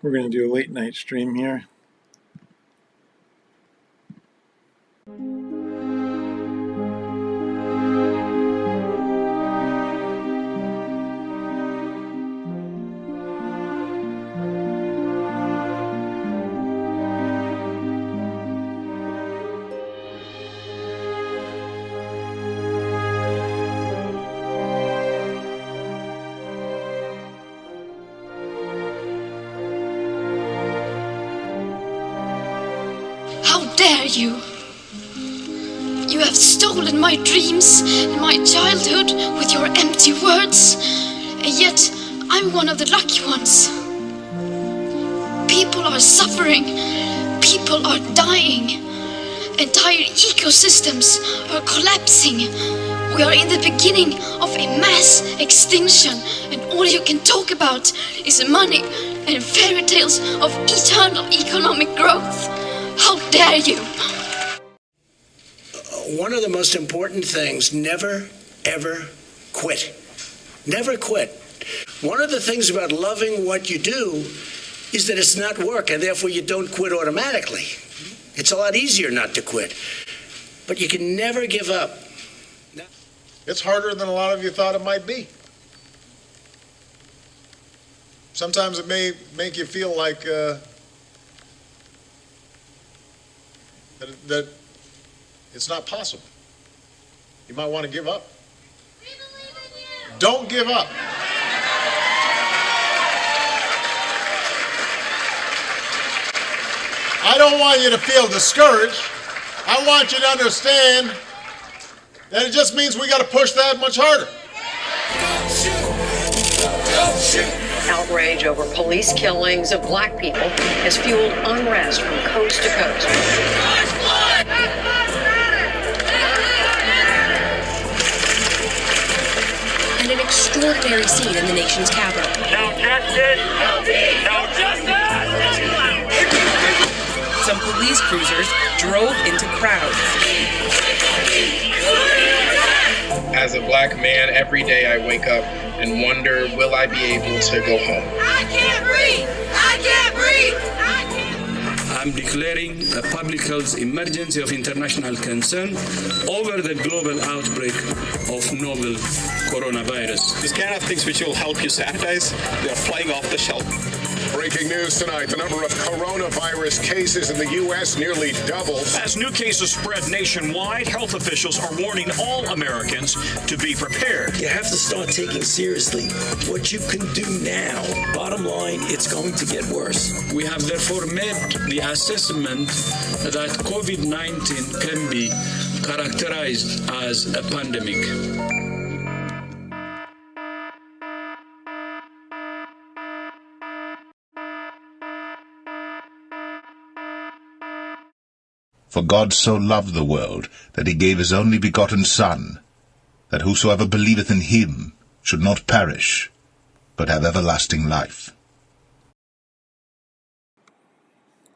We're going to do a late night stream here. How dare you! You have stolen my dreams and my childhood with your empty words, and yet I'm one of the lucky ones. People are suffering, people are dying, entire ecosystems are collapsing. We are in the beginning of a mass extinction, and all you can talk about is money and fairy tales of eternal economic growth. How dare you! One of the most important things, never, ever quit. Never quit. One of the things about loving what you do is that it's not work, and therefore you don't quit automatically. It's a lot easier not to quit. But you can never give up. It's harder than a lot of you thought it might be. Sometimes it may make you feel like that it's not possible. You might want to give up. We believe in you. Don't give up. I don't want you to feel discouraged. I want you to understand that it just means we got to push that much harder. Don't shoot. Outrage over police killings of black people has fueled unrest from coast to coast. And an extraordinary scene in the nation's capital. No justice! No justice! Some police cruisers drove into crowds. As a black man, every day I wake up and wonder, will I be able to go home? I can't breathe! I can't breathe! I can't. I'm declaring a public health emergency of international concern over the global outbreak of novel coronavirus. This kind of things which will help you sanitize, they're flying off the shelf. Breaking news tonight, the number of coronavirus cases in the U.S. nearly doubles. As new cases spread nationwide, health officials are warning all Americans to be prepared. You have to start taking seriously what you can do now. Bottom line, it's going to get worse. We have therefore made the assessment that COVID-19 can be characterized as a pandemic. For God so loved the world, that he gave his only begotten Son, that whosoever believeth in him should not perish, but have everlasting life.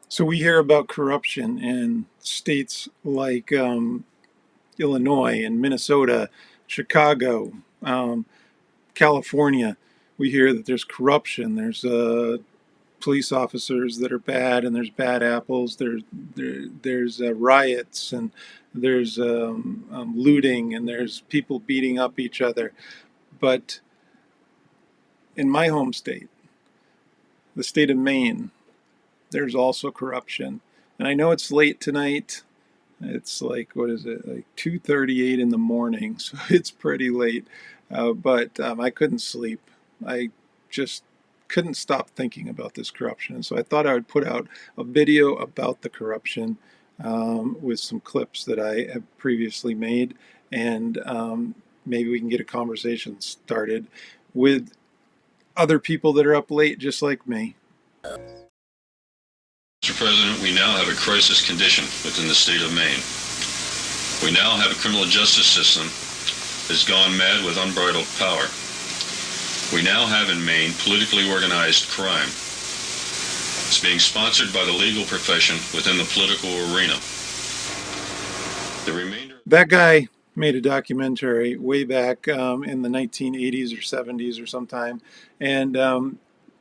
So we hear about corruption in states like Illinois and Minnesota, Chicago, California. We hear that there's corruption. There's police officers that are bad, and there's bad apples. There's riots, and there's looting, and there's people beating up each other. But in my home state, the state of Maine, there's also corruption. And I know it's late tonight. It's like, what is it, like 2:38 in the morning, so it's pretty late. But I couldn't sleep. I just couldn't stop thinking about this corruption. And so I thought I would put out a video about the corruption with some clips that I have previously made, and maybe we can get a conversation started with other people that are up late just like me. Mr. President, we now have a crisis condition within the state of Maine. We now have a criminal justice system that's gone mad with unbridled power. We now have in Maine politically organized crime. It's being sponsored by the legal profession within the political arena. The remainder... That guy made a documentary way back in the 1980s or 70s or sometime, and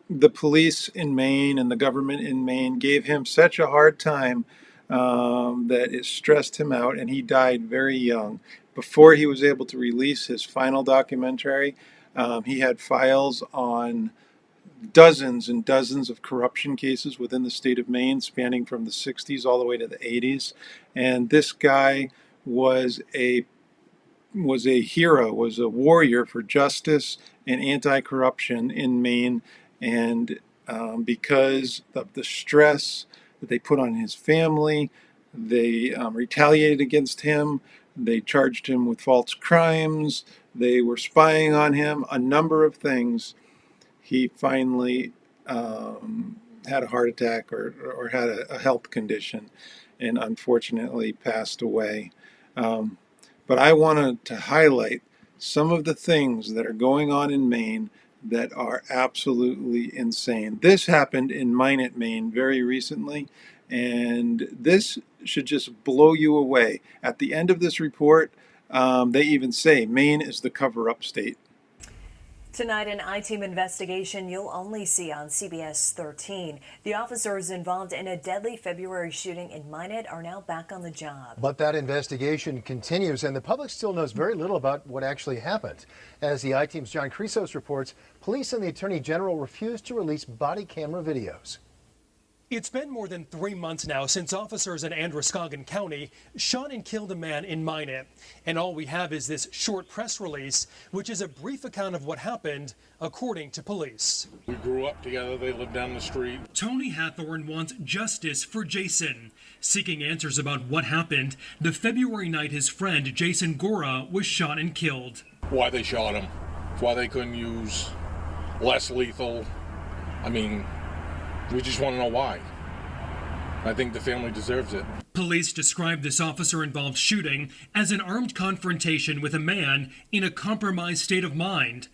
the police in Maine and the government in Maine gave him such a hard time that it stressed him out, and he died very young. Before he was able to release his final documentary, he had files on dozens and dozens of corruption cases within the state of Maine, spanning from the 60s all the way to the 80s. And this guy was a hero, was a warrior for justice and anti-corruption in Maine. And because of the stress that they put on his family, they retaliated against him. They charged him with false crimes. They were spying on him, a number of things. He finally had a heart attack or had a health condition and unfortunately passed away. But I wanted to highlight some of the things that are going on in Maine that are absolutely insane. This happened in Minot, Maine very recently, and this should just blow you away. At the end of this report, they even say Maine is the cover-up state. Tonight, an I-Team investigation you'll only see on CBS 13. The officers involved in a deadly February shooting in Minot are now back on the job. But that investigation continues, and the public still knows very little about what actually happened. As the I-Team's John Chrysos reports, police and the Attorney General refused to release body camera videos. It's been more than 3 months now since officers in Androscoggin County shot and killed a man in Minot. And all we have is this short press release, which is a brief account of what happened, according to police. We grew up together. They lived down the street. Tony Hathorn wants justice for Jason. Seeking answers about what happened the February night his friend Jason Gora was shot and killed. Why they shot him. Why they couldn't use less lethal. I mean, we just want to know why. I think the family deserves it. Police described this officer-involved shooting as an armed confrontation with a man in a compromised state of mind.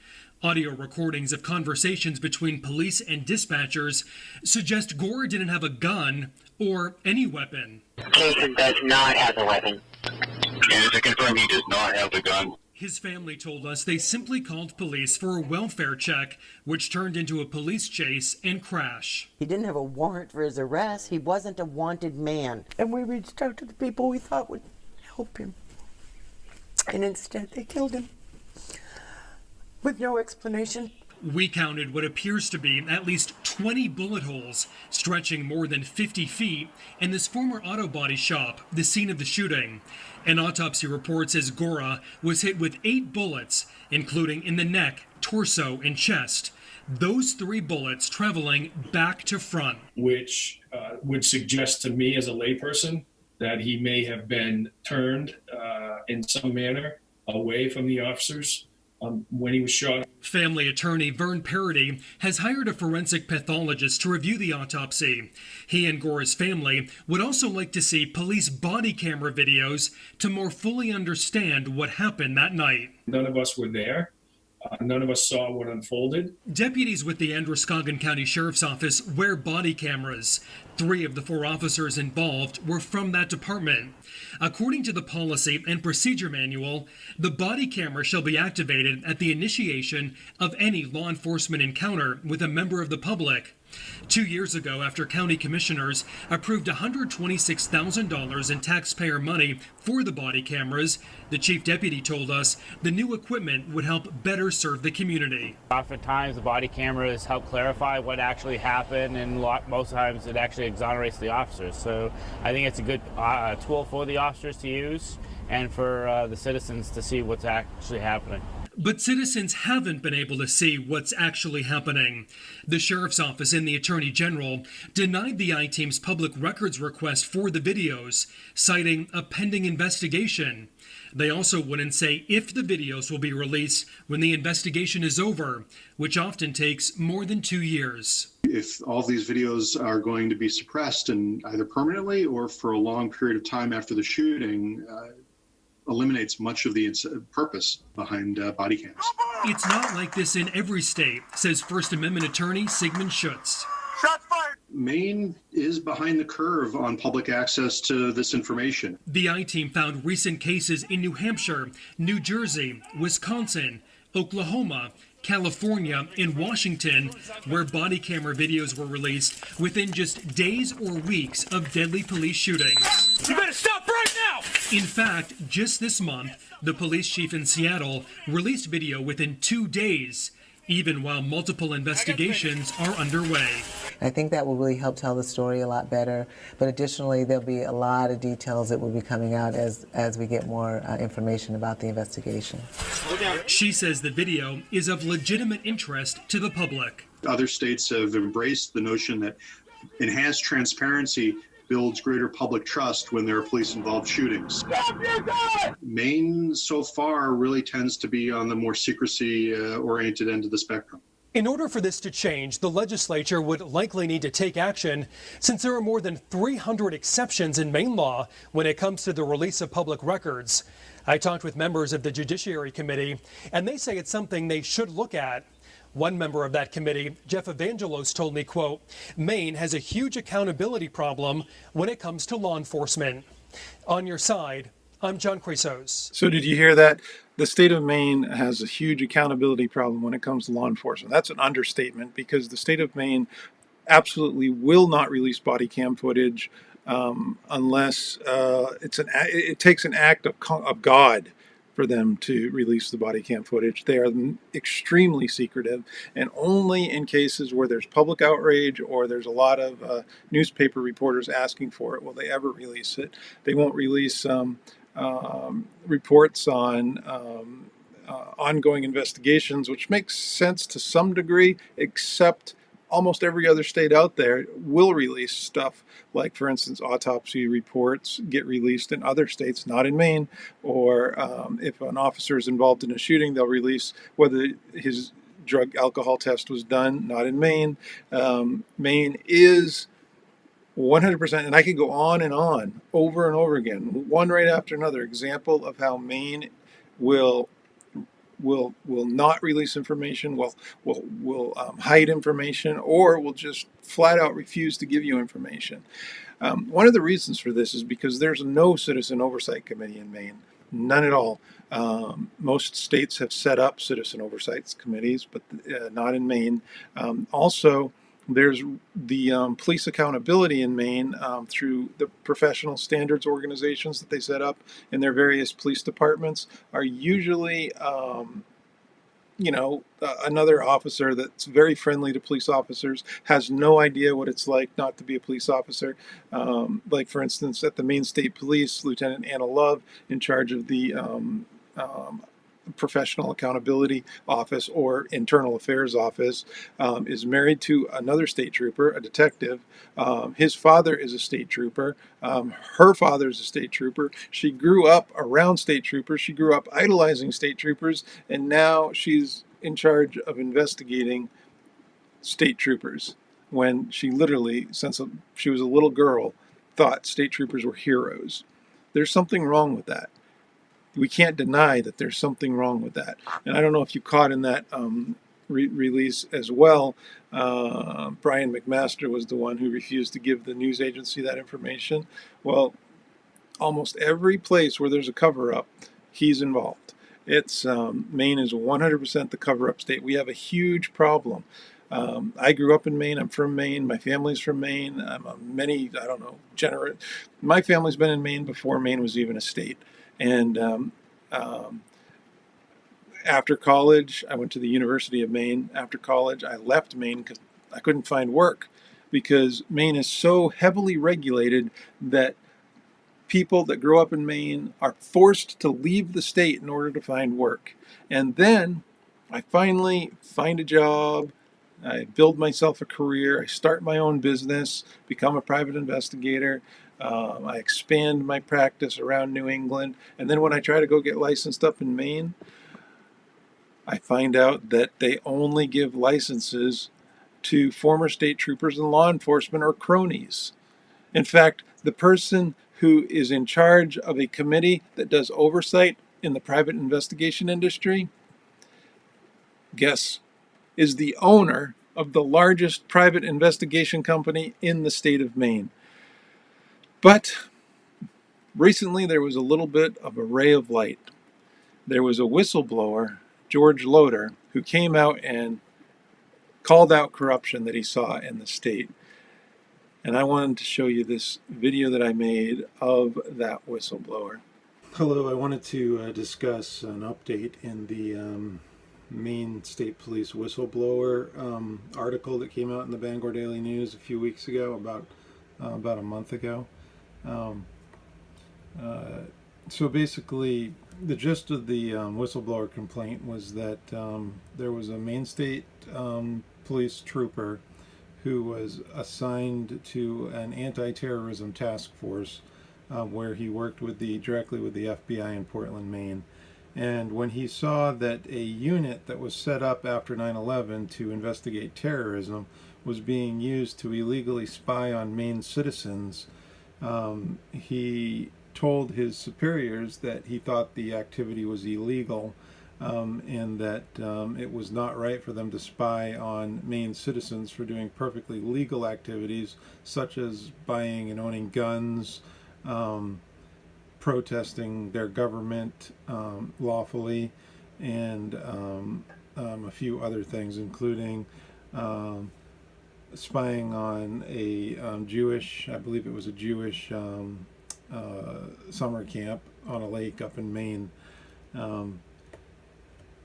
Audio recordings of conversations between police and dispatchers suggest Gore didn't have a gun or any weapon. Jason does not have the weapon. And to confirm, he does not have the gun. His family told us they simply called police for a welfare check, which turned into a police chase and crash. He didn't have a warrant for his arrest. He wasn't a wanted man. And we reached out to the people we thought would help him. And instead, they killed him. With no explanation. We counted what appears to be at least 20 bullet holes stretching more than 50 feet in this former auto body shop, the scene of the shooting. An autopsy report says Gora was hit with 8 bullets, including in the neck, torso, and chest. Those 3 bullets traveling back to front. Which would suggest to me as a layperson that he may have been turned in some manner away from the officers when he was shot. Family attorney Vern Parody has hired a forensic pathologist to review the autopsy. He and Gora's family would also like to see police body camera videos to more fully understand what happened that night. None of us were there. None of us saw what unfolded. Deputies with the Androscoggin County Sheriff's Office wear body cameras. 3 of the 4 officers involved were from that department. According to the policy and procedure manual, the body camera shall be activated at the initiation of any law enforcement encounter with a member of the public. 2 years ago, after county commissioners approved $126,000 in taxpayer money for the body cameras, the chief deputy told us the new equipment would help better serve the community. Oftentimes, the body cameras help clarify what actually happened, and most times it actually exonerates the officers. So I think it's a good tool for the officers to use and for the citizens to see what's actually happening. But citizens haven't been able to see what's actually happening. The Sheriff's Office and the Attorney General denied the I-Team's public records request for the videos, citing a pending investigation. They also wouldn't say if the videos will be released when the investigation is over, which often takes more than 2 years. If all these videos are going to be suppressed and either permanently or for a long period of time after the shooting, eliminates much of the purpose behind body cams. It's not like this in every state, says First Amendment attorney Sigmund Schutz. Maine is behind the curve on public access to this information. The I-Team found recent cases in New Hampshire, New Jersey, Wisconsin, Oklahoma, California, and Washington, where body camera videos were released within just days or weeks of deadly police shootings. You better stop right now! In fact, just this month, the police chief in Seattle released video within 2 days, even while multiple investigations are underway. I think that will really help tell the story a lot better, but additionally there'll be a lot of details that will be coming out as we get more information about the investigation. She says the video is of legitimate interest to the public. Other states have embraced the notion that enhanced transparency builds greater public trust when there are police-involved shootings. Maine, so far, really tends to be on the more secrecy-oriented end of the spectrum. In order for this to change, the legislature would likely need to take action, since there are more than 300 exceptions in Maine law when it comes to the release of public records. I talked with members of the Judiciary Committee, and they say it's something they should look at. One member of that committee, Jeff Evangelos, told me, quote, Maine has a huge accountability problem when it comes to law enforcement. On your side, I'm John Chrysos. So did you hear that? The state of Maine has a huge accountability problem when it comes to law enforcement. That's an understatement, because the state of Maine absolutely will not release body cam footage unless it takes an act of God for them to release the body cam footage. They are extremely secretive, and only in cases where there's public outrage or there's a lot of newspaper reporters asking for it will they ever release it. They won't release reports on ongoing investigations, which makes sense to some degree, except almost every other state out there will release stuff like, for instance, autopsy reports get released in other states, not in Maine, or if an officer is involved in a shooting, they'll release whether his drug alcohol test was done, not in Maine. Maine is 100%, and I could go on and on, over and over again, one right after another, example of how Maine will not release information, will hide information, or will just flat out refuse to give you information. One of the reasons for this is because there's no citizen oversight committee in Maine, none at all. Most states have set up citizen oversight committees, but not in Maine. Also, there's the police accountability in Maine through the professional standards organizations that they set up in their various police departments are usually, another officer that's very friendly to police officers, has no idea what it's like not to be a police officer. Like, for instance, at the Maine State Police, Lieutenant Anna Love, in charge of the Professional Accountability Office or Internal Affairs Office, is married to another state trooper, a detective. His father is a state trooper. Her father is a state trooper. She grew up around state troopers. She grew up idolizing state troopers, and now she's in charge of investigating state troopers when she literally, since she was a little girl, thought state troopers were heroes. There's something wrong with that. We can't deny that there's something wrong with that. And I don't know if you caught in that release as well, Brian McMaster was the one who refused to give the news agency that information. Well, almost every place where there's a cover-up, he's involved. It's Maine is 100% the cover-up state. We have a huge problem. I grew up in Maine. I'm from Maine. My family's from Maine. My family's been in Maine before Maine was even a state. And after college, I went to the University of Maine. After college, I left Maine because I couldn't find work, because Maine is so heavily regulated that people that grow up in Maine are forced to leave the state in order to find work. And then I finally find a job. I build myself a career. I start my own business, become a private investigator. I expand my practice around New England. And then when I try to go get licensed up in Maine, I find out that they only give licenses to former state troopers and law enforcement or cronies. In fact, the person who is in charge of a committee that does oversight in the private investigation industry, guess, is the owner of the largest private investigation company in the state of Maine. But recently there was a little bit of a ray of light. There was a whistleblower, George Loader, who came out and called out corruption that he saw in the state. And I wanted to show you this video that I made of that whistleblower. Hello, I wanted to discuss an update in the Maine State Police whistleblower article that came out in the Bangor Daily News a few weeks ago, about a month ago. So basically, the gist of the whistleblower complaint was that there was a Maine State police trooper who was assigned to an anti-terrorism task force where he worked directly with the FBI in Portland, Maine. And when he saw that a unit that was set up after 9/11 to investigate terrorism was being used to illegally spy on Maine citizens, he told his superiors that he thought the activity was illegal, and that it was not right for them to spy on Maine citizens for doing perfectly legal activities such as buying and owning guns, protesting their government lawfully, and a few other things, including spying on a Jewish, I believe it was a Jewish summer camp on a lake up in Maine.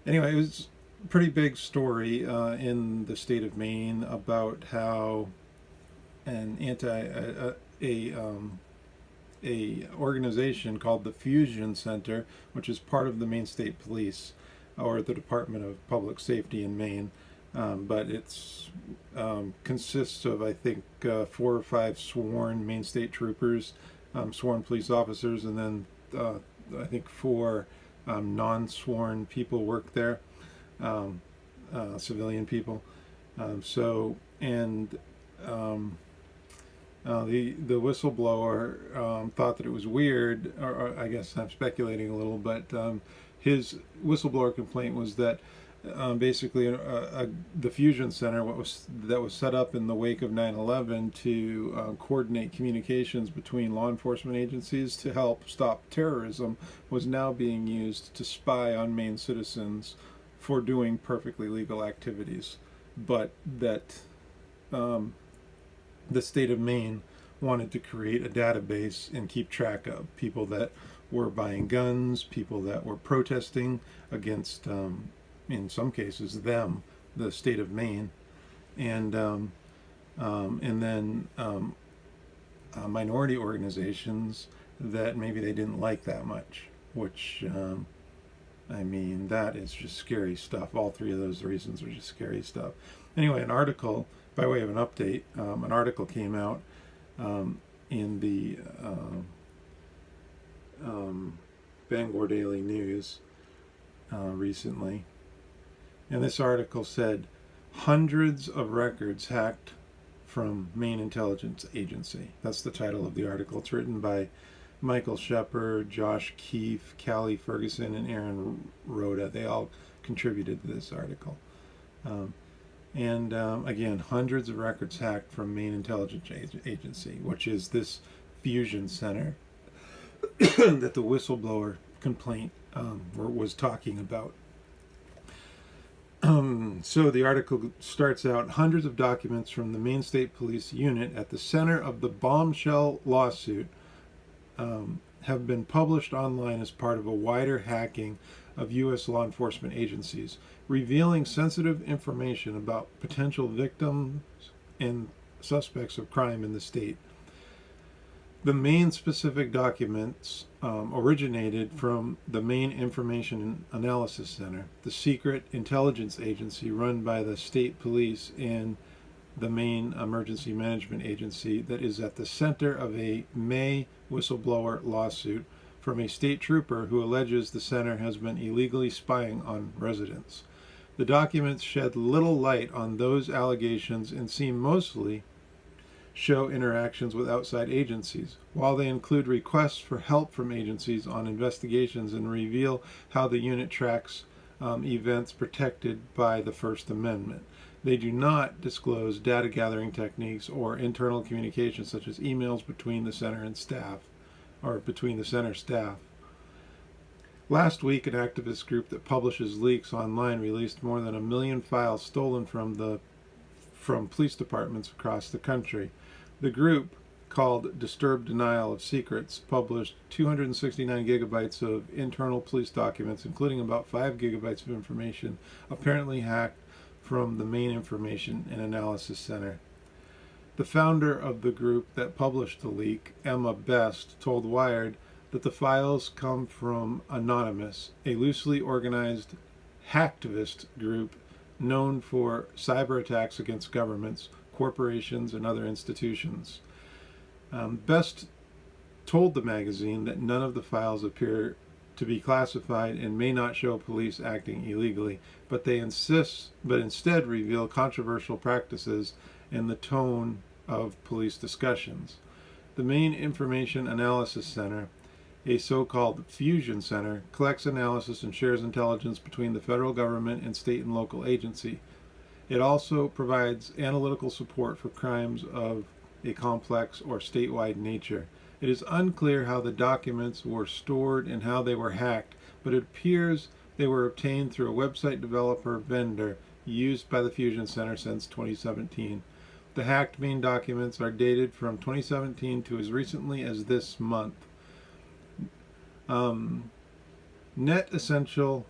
Anyway, it was a pretty big story in the state of Maine about how a organization called the Fusion Center, which is part of the Maine State Police or the Department of Public Safety in Maine, but it's consists of, I think, 4 or 5 sworn Maine State troopers, sworn police officers, and then I think 4 non-sworn people work there, civilian people. The whistleblower thought that it was weird, or I guess I'm speculating a little, but his whistleblower complaint was that basically the Fusion Center, that was set up in the wake of 9/11 to coordinate communications between law enforcement agencies to help stop terrorism, was now being used to spy on Maine citizens for doing perfectly legal activities, but that the state of Maine wanted to create a database and keep track of people that were buying guns, people that were protesting against, in some cases, the state of Maine, and then minority organizations that maybe they didn't like that much, which, I mean, that is just scary stuff. All 3 of those reasons are just scary stuff. Anyway, an article, by way of an update, an article came out in the Bangor Daily News recently, and this article said, "Hundreds of records hacked from Maine Intelligence Agency." That's the title of the article. It's written by Michael Shepard, Josh Keefe, Callie Ferguson, and Aaron Rhoda. They all contributed to this article. Again, hundreds of records hacked from Maine Intelligence Agency, which is this Fusion Center that the whistleblower complaint was talking about. So the article starts out, "Hundreds of documents from the Maine State Police unit at the center of the bombshell lawsuit have been published online as part of a wider hacking of U.S. law enforcement agencies, revealing sensitive information about potential victims and suspects of crime in the state. The Maine-specific documents originated from the Maine Information Analysis Center, the secret intelligence agency run by the state police and the Maine Emergency Management Agency that is at the center of a May whistleblower lawsuit from a state trooper who alleges the center has been illegally spying on residents. The documents shed little light on those allegations and seem mostly show interactions with outside agencies, while they include requests for help from agencies on investigations and reveal how the unit tracks events protected by the First Amendment. They do not disclose data gathering techniques or internal communications such as emails between the center and staff, or between the center staff. Last week, an activist group that publishes leaks online released more than 1 million files stolen from police departments across the country. The group, called Disturbed Denial of Secrets, published 269 gigabytes of internal police documents, including about 5 gigabytes of information apparently hacked from the Maine Information and Analysis Center. The founder of the group that published the leak, Emma Best, told Wired that the files come from Anonymous, a loosely organized hacktivist group known for cyber attacks against governments, corporations, and other institutions. Best told the magazine that none of the files appear to be classified and may not show police acting illegally, but instead reveal controversial practices and the tone of police discussions. The Maine Information Analysis Center, a so-called fusion center, collects analysis and shares intelligence between the federal government and state and local agency. It also provides analytical support for crimes of a complex or statewide nature. It is unclear how the documents were stored and how they were hacked, but it appears they were obtained through a website developer vendor used by the Fusion Center since 2017. The hacked Maine documents are dated from 2017 to as recently as this month. Nets Essential,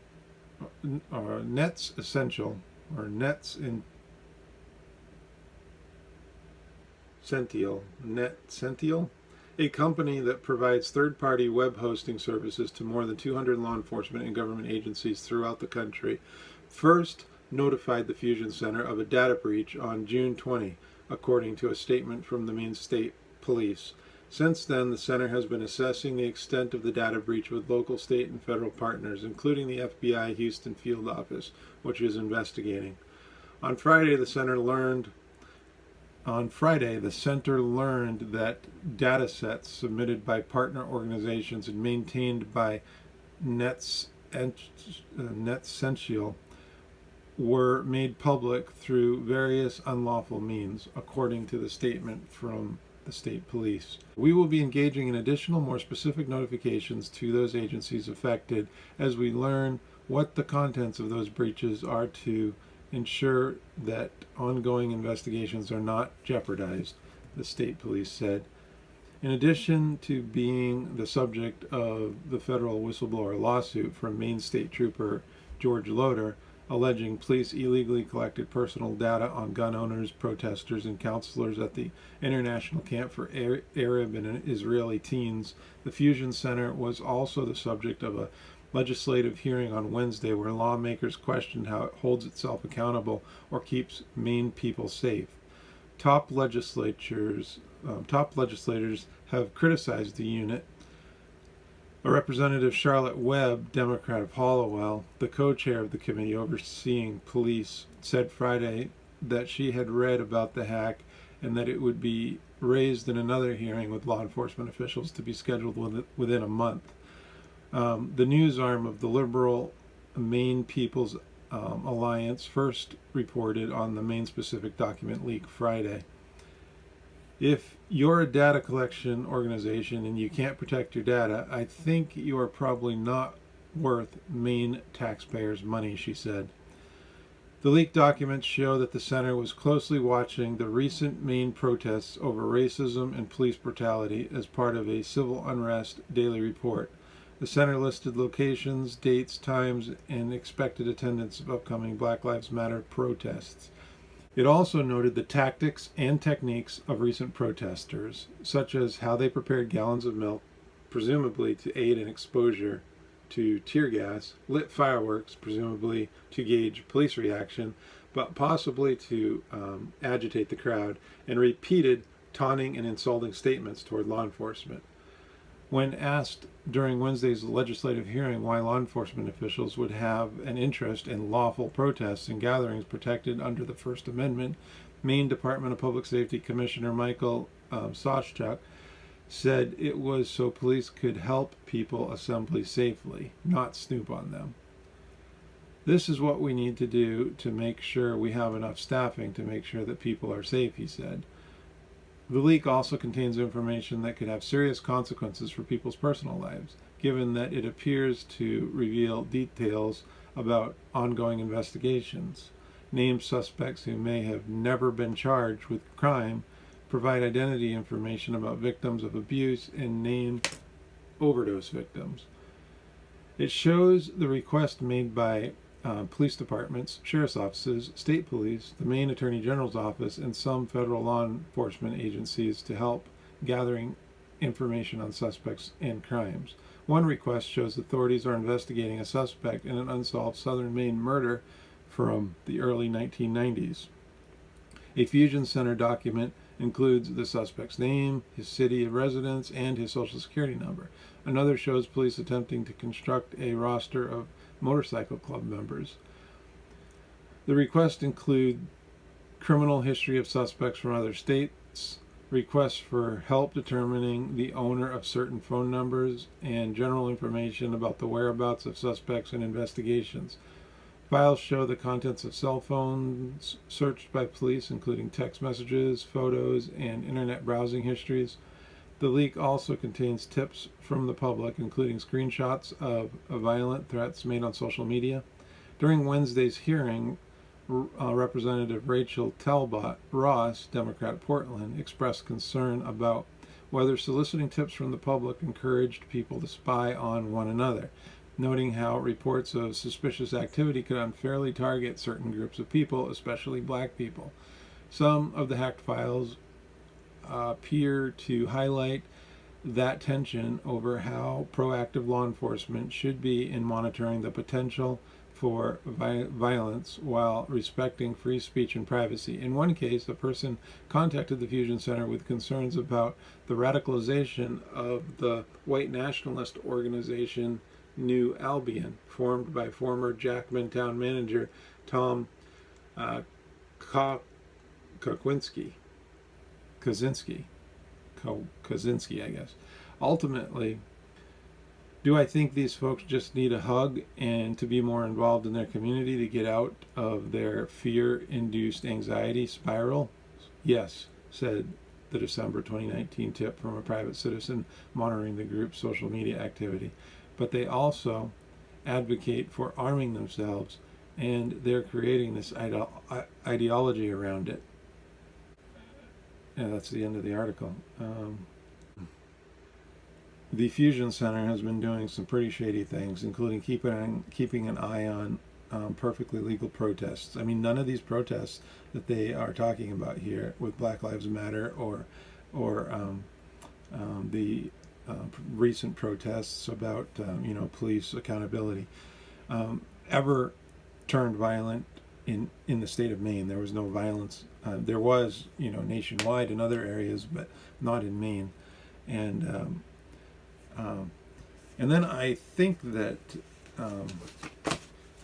a company that provides third-party web hosting services to more than 200 law enforcement and government agencies throughout the country, first notified the Fusion Center of a data breach on June 20, according to a statement from the Maine State Police. Since then, the center has been assessing the extent of the data breach with local, state, and federal partners, including the FBI Houston Field Office, which is investigating. On Friday, the center learned that data sets submitted by partner organizations and maintained by Netsential were made public through various unlawful means, according to the statement from the state police. We will be engaging in additional, more specific notifications to those agencies affected as we learn what the contents of those breaches are to ensure that ongoing investigations are not jeopardized, the state police said. In addition to being the subject of the federal whistleblower lawsuit from Maine State Trooper George Loader, alleging police illegally collected personal data on gun owners, protesters, and counselors at the International Camp for Arab and Israeli Teens, the Fusion Center was also the subject of a legislative hearing on Wednesday where lawmakers questioned how it holds itself accountable or keeps Maine people safe. Top legislators have criticized the unit. A Representative Charlotte Webb, Democrat of Hollowell, the co-chair of the committee overseeing police, said Friday that she had read about the hack and that it would be raised in another hearing with law enforcement officials to be scheduled within a month. The news arm of the liberal Maine People's Alliance first reported on the Maine-specific document leak Friday. If you're a data collection organization and you can't protect your data, I think you are probably not worth Maine taxpayers' money, she said. The leaked documents show that the center was closely watching the recent Maine protests over racism and police brutality as part of a civil unrest daily report. The center listed locations, dates, times, and expected attendance of upcoming Black Lives Matter protests. It also noted the tactics and techniques of recent protesters, such as how they prepared gallons of milk, presumably to aid in exposure to tear gas, lit fireworks, presumably to gauge police reaction, but possibly to agitate the crowd, and repeated taunting and insulting statements toward law enforcement. When asked during Wednesday's legislative hearing why law enforcement officials would have an interest in lawful protests and gatherings protected under the First Amendment, Maine Department of Public Safety Commissioner Michael Soschuk said it was so police could help people assemble safely, not snoop on them. This is what we need to do to make sure we have enough staffing to make sure that people are safe, he said. The leak also contains information that could have serious consequences for people's personal lives. given that it appears to reveal details about ongoing investigations. Named suspects who may have never been charged with crime provide identity information about victims of abuse and name overdose victims. It shows the request made by police departments, sheriff's offices, state police, the Maine Attorney General's office, and some federal law enforcement agencies to help gathering information on suspects and crimes. One request shows authorities are investigating a suspect in an unsolved southern Maine murder from the early 1990s. A Fusion Center document includes the suspect's name, his city of residence, and his social security number. Another shows police attempting to construct a roster of motorcycle club members. The requests include criminal history of suspects from other states, requests for help determining the owner of certain phone numbers, and general information about the whereabouts of suspects in investigations. Files show the contents of cell phones searched by police, including text messages, photos, and internet browsing histories. The leak also contains tips from the public, including screenshots of violent threats made on social media. During Wednesday's hearing, Representative Rachel Talbot Ross, Democrat Portland, expressed concern about whether soliciting tips from the public encouraged people to spy on one another, noting how reports of suspicious activity could unfairly target certain groups of people, especially black people. Some of the hacked files appear to highlight that tension over how proactive law enforcement should be in monitoring the potential for violence while respecting free speech and privacy. In one case, a person contacted the Fusion Center with concerns about the radicalization of the white nationalist organization New Albion, formed by former Jackman town manager Tom Kaczynski, I guess. Ultimately, do I think these folks just need a hug and to be more involved in their community to get out of their fear-induced anxiety spiral? Yes, said the December 2019 tip from a private citizen monitoring the group's social media activity. But they also advocate for arming themselves, and they're creating this ideology around it. Yeah, that's the end of the article. The Fusion Center has been doing some pretty shady things, including keeping an eye on perfectly legal protests. I mean, none of these protests that they are talking about here with Black Lives Matter or the recent protests about police accountability ever turned violent in the state of Maine. There was no violence. There was nationwide in other areas, but not in Maine. And then I think that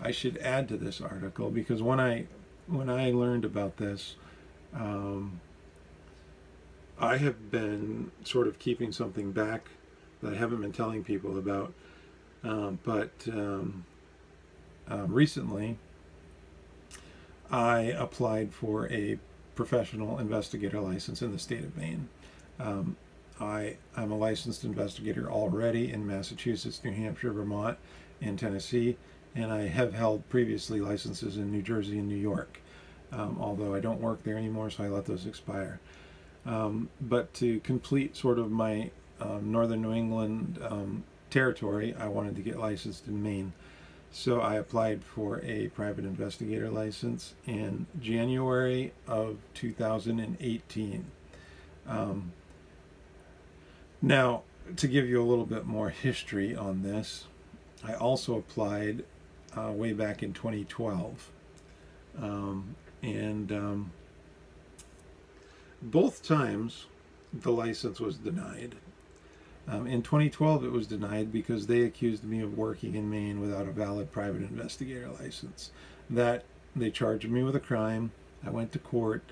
I should add to this article, because when I learned about this, I have been sort of keeping something back that I haven't been telling people about. But recently, I applied for a professional investigator license in the state of Maine. I'm a licensed investigator already in Massachusetts, New Hampshire, Vermont, and Tennessee, and I have held previously licenses in New Jersey and New York, although I don't work there anymore, so I let those expire. But to complete sort of my northern New England territory, I wanted to get licensed in Maine. So I applied for a private investigator license in January of 2018. Now, to give you a little bit more history on this, I also applied way back in 2012. Both times the license was denied. In 2012 it was denied because they accused me of working in Maine without a valid private investigator license. That they charged me with a crime. I went to court.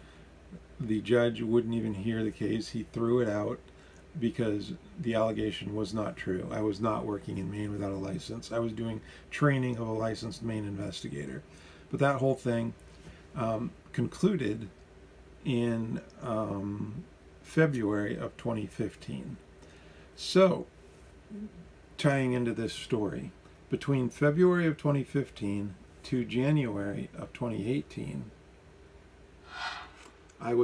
The judge wouldn't even hear the case. He threw it out because the allegation was not true. I was not working in Maine without a license. I was doing training of a licensed Maine investigator. But that whole thing concluded in February of 2015. So, tying into this story. Between February of 2015 to January of 2018, I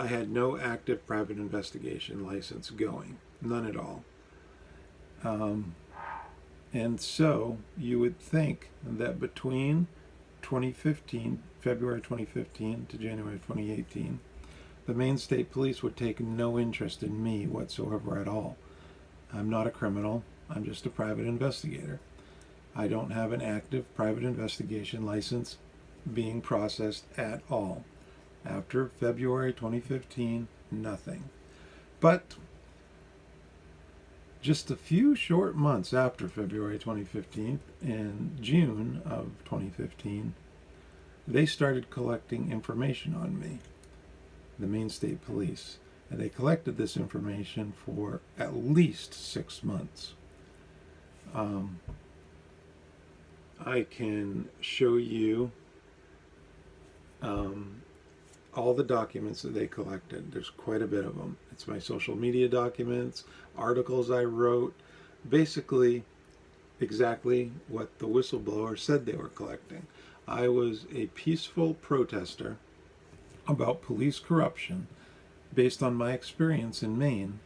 had no active private investigation license going, none at all. And so you would think that between February 2015 to January 2018, the Maine State Police would take no interest in me whatsoever at all. I'm not a criminal, I'm just a private investigator. I don't have an active private investigation license being processed at all. After February 2015, nothing. But just a few short months after February 2015, in June of 2015, they started collecting information on me, the Maine State Police. And they collected this information for at least 6 months. I can show you all the documents that they collected. There's quite a bit of them. It's my social media documents, articles I wrote, basically exactly what the whistleblower said they were collecting. I was a peaceful protester about police corruption based on my experience in Maine,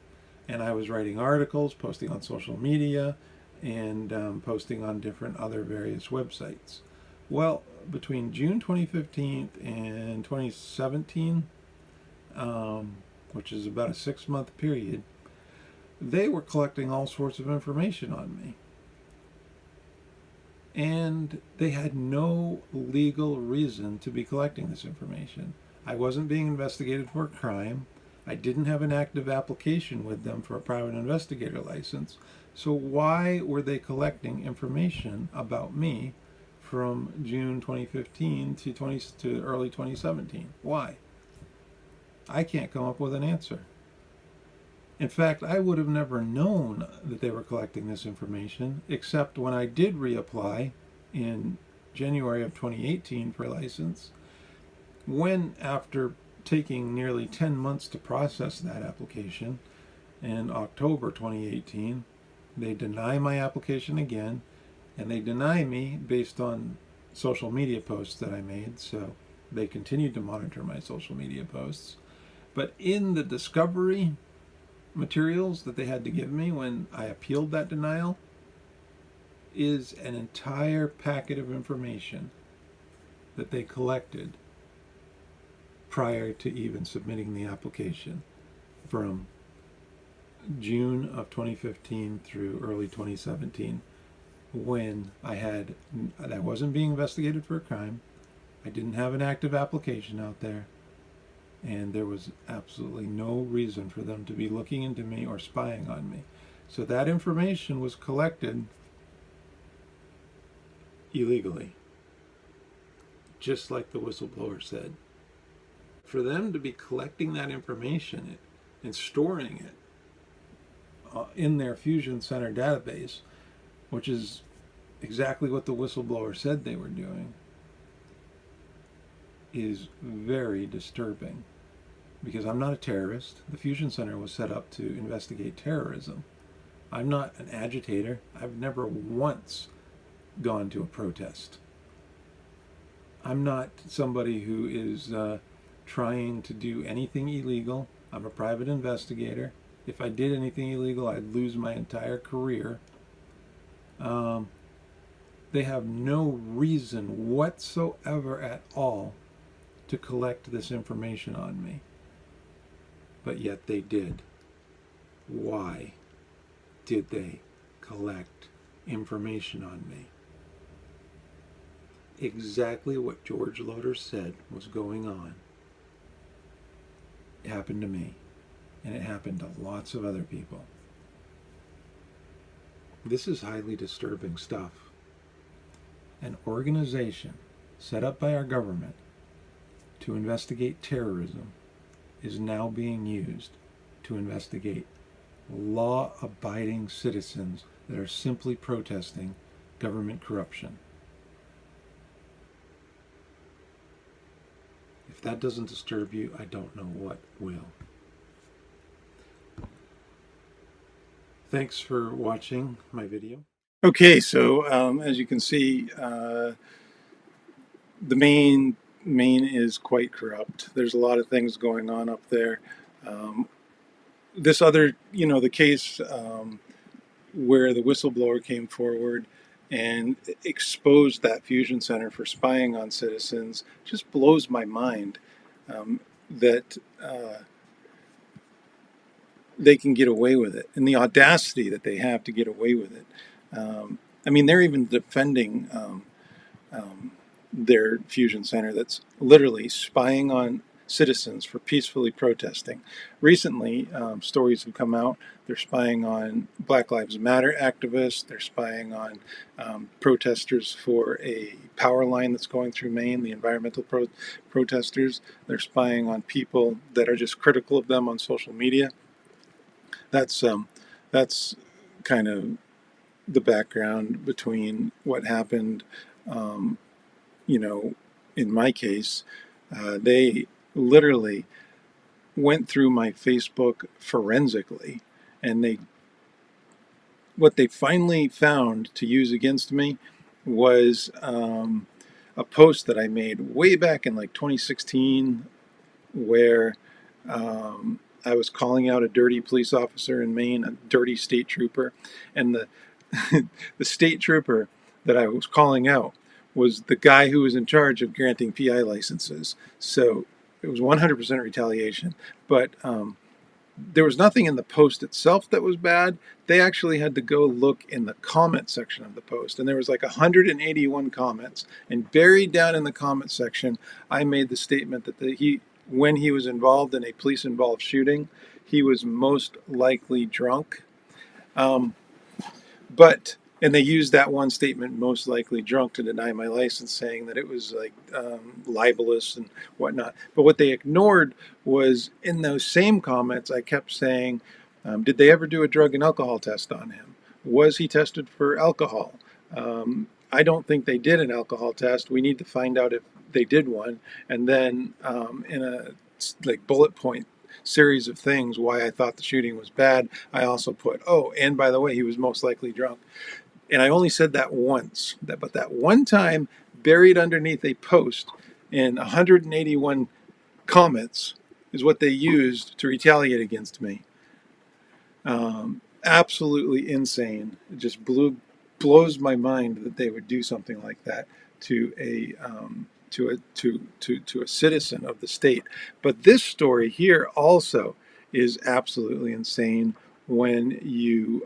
and I was writing articles, posting on social media, and posting on different other various websites. Well, between June 2015 and 2017, which is about a 6-month period, they were collecting all sorts of information on me. And they had no legal reason to be collecting this information. I wasn't being investigated for a crime. I didn't have an active application with them for a private investigator license. So why were they collecting information about me from June 2015 to early 2017? Why? I can't come up with an answer. In fact, I would have never known that they were collecting this information, except when I did reapply in January of 2018 for a license, when after taking nearly 10 months to process that application, in October 2018, they deny my application again, and they deny me based on social media posts that I made, so they continued to monitor my social media posts. But in the discovery materials that they had to give me when I appealed that denial is an entire packet of information that they collected prior to even submitting the application from June of 2015 through early 2017, when I wasn't being investigated for a crime, I didn't have an active application out there, and there was absolutely no reason for them to be looking into me or spying on me. So that information was collected illegally, just like the whistleblower said. For them to be collecting that information and storing it in their Fusion Center database, which is exactly what the whistleblower said they were doing, is very disturbing. Because I'm not a terrorist. The Fusion Center was set up to investigate terrorism. I'm not an agitator. I've never once gone to a protest. I'm not somebody who is trying to do anything illegal. I'm a private investigator. If I did anything illegal, I'd lose my entire career. They have no reason whatsoever at all to collect this information on me. But yet they did. Why did they collect information on me? Exactly what George Loader said was going on. It happened to me, and it happened to lots of other people. This is highly disturbing stuff. An organization set up by our government to investigate terrorism is now being used to investigate law-abiding citizens that are simply protesting government corruption. If that doesn't disturb you, I don't know what will. Thanks for watching my video. Okay, so as you can see, the Maine is quite corrupt. There's a lot of things going on up there. This other, the case where the whistleblower came forward and exposed that fusion center for spying on citizens just blows my mind that they can get away with it, and the audacity that they have to get away with it. I mean, they're even defending their fusion center that's literally spying on citizens for peacefully protesting. Recently, stories have come out. They're spying on Black Lives Matter activists. They're spying on protesters for a power line that's going through Maine, the environmental protesters. They're spying on people that are just critical of them on social media. That's kind of the background between what happened. In my case, they literally went through my Facebook forensically, and what they finally found to use against me was a post that I made way back in like 2016, where I was calling out a dirty police officer in Maine, a dirty state trooper, and the state trooper that I was calling out was the guy who was in charge of granting PI licenses. So it was 100% retaliation. But there was nothing in the post itself that was bad. They actually had to go look in the comment section of the post, and there was like 181 comments. And buried down in the comment section, I made the statement that when he was involved in a police-involved shooting, he was most likely drunk. And they used that one statement, most likely drunk, to deny my license, saying that it was like libelous and whatnot. But what they ignored was, in those same comments, I kept saying, did they ever do a drug and alcohol test on him? Was he tested for alcohol? I don't think they did an alcohol test. We need to find out if they did one. And then in a bullet point series of things why I thought the shooting was bad, I also put, oh, and by the way, he was most likely drunk. And I only said that once, but that one time, buried underneath a post in 181 comments, is what they used to retaliate against me. Absolutely insane. It just blows my mind that they would do something like that to a citizen of the state. But this story here also is absolutely insane when you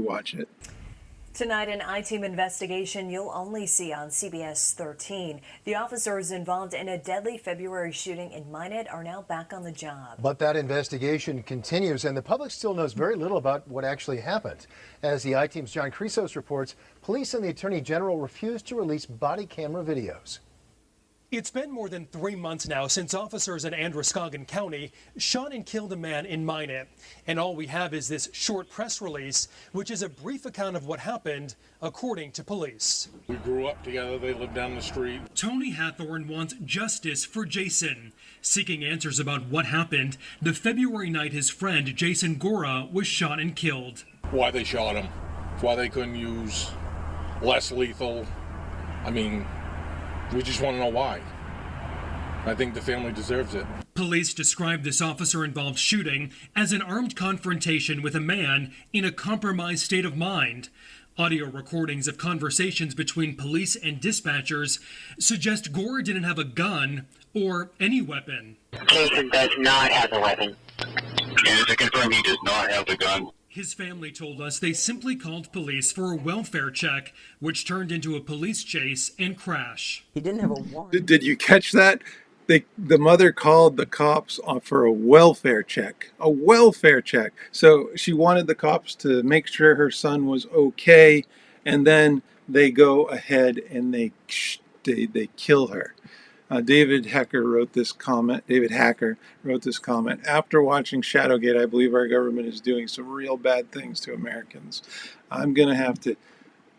watch it. Tonight, an I-Team investigation you'll only see on CBS 13. The officers involved in a deadly February shooting in Maine are now back on the job. But that investigation continues, and the public still knows very little about what actually happened. As the I-Team's John Chrysos reports, police and the Attorney General refused to release body camera videos. It's been more than 3 months now since officers in Androscoggin County shot and killed a man in Maine. And all we have is this short press release, which is a brief account of what happened, according to police. We grew up together. They lived down the street. Tony Hathorn wants justice for Jason. Seeking answers about what happened the February night his friend Jason Gora was shot and killed. Why they shot him. Why they couldn't use less lethal. I mean, we just want to know why. I think the family deserves it. Police described this officer-involved shooting as an armed confrontation with a man in a compromised state of mind. Audio recordings of conversations between police and dispatchers suggest Gore didn't have a gun or any weapon. Jason does not have a weapon. And to confirm, he does not have the gun. His family told us they simply called police for a welfare check, which turned into a police chase and crash. He didn't have a warrant. Did you catch that? The mother called the cops for a welfare check. A welfare check. So she wanted the cops to make sure her son was okay, and then they go ahead and they kill her. David Hacker wrote this comment. After watching Shadowgate, I believe our government is doing some real bad things to Americans. I'm going to have to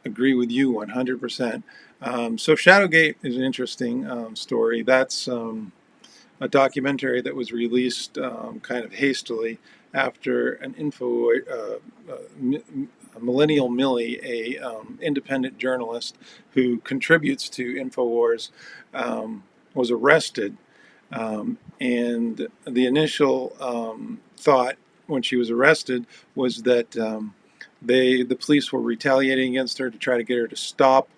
agree with you 100%. So Shadowgate is an interesting story. That's a documentary that was released kind of hastily after an Millennial Millie, a independent journalist who contributes to InfoWars, was arrested. And the initial thought when she was arrested was that the police were retaliating against her to try to get her to stop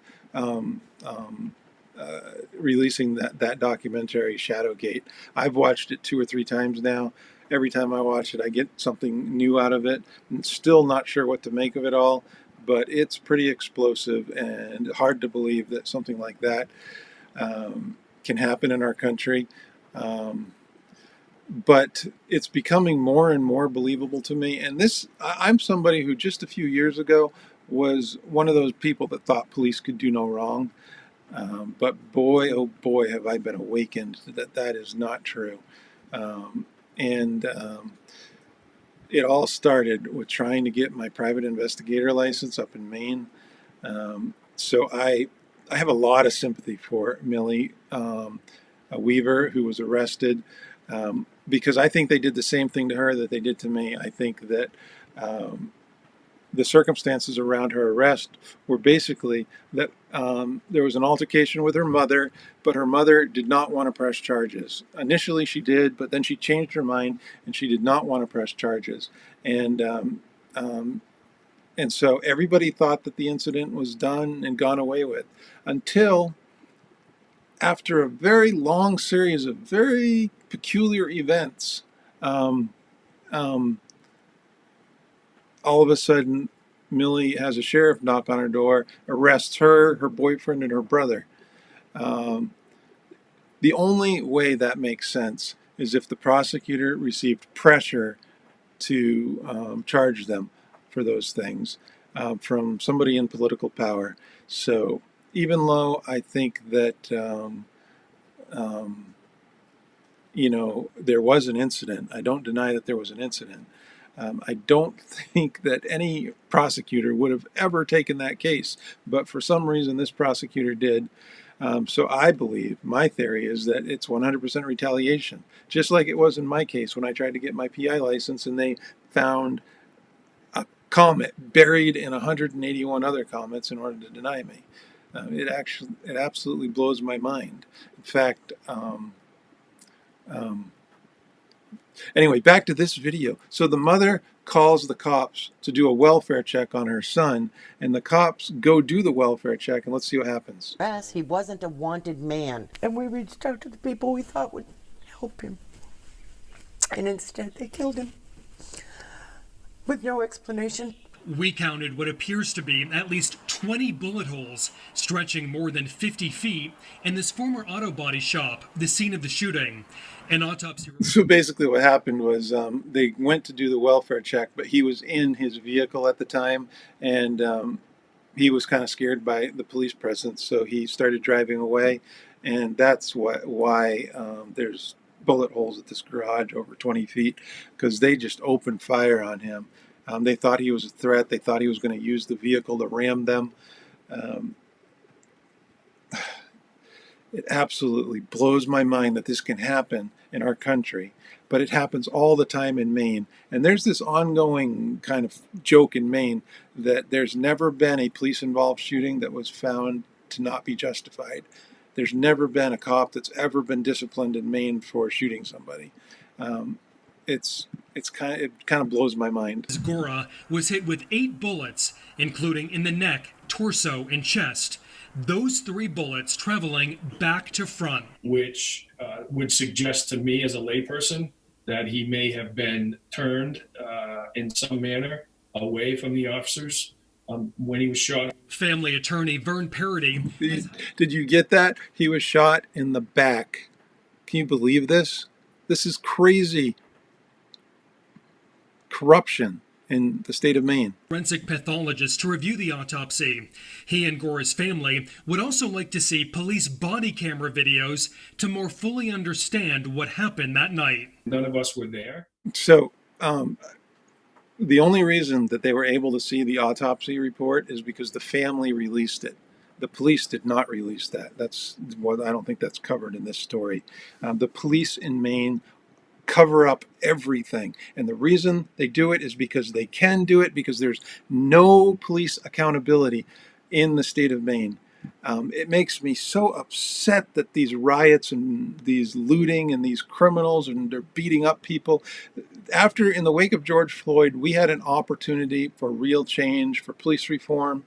releasing that documentary, Shadowgate. I've watched it 2 or 3 times now. Every time I watch it, I get something new out of it. I'm still not sure what to make of it all, but it's pretty explosive and hard to believe that something like that can happen in our country. But it's becoming more and more believable to me. And I'm somebody who just a few years ago was one of those people that thought police could do no wrong. But boy, oh boy, have I been awakened that is not true. It all started with trying to get my private investigator license up in Maine. So I have a lot of sympathy for Millie Weaver, who was arrested, because I think they did the same thing to her that they did to me. I think that the circumstances around her arrest were basically that there was an altercation with her mother, but her mother did not want to press charges. Initially she did, but then she changed her mind and she did not want to press charges. And so everybody thought that the incident was done and gone away with, until after a very long series of very peculiar events, all of a sudden, Millie has a sheriff knock on her door, arrests her, her boyfriend, and her brother. The only way that makes sense is if the prosecutor received pressure to charge them for those things from somebody in political power. So even though I think that, there was an incident, I don't deny that there was an incident. I don't think that any prosecutor would have ever taken that case, but for some reason this prosecutor did. So I believe, my theory is that it's 100% retaliation, just like it was in my case when I tried to get my PI license and they found a comet buried in 181 other comets in order to deny me. It absolutely blows my mind. In fact, anyway, back to this video. So the mother calls the cops to do a welfare check on her son, and the cops go do the welfare check, and let's see what happens. He wasn't a wanted man. And we reached out to the people we thought would help him. And instead, they killed him. With no explanation. We counted what appears to be at least 20 bullet holes stretching more than 50 feet in this former auto body shop, the scene of the shooting. An autopsy. So basically what happened was they went to do the welfare check, but he was in his vehicle at the time, and he was kind of scared by the police presence, so he started driving away, and that's why there's bullet holes at this garage over 20 feet, because they just opened fire on him. They thought he was a threat. They thought he was going to use the vehicle to ram them. It absolutely blows my mind that this can happen in our country, but it happens all the time in Maine. And there's this ongoing kind of joke in Maine that there's never been a police-involved shooting that was found to not be justified. There's never been a cop that's ever been disciplined in Maine for shooting somebody. It kind of blows my mind. Gora was hit with 8 bullets, including in the neck, torso, and chest. Those 3 bullets traveling back to front. Which would suggest to me as a layperson that he may have been turned in some manner away from the officers when he was shot. Family attorney Vern Parody. Did you get that? He was shot in the back. Can you believe this? This is crazy. Corruption in the state of Maine. Forensic pathologist to review the autopsy. He and Gora's family would also like to see police body camera videos to more fully understand what happened that night. None of us were there. So the only reason that they were able to see the autopsy report is because the family released it. The police did not release that. That's what I don't think that's covered in this story. The police in Maine cover up everything, and the reason they do it is because they can do it, because there's no police accountability in the state of Maine. It makes me so upset that these riots and these looting and these criminals and they're beating up people. After, in the wake of George Floyd, we had an opportunity for real change, for police reform,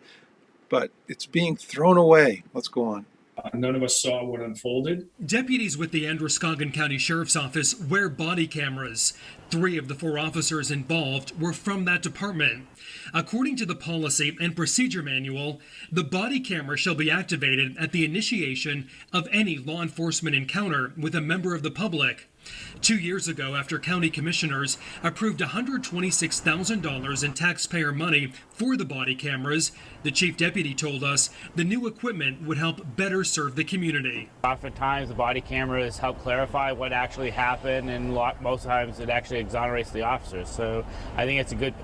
but it's being thrown away. Let's go on. None of us saw what unfolded. Deputies with the Androscoggin County Sheriff's Office wear body cameras. 3 of the 4 officers involved were from that department. According to the policy and procedure manual, the body camera shall be activated at the initiation of any law enforcement encounter with a member of the public. 2 years ago, after county commissioners approved $126,000 in taxpayer money for the body cameras, the chief deputy told us the new equipment would help better serve the community. Oftentimes, the body cameras help clarify what actually happened, and most times it actually exonerates the officers. So I think it's a good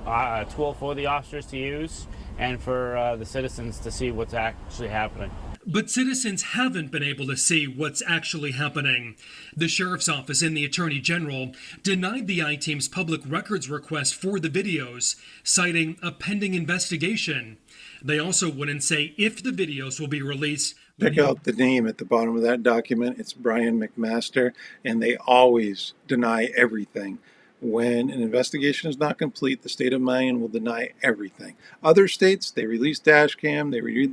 tool for the officers to use and for the citizens to see what's actually happening. But citizens haven't been able to see what's actually happening. The Sheriff's Office and the Attorney General denied the I-Team's public records request for the videos, citing a pending investigation. They also wouldn't say if the videos will be released. Check out the name at the bottom of that document. It's Brian McMaster, and they always deny everything. When an investigation is not complete, the state of Maine will deny everything. Other states, they release dash cam, they release,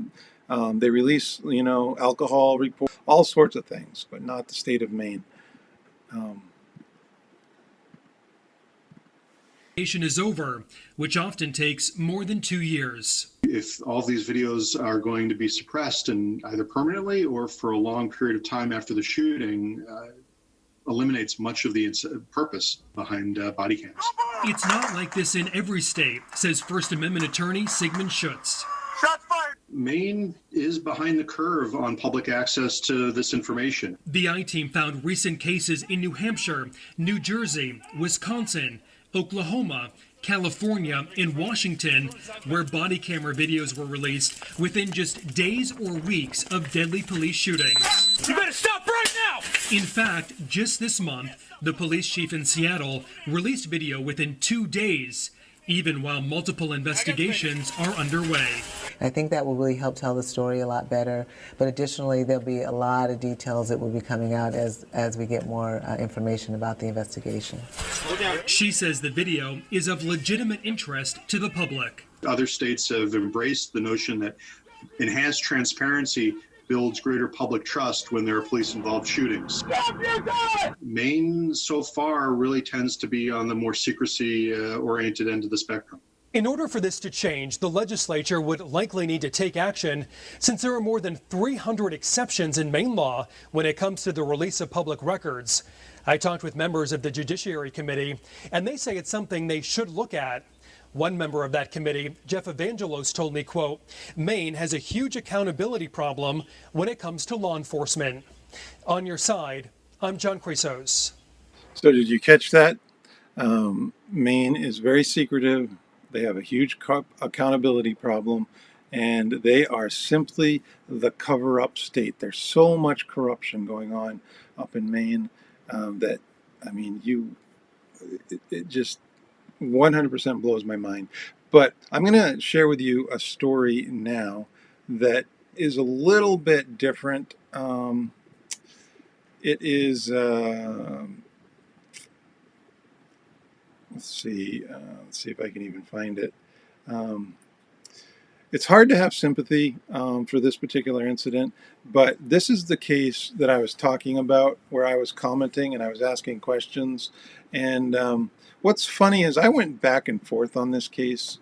alcohol report, all sorts of things, but not the state of Maine. Is over, which often takes more than 2 years. If all of these videos are going to be suppressed and either permanently or for a long period of time after the shooting, eliminates much of the purpose behind body cams. It's not like this in every state, says First Amendment attorney Sigmund Schutz. Maine is behind the curve on public access to this information. The I-Team found recent cases in New Hampshire, New Jersey, Wisconsin, Oklahoma, California, and Washington, where body camera videos were released within just days or weeks of deadly police shootings. You better stop right now! In fact, just this month, the police chief in Seattle released video within 2 days, even while multiple investigations are underway. I think that will really help tell the story a lot better, but additionally there'll be a lot of details that will be coming out as we get more information about the investigation. She says the video is of legitimate interest to the public. Other states have embraced the notion that enhanced transparency builds greater public trust when there are police-involved shootings. Maine, so far, really tends to be on the more secrecy-oriented end of the spectrum. In order for this to change, the legislature would likely need to take action, since there are more than 300 exceptions in Maine law when it comes to the release of public records. I talked with members of the Judiciary Committee, and they say it's something they should look at. One member of that committee, Jeff Evangelos, told me, quote, Maine has a huge accountability problem when it comes to law enforcement. On your side, I'm John Chrysos. So did you catch that? Maine is very secretive. They have a huge accountability problem, and they are simply the cover-up state. There's so much corruption going on up in Maine that, I mean, it just 100% blows my mind. But I'm going to share with you a story now that is a little bit different. It is... Let's see if I can even find it. It's hard to have sympathy for this particular incident, but this is the case that I was talking about, where I was commenting and I was asking questions. And what's funny is I went back and forth on this case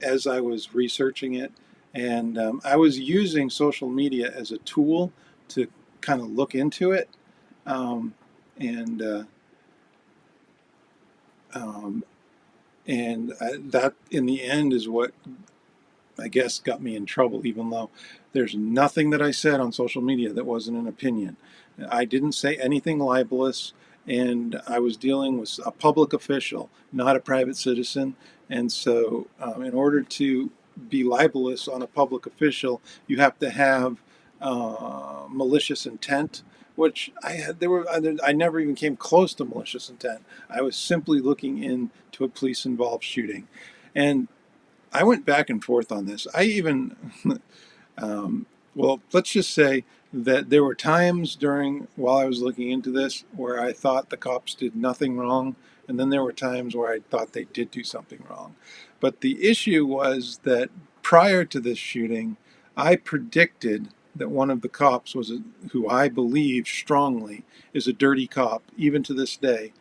as I was researching it, and I was using social media as a tool to kind of look into it. That in the end is what I guess got me in trouble, even though there's nothing that I said on social media that wasn't an opinion. I didn't say anything libelous, and I was dealing with a public official, not a private citizen. And so in order to be libelous on a public official, you have to have malicious intent, which I never even came close to malicious intent. I was simply looking into a police-involved shooting, and I went back and forth on this. I even, well, let's just say that there were times while I was looking into this where I thought the cops did nothing wrong, and then there were times where I thought they did do something wrong. But the issue was that prior to this shooting, I predicted that one of the cops who I believe strongly is a dirty cop, even to this day.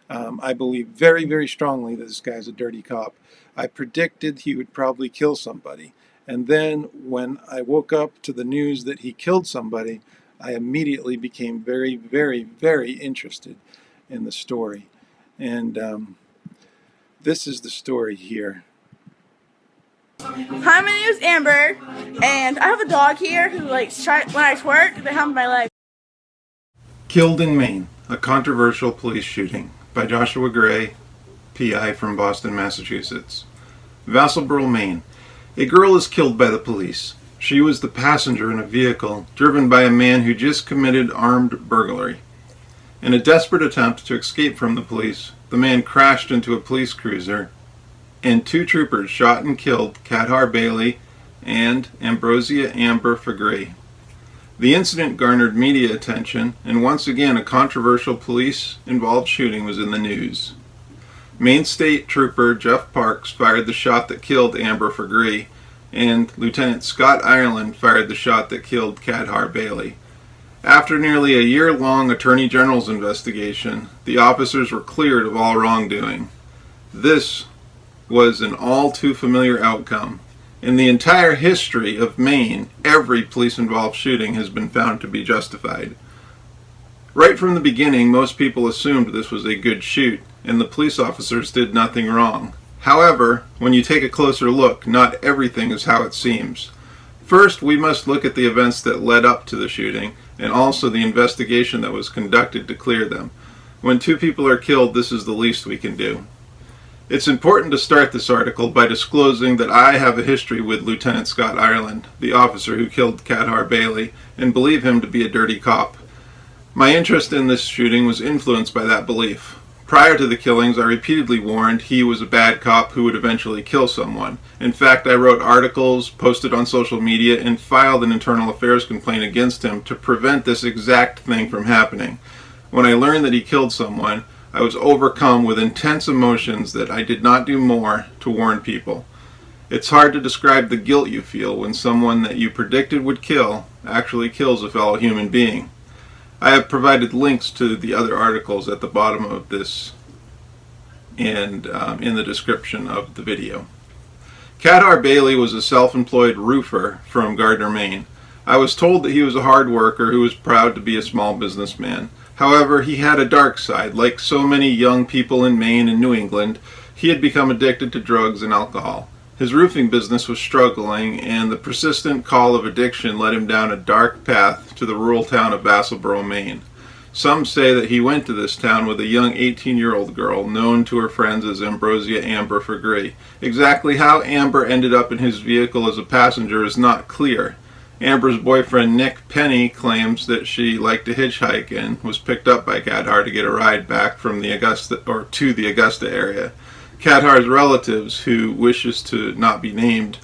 I believe very, very strongly that this guy's a dirty cop. I predicted he would probably kill somebody. And then when I woke up to the news that he killed somebody, I immediately became very, very, very interested in the story. And this is the story here. Hi, my name is Amber, and I have a dog here who when I twerk, they hump my leg. Killed in Maine, a controversial police shooting by Joshua Gray, PI from Boston, Massachusetts. Vassalboro, Maine. A girl is killed by the police. She was the passenger in a vehicle driven by a man who just committed armed burglary. In a desperate attempt to escape from the police, the man crashed into a police cruiser, and 2 troopers shot and killed Cadhar Bailey and Ambrosia Amber Fagree. The incident garnered media attention, and once again a controversial police-involved shooting was in the news. Maine State Trooper Jeff Parks fired the shot that killed Amber Fagree, and Lieutenant Scott Ireland fired the shot that killed Cadhar Bailey. After nearly a year-long Attorney General's investigation, the officers were cleared of all wrongdoing. This was an all too familiar outcome. In the entire history of Maine, every police-involved shooting has been found to be justified. Right from the beginning, most people assumed this was a good shoot, and the police officers did nothing wrong. However, when you take a closer look, not everything is how it seems. First, we must look at the events that led up to the shooting, and also the investigation that was conducted to clear them. When 2 people are killed, this is the least we can do. It's important to start this article by disclosing that I have a history with Lieutenant Scott Ireland, the officer who killed Cadhar Bailey, and believe him to be a dirty cop. My interest in this shooting was influenced by that belief. Prior to the killings, I repeatedly warned he was a bad cop who would eventually kill someone. In fact, I wrote articles, posted on social media, and filed an internal affairs complaint against him to prevent this exact thing from happening. When I learned that he killed someone, I was overcome with intense emotions that I did not do more to warn people. It's hard to describe the guilt you feel when someone that you predicted would kill actually kills a fellow human being. I have provided links to the other articles at the bottom of this and in the description of the video. Cadhar Bailey was a self-employed roofer from Gardner, Maine. I was told that he was a hard worker who was proud to be a small businessman. However, he had a dark side. Like so many young people in Maine and New England, he had become addicted to drugs and alcohol. His roofing business was struggling, and the persistent call of addiction led him down a dark path to the rural town of Vassalboro, Maine. Some say that he went to this town with a young 18-year-old girl known to her friends as Ambrosia Amber Fagree. Exactly how Amber ended up in his vehicle as a passenger is not clear. Amber's boyfriend Nick Penny claims that she liked to hitchhike and was picked up by Cadhar to get a ride back from the to the Augusta area. Cadhar's relatives, who wishes to not be named,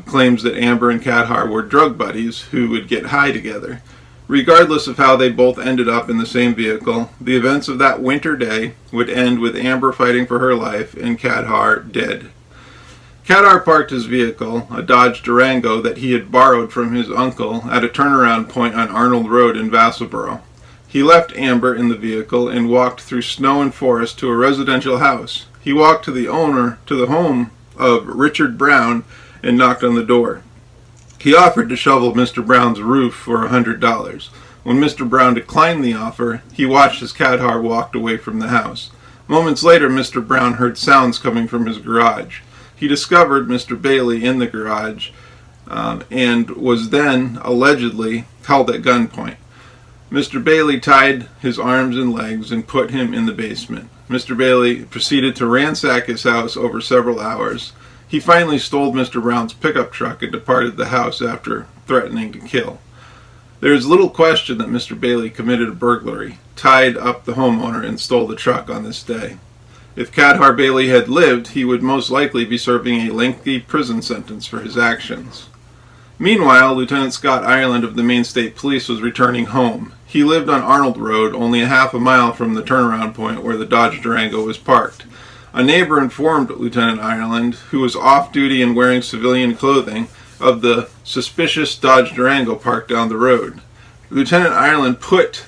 claims that Amber and Cadhar were drug buddies who would get high together. Regardless of how they both ended up in the same vehicle, the events of that winter day would end with Amber fighting for her life and Cadhar dead. Cadhar parked his vehicle, a Dodge Durango that he had borrowed from his uncle, at a turnaround point on Arnold Road in Vassalboro. He left Amber in the vehicle and walked through snow and forest to a residential house. He walked to the home of Richard Brown, and knocked on the door. He offered to shovel Mr. Brown's roof for $100. When Mr. Brown declined the offer, he watched as Cadhar walked away from the house. Moments later, Mr. Brown heard sounds coming from his garage. He discovered Mr. Bailey in the garage and was then allegedly held at gunpoint. Mr. Bailey tied his arms and legs and put him in the basement. Mr. Bailey proceeded to ransack his house over several hours. He finally stole Mr. Brown's pickup truck and departed the house after threatening to kill. There is little question that Mr. Bailey committed a burglary, tied up the homeowner, and stole the truck on this day. If Cadhar Bailey had lived, he would most likely be serving a lengthy prison sentence for his actions. Meanwhile, Lieutenant Scott Ireland of the Maine State Police was returning home. He lived on Arnold Road, only a half a mile from the turnaround point where the Dodge Durango was parked. A neighbor informed Lieutenant Ireland, who was off-duty and wearing civilian clothing, of the suspicious Dodge Durango parked down the road. Lieutenant Ireland put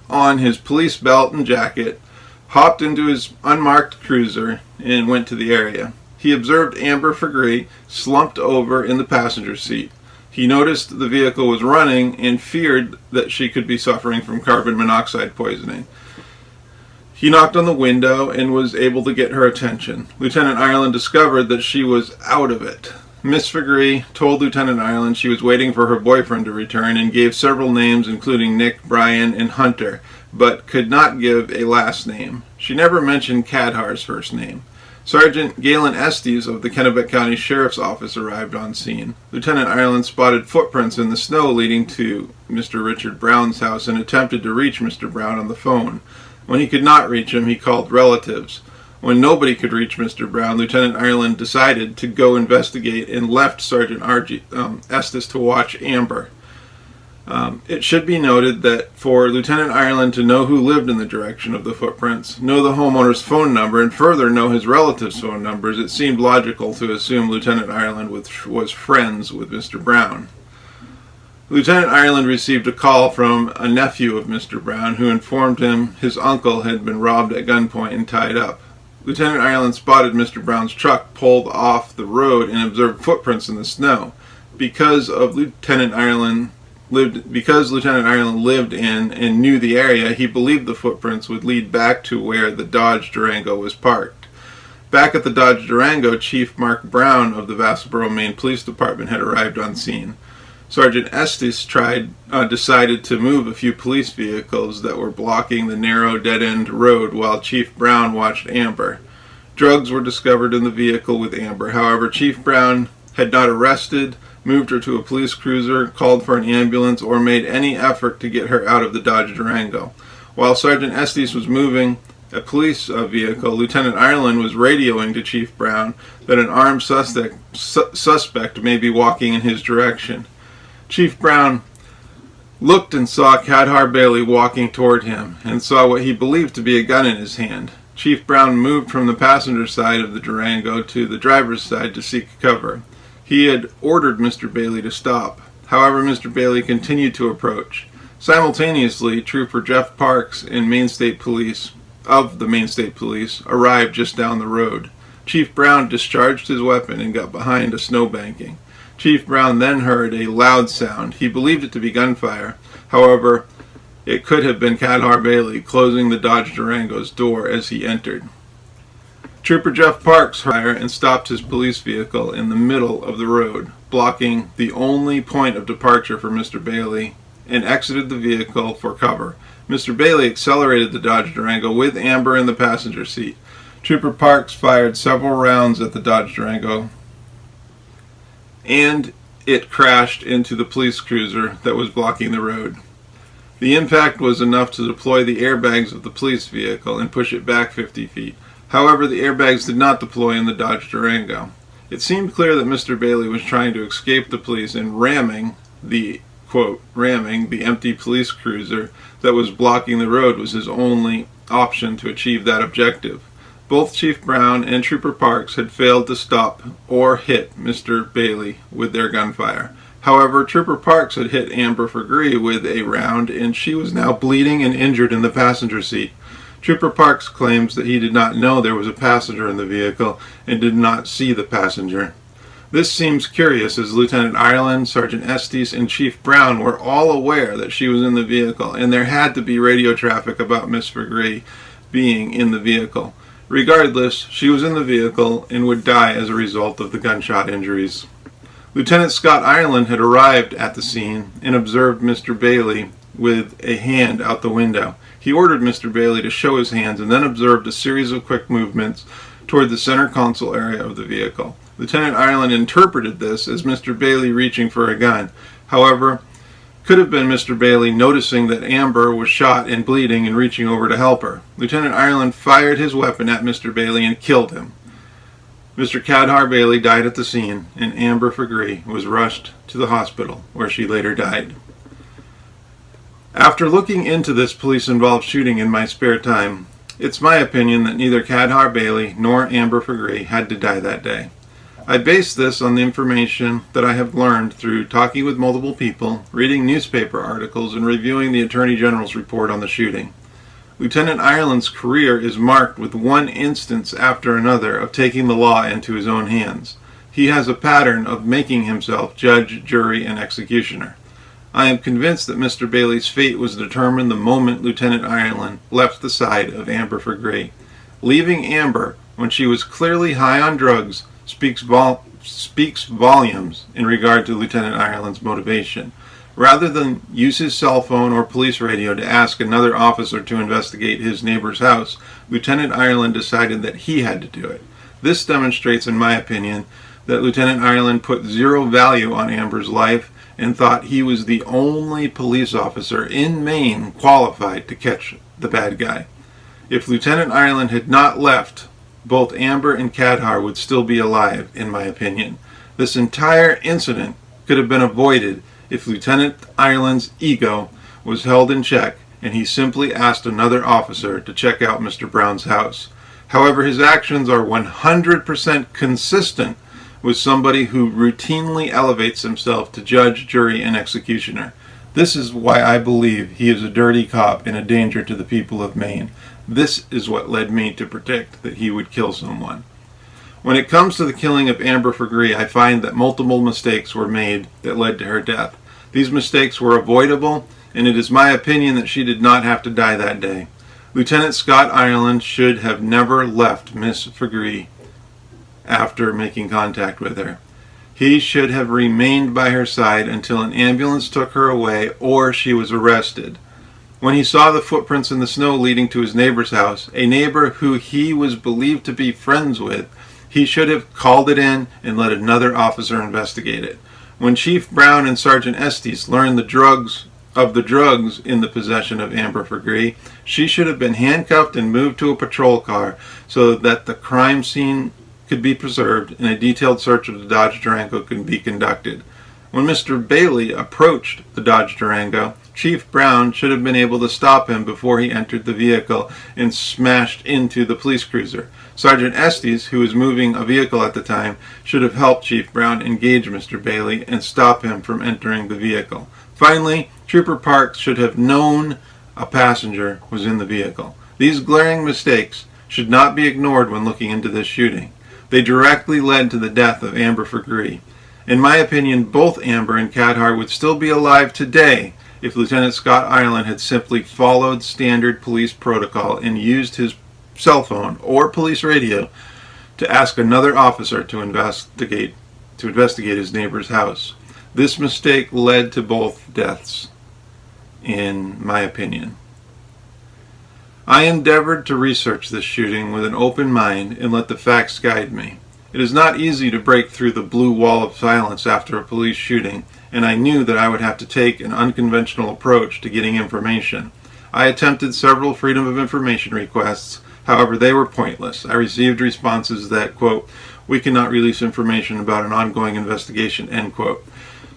on his police belt and jacket, hopped into his unmarked cruiser, and went to the area. He observed Amber Fagree slumped over in the passenger seat. He noticed the vehicle was running and feared that she could be suffering from carbon monoxide poisoning. He knocked on the window and was able to get her attention. Lieutenant Ireland discovered that she was out of it. Miss Fagree told Lieutenant Ireland she was waiting for her boyfriend to return and gave several names including Nick, Brian, and Hunter, but could not give a last name. She never mentioned Cadhar's first name. Sergeant Galen Estes of the Kennebec County Sheriff's Office arrived on scene. Lieutenant Ireland spotted footprints in the snow leading to Mr. Richard Brown's house and attempted to reach Mr. Brown on the phone. When he could not reach him, he called relatives. When nobody could reach Mr. Brown, Lieutenant Ireland decided to go investigate and left Sergeant Estes to watch Amber. It should be noted that for Lieutenant Ireland to know who lived in the direction of the footprints, know the homeowner's phone number, and further know his relatives' phone numbers, it seemed logical to assume Lieutenant Ireland was friends with Mr. Brown. Lieutenant Ireland received a call from a nephew of Mr. Brown who informed him his uncle had been robbed at gunpoint and tied up. Lieutenant Ireland spotted Mr. Brown's truck pulled off the road and observed footprints in the snow. Because Lieutenant Ireland lived in and knew the area, he believed the footprints would lead back to where the Dodge Durango was parked. Back at the Dodge Durango, Chief Mark Brown of the Vassalboro, Maine Police Department had arrived on scene. Sergeant Estes decided to move a few police vehicles that were blocking the narrow dead-end road while Chief Brown watched Amber. Drugs were discovered in the vehicle with Amber. However, Chief Brown had not arrested, moved her to a police cruiser, called for an ambulance, or made any effort to get her out of the Dodge Durango. While Sergeant Estes was moving a police vehicle, Lieutenant Ireland was radioing to Chief Brown that an armed suspect may be walking in his direction. Chief Brown looked and saw Cadhar Bailey walking toward him and saw what he believed to be a gun in his hand. Chief Brown moved from the passenger side of the Durango to the driver's side to seek cover. He had ordered Mr. Bailey to stop. However, Mr. Bailey continued to approach. Simultaneously, Trooper Jeff Parks and the Maine State Police arrived just down the road. Chief Brown discharged his weapon and got behind a snowbanking. Chief Brown then heard a loud sound. He believed it to be gunfire. However, it could have been Cadhar Bailey closing the Dodge Durango's door as he entered. Trooper Jeff Parks heard fire and stopped his police vehicle in the middle of the road, blocking the only point of departure for Mr. Bailey, and exited the vehicle for cover. Mr. Bailey accelerated the Dodge Durango with Amber in the passenger seat. Trooper Parks fired several rounds at the Dodge Durango, and it crashed into the police cruiser that was blocking the road. The impact was enough to deploy the airbags of the police vehicle and push it back 50 feet. However, the airbags did not deploy in the Dodge Durango. It seemed clear that Mr. Bailey was trying to escape the police and ramming the empty police cruiser that was blocking the road was his only option to achieve that objective. Both Chief Brown and Trooper Parks had failed to stop or hit Mr. Bailey with their gunfire. However, Trooper Parks had hit Amber Fagree with a round, and she was now bleeding and injured in the passenger seat. Trooper Parks claims that he did not know there was a passenger in the vehicle and did not see the passenger. This seems curious as Lieutenant Ireland, Sergeant Estes, and Chief Brown were all aware that she was in the vehicle, and there had to be radio traffic about Miss Fagree being in the vehicle. Regardless, she was in the vehicle and would die as a result of the gunshot injuries. Lieutenant Scott Ireland had arrived at the scene and observed Mr. Bailey with a hand out the window. He ordered Mr. Bailey to show his hands and then observed a series of quick movements toward the center console area of the vehicle. Lieutenant Ireland interpreted this as Mr. Bailey reaching for a gun. However, could have been Mr. Bailey noticing that Amber was shot and bleeding and reaching over to help her. Lieutenant Ireland fired his weapon at Mr. Bailey and killed him. Mr. Cadhar Bailey died at the scene, and Amber Fagree was rushed to the hospital, where she later died. After looking into this police-involved shooting in my spare time, it's my opinion that neither Cadhar Bailey nor Amber Fagree had to die that day. I base this on the information that I have learned through talking with multiple people, reading newspaper articles, and reviewing the Attorney General's report on the shooting. Lieutenant Ireland's career is marked with one instance after another of taking the law into his own hands. He has a pattern of making himself judge, jury, and executioner. I am convinced that Mr. Bailey's fate was determined the moment Lieutenant Ireland left the side of Amber Fagree. Leaving Amber when she was clearly high on drugs speaks volumes in regard to Lieutenant Ireland's motivation. Rather than use his cell phone or police radio to ask another officer to investigate his neighbor's house, Lieutenant Ireland decided that he had to do it. This demonstrates, in my opinion, that Lieutenant Ireland put zero value on Amber's life and thought he was the only police officer in Maine qualified to catch the bad guy. If Lieutenant Ireland had not left, both Amber and Cadhar would still be alive, in my opinion. This entire incident could have been avoided if Lieutenant Ireland's ego was held in check and he simply asked another officer to check out Mr. Brown's house. However, his actions are 100% consistent with somebody who routinely elevates himself to judge, jury, and executioner. This is why I believe he is a dirty cop and a danger to the people of Maine. This is what led me to predict that he would kill someone. When it comes to the killing of Amber Fagree, I find that multiple mistakes were made that led to her death. These mistakes were avoidable, and it is my opinion that she did not have to die that day. Lieutenant Scott Ireland should have never left Miss Fagree after making contact with her. He should have remained by her side until an ambulance took her away or she was arrested. When he saw the footprints in the snow leading to his neighbor's house, a neighbor who he was believed to be friends with, he should have called it in and let another officer investigate it. When Chief Brown and Sergeant Estes learned the drugs in the possession of Amber Fagree, she should have been handcuffed and moved to a patrol car so that the crime scene could be preserved and a detailed search of the Dodge Durango could be conducted. When Mr. Bailey approached the Dodge Durango, Chief Brown should have been able to stop him before he entered the vehicle and smashed into the police cruiser. Sergeant Estes, who was moving a vehicle at the time, should have helped Chief Brown engage Mr. Bailey and stop him from entering the vehicle. Finally, Trooper Parks should have known a passenger was in the vehicle. These glaring mistakes should not be ignored when looking into this shooting. They directly led to the death of Amber Fagree. In my opinion, both Amber and Cadhar would still be alive today if Lieutenant Scott Ireland had simply followed standard police protocol and used his cell phone or police radio to ask another officer to investigate his neighbor's house. This mistake led to both deaths, in my opinion. I endeavored to research this shooting with an open mind and let the facts guide me. It is not easy to break through the blue wall of silence after a police shooting, and I knew that I would have to take an unconventional approach to getting information. I attempted several Freedom of Information requests, however they were pointless. I received responses that, quote, "We cannot release information about an ongoing investigation," end quote.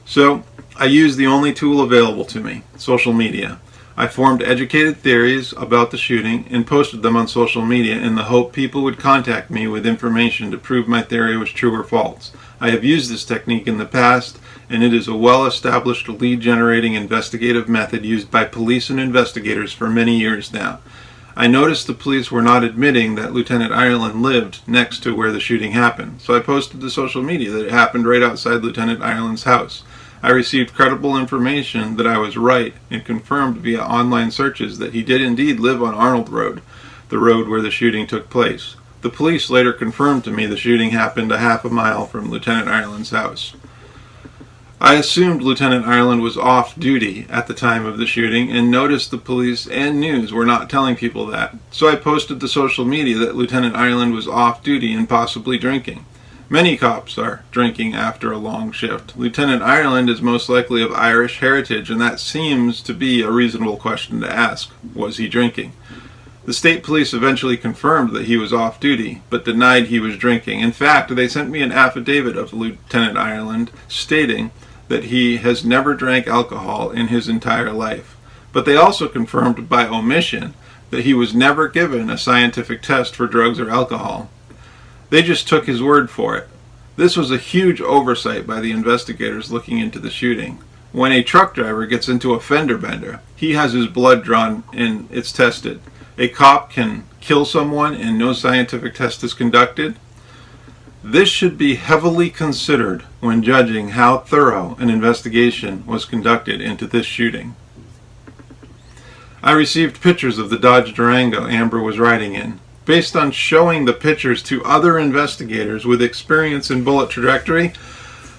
So I used the only tool available to me, social media. I formed educated theories about the shooting and posted them on social media in the hope people would contact me with information to prove my theory was true or false. I have used this technique in the past, and it is a well-established lead-generating investigative method used by police and investigators for many years now. I noticed the police were not admitting that Lieutenant Ireland lived next to where the shooting happened, so I posted to social media that it happened right outside Lieutenant Ireland's house. I received credible information that I was right and confirmed via online searches that he did indeed live on Arnold Road, the road where the shooting took place. The police later confirmed to me the shooting happened a half a mile from Lieutenant Ireland's house. I assumed Lieutenant Ireland was off duty at the time of the shooting and noticed the police and news were not telling people that, so I posted to social media that Lieutenant Ireland was off duty and possibly drinking. Many cops are drinking after a long shift. Lieutenant Ireland is most likely of Irish heritage, and that seems to be a reasonable question to ask. Was he drinking? The state police eventually confirmed that he was off duty, but denied he was drinking. In fact, they sent me an affidavit of Lieutenant Ireland stating that he has never drank alcohol in his entire life. But they also confirmed by omission that he was never given a scientific test for drugs or alcohol. They just took his word for it. This was a huge oversight by the investigators looking into the shooting. When a truck driver gets into a fender bender, he has his blood drawn and it's tested. A cop can kill someone and no scientific test is conducted. This should be heavily considered when judging how thorough an investigation was conducted into this shooting. I received pictures of the Dodge Durango Amber was riding in. Based on showing the pictures to other investigators with experience in bullet trajectory,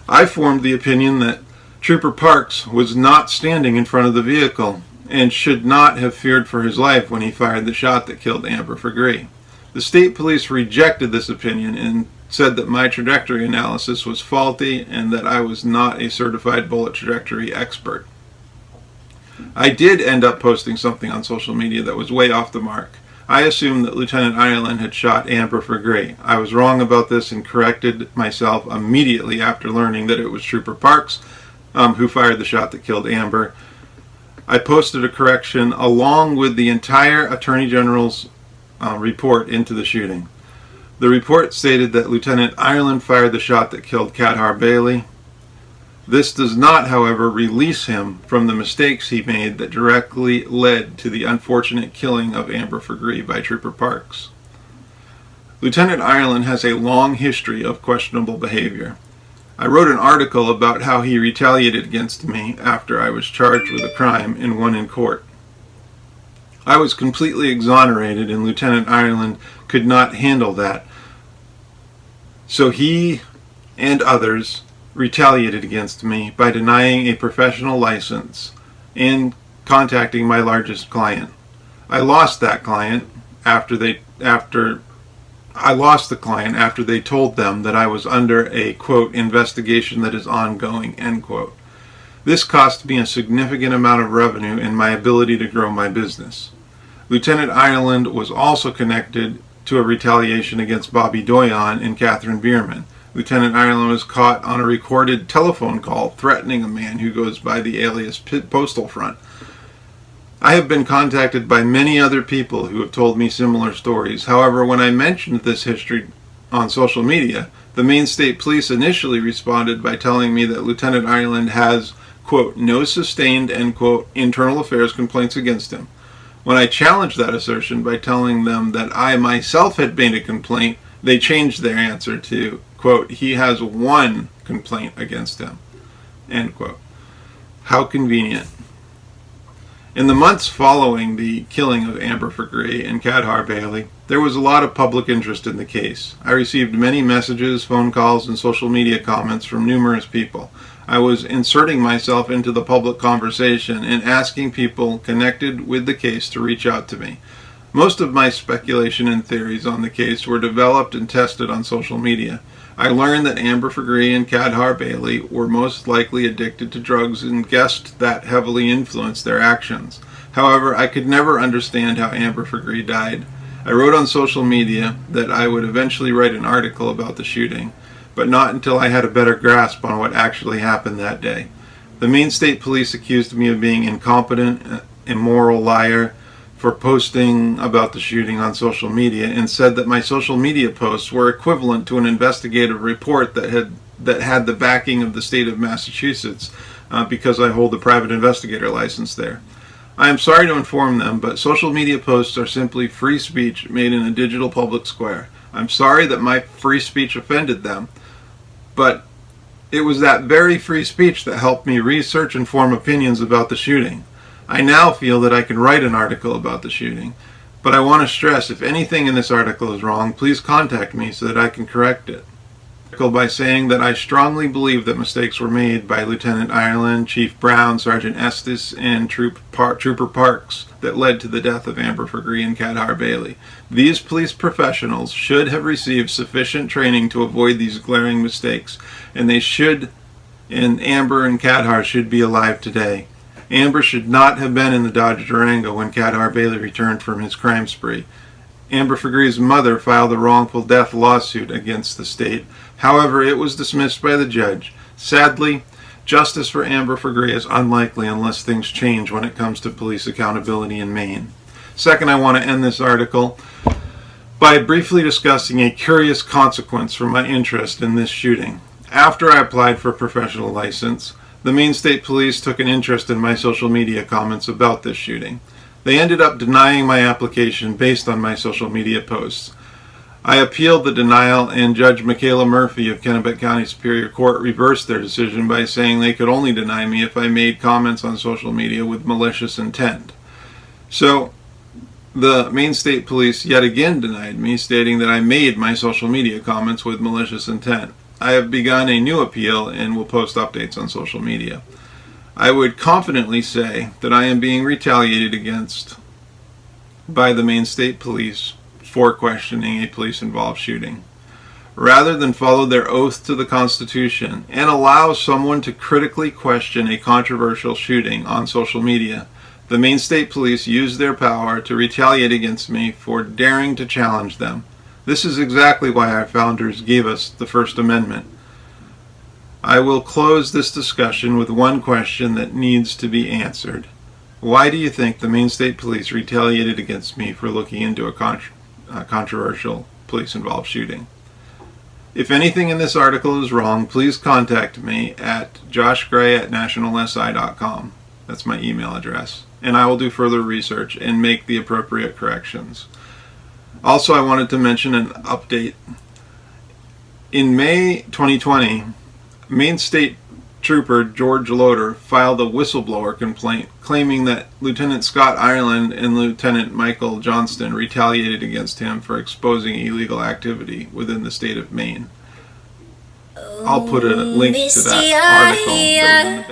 I formed the opinion that Trooper Parks was not standing in front of the vehicle and should not have feared for his life when he fired the shot that killed Amber Fagree. The state police rejected this opinion and said that my trajectory analysis was faulty and that I was not a certified bullet trajectory expert. I did end up posting something on social media that was way off the mark. I assumed that Lieutenant Ireland had shot Amber Fagree. I was wrong about this and corrected myself immediately after learning that it was Trooper Parks who fired the shot that killed Amber. I posted a correction along with the entire Attorney General's report into the shooting. The report stated that Lieutenant Ireland fired the shot that killed Cadhar Bailey. This does not, however, release him from the mistakes he made that directly led to the unfortunate killing of Amber Fagree by Trooper Parks. Lieutenant Ireland has a long history of questionable behavior. I wrote an article about how he retaliated against me after I was charged with a crime and won in court. I was completely exonerated and Lieutenant Ireland could not handle that. So he and others retaliated against me by denying a professional license and contacting my largest client. I lost that client after they told them that I was under a, quote, investigation that is ongoing, end quote. This cost me a significant amount of revenue and my ability to grow my business. Lieutenant Ireland was also connected to a retaliation against Bobby Doyon and Catherine Bierman. Lieutenant Ireland was caught on a recorded telephone call threatening a man who goes by the alias Postal Front. I have been contacted by many other people who have told me similar stories. However, when I mentioned this history on social media, the Maine State Police initially responded by telling me that Lieutenant Ireland has, quote, no sustained, end quote, internal affairs complaints against him. When I challenged that assertion by telling them that I myself had made a complaint, they changed their answer to, quote, he has one complaint against him, end quote. How convenient. In the months following the killing of Amber Fagree and Cadhar Bailey, there was a lot of public interest in the case. I received many messages, phone calls, and social media comments from numerous people. I was inserting myself into the public conversation and asking people connected with the case to reach out to me. Most of my speculation and theories on the case were developed and tested on social media. I learned that Amber Fagree and Cadhar Bailey were most likely addicted to drugs and guessed that heavily influenced their actions. However, I could never understand how Amber Fagree died. I wrote on social media that I would eventually write an article about the shooting, but not until I had a better grasp on what actually happened that day. The Maine State Police accused me of being incompetent, immoral liar, for posting about the shooting on social media and said that my social media posts were equivalent to an investigative report that had the backing of the state of Massachusetts because I hold a private investigator license there. I am sorry to inform them, but social media posts are simply free speech made in a digital public square. I'm sorry that my free speech offended them, but it was that very free speech that helped me research and form opinions about the shooting. I now feel that I can write an article about the shooting, but I want to stress if anything in this article is wrong, please contact me so that I can correct it. by saying that I strongly believe that mistakes were made by Lieutenant Ireland, Chief Brown, Sergeant Estes, and Trooper Parks that led to the death of Amber Fagree and Cadhar Bailey. These police professionals should have received sufficient training to avoid these glaring mistakes, and Amber and Cadhar should be alive today. Amber should not have been in the Dodge Durango when Cadhar Bailey returned from his crime spree. Amber Fagree's mother filed a wrongful death lawsuit against the state. However, it was dismissed by the judge. Sadly, justice for Amber Fagree is unlikely unless things change when it comes to police accountability in Maine. Second, I want to end this article by briefly discussing a curious consequence from my interest in this shooting. After I applied for a professional license, the Maine State Police took an interest in my social media comments about this shooting. They ended up denying my application based on my social media posts. I appealed the denial, and Judge Michaela Murphy of Kennebec County Superior Court reversed their decision by saying they could only deny me if I made comments on social media with malicious intent. So, the Maine State Police yet again denied me, stating that I made my social media comments with malicious intent. I have begun a new appeal and will post updates on social media. I would confidently say that I am being retaliated against by the Maine State Police for questioning a police-involved shooting. Rather than follow their oath to the Constitution and allow someone to critically question a controversial shooting on social media, the Maine State Police used their power to retaliate against me for daring to challenge them. This is exactly why our founders gave us the First Amendment. I will close this discussion with one question that needs to be answered. Why do you think the Maine State Police retaliated against me for looking into a controversial police-involved shooting? If anything in this article is wrong, please contact me at joshgray@nationalsi.com. That's my email address. And I will do further research and make the appropriate corrections. Also, I wanted to mention an update. In May 2020, Maine State Trooper George Loader filed a whistleblower complaint claiming that Lieutenant Scott Ireland and Lieutenant Michael Johnston retaliated against him for exposing illegal activity within the state of Maine. I'll put a link to that article that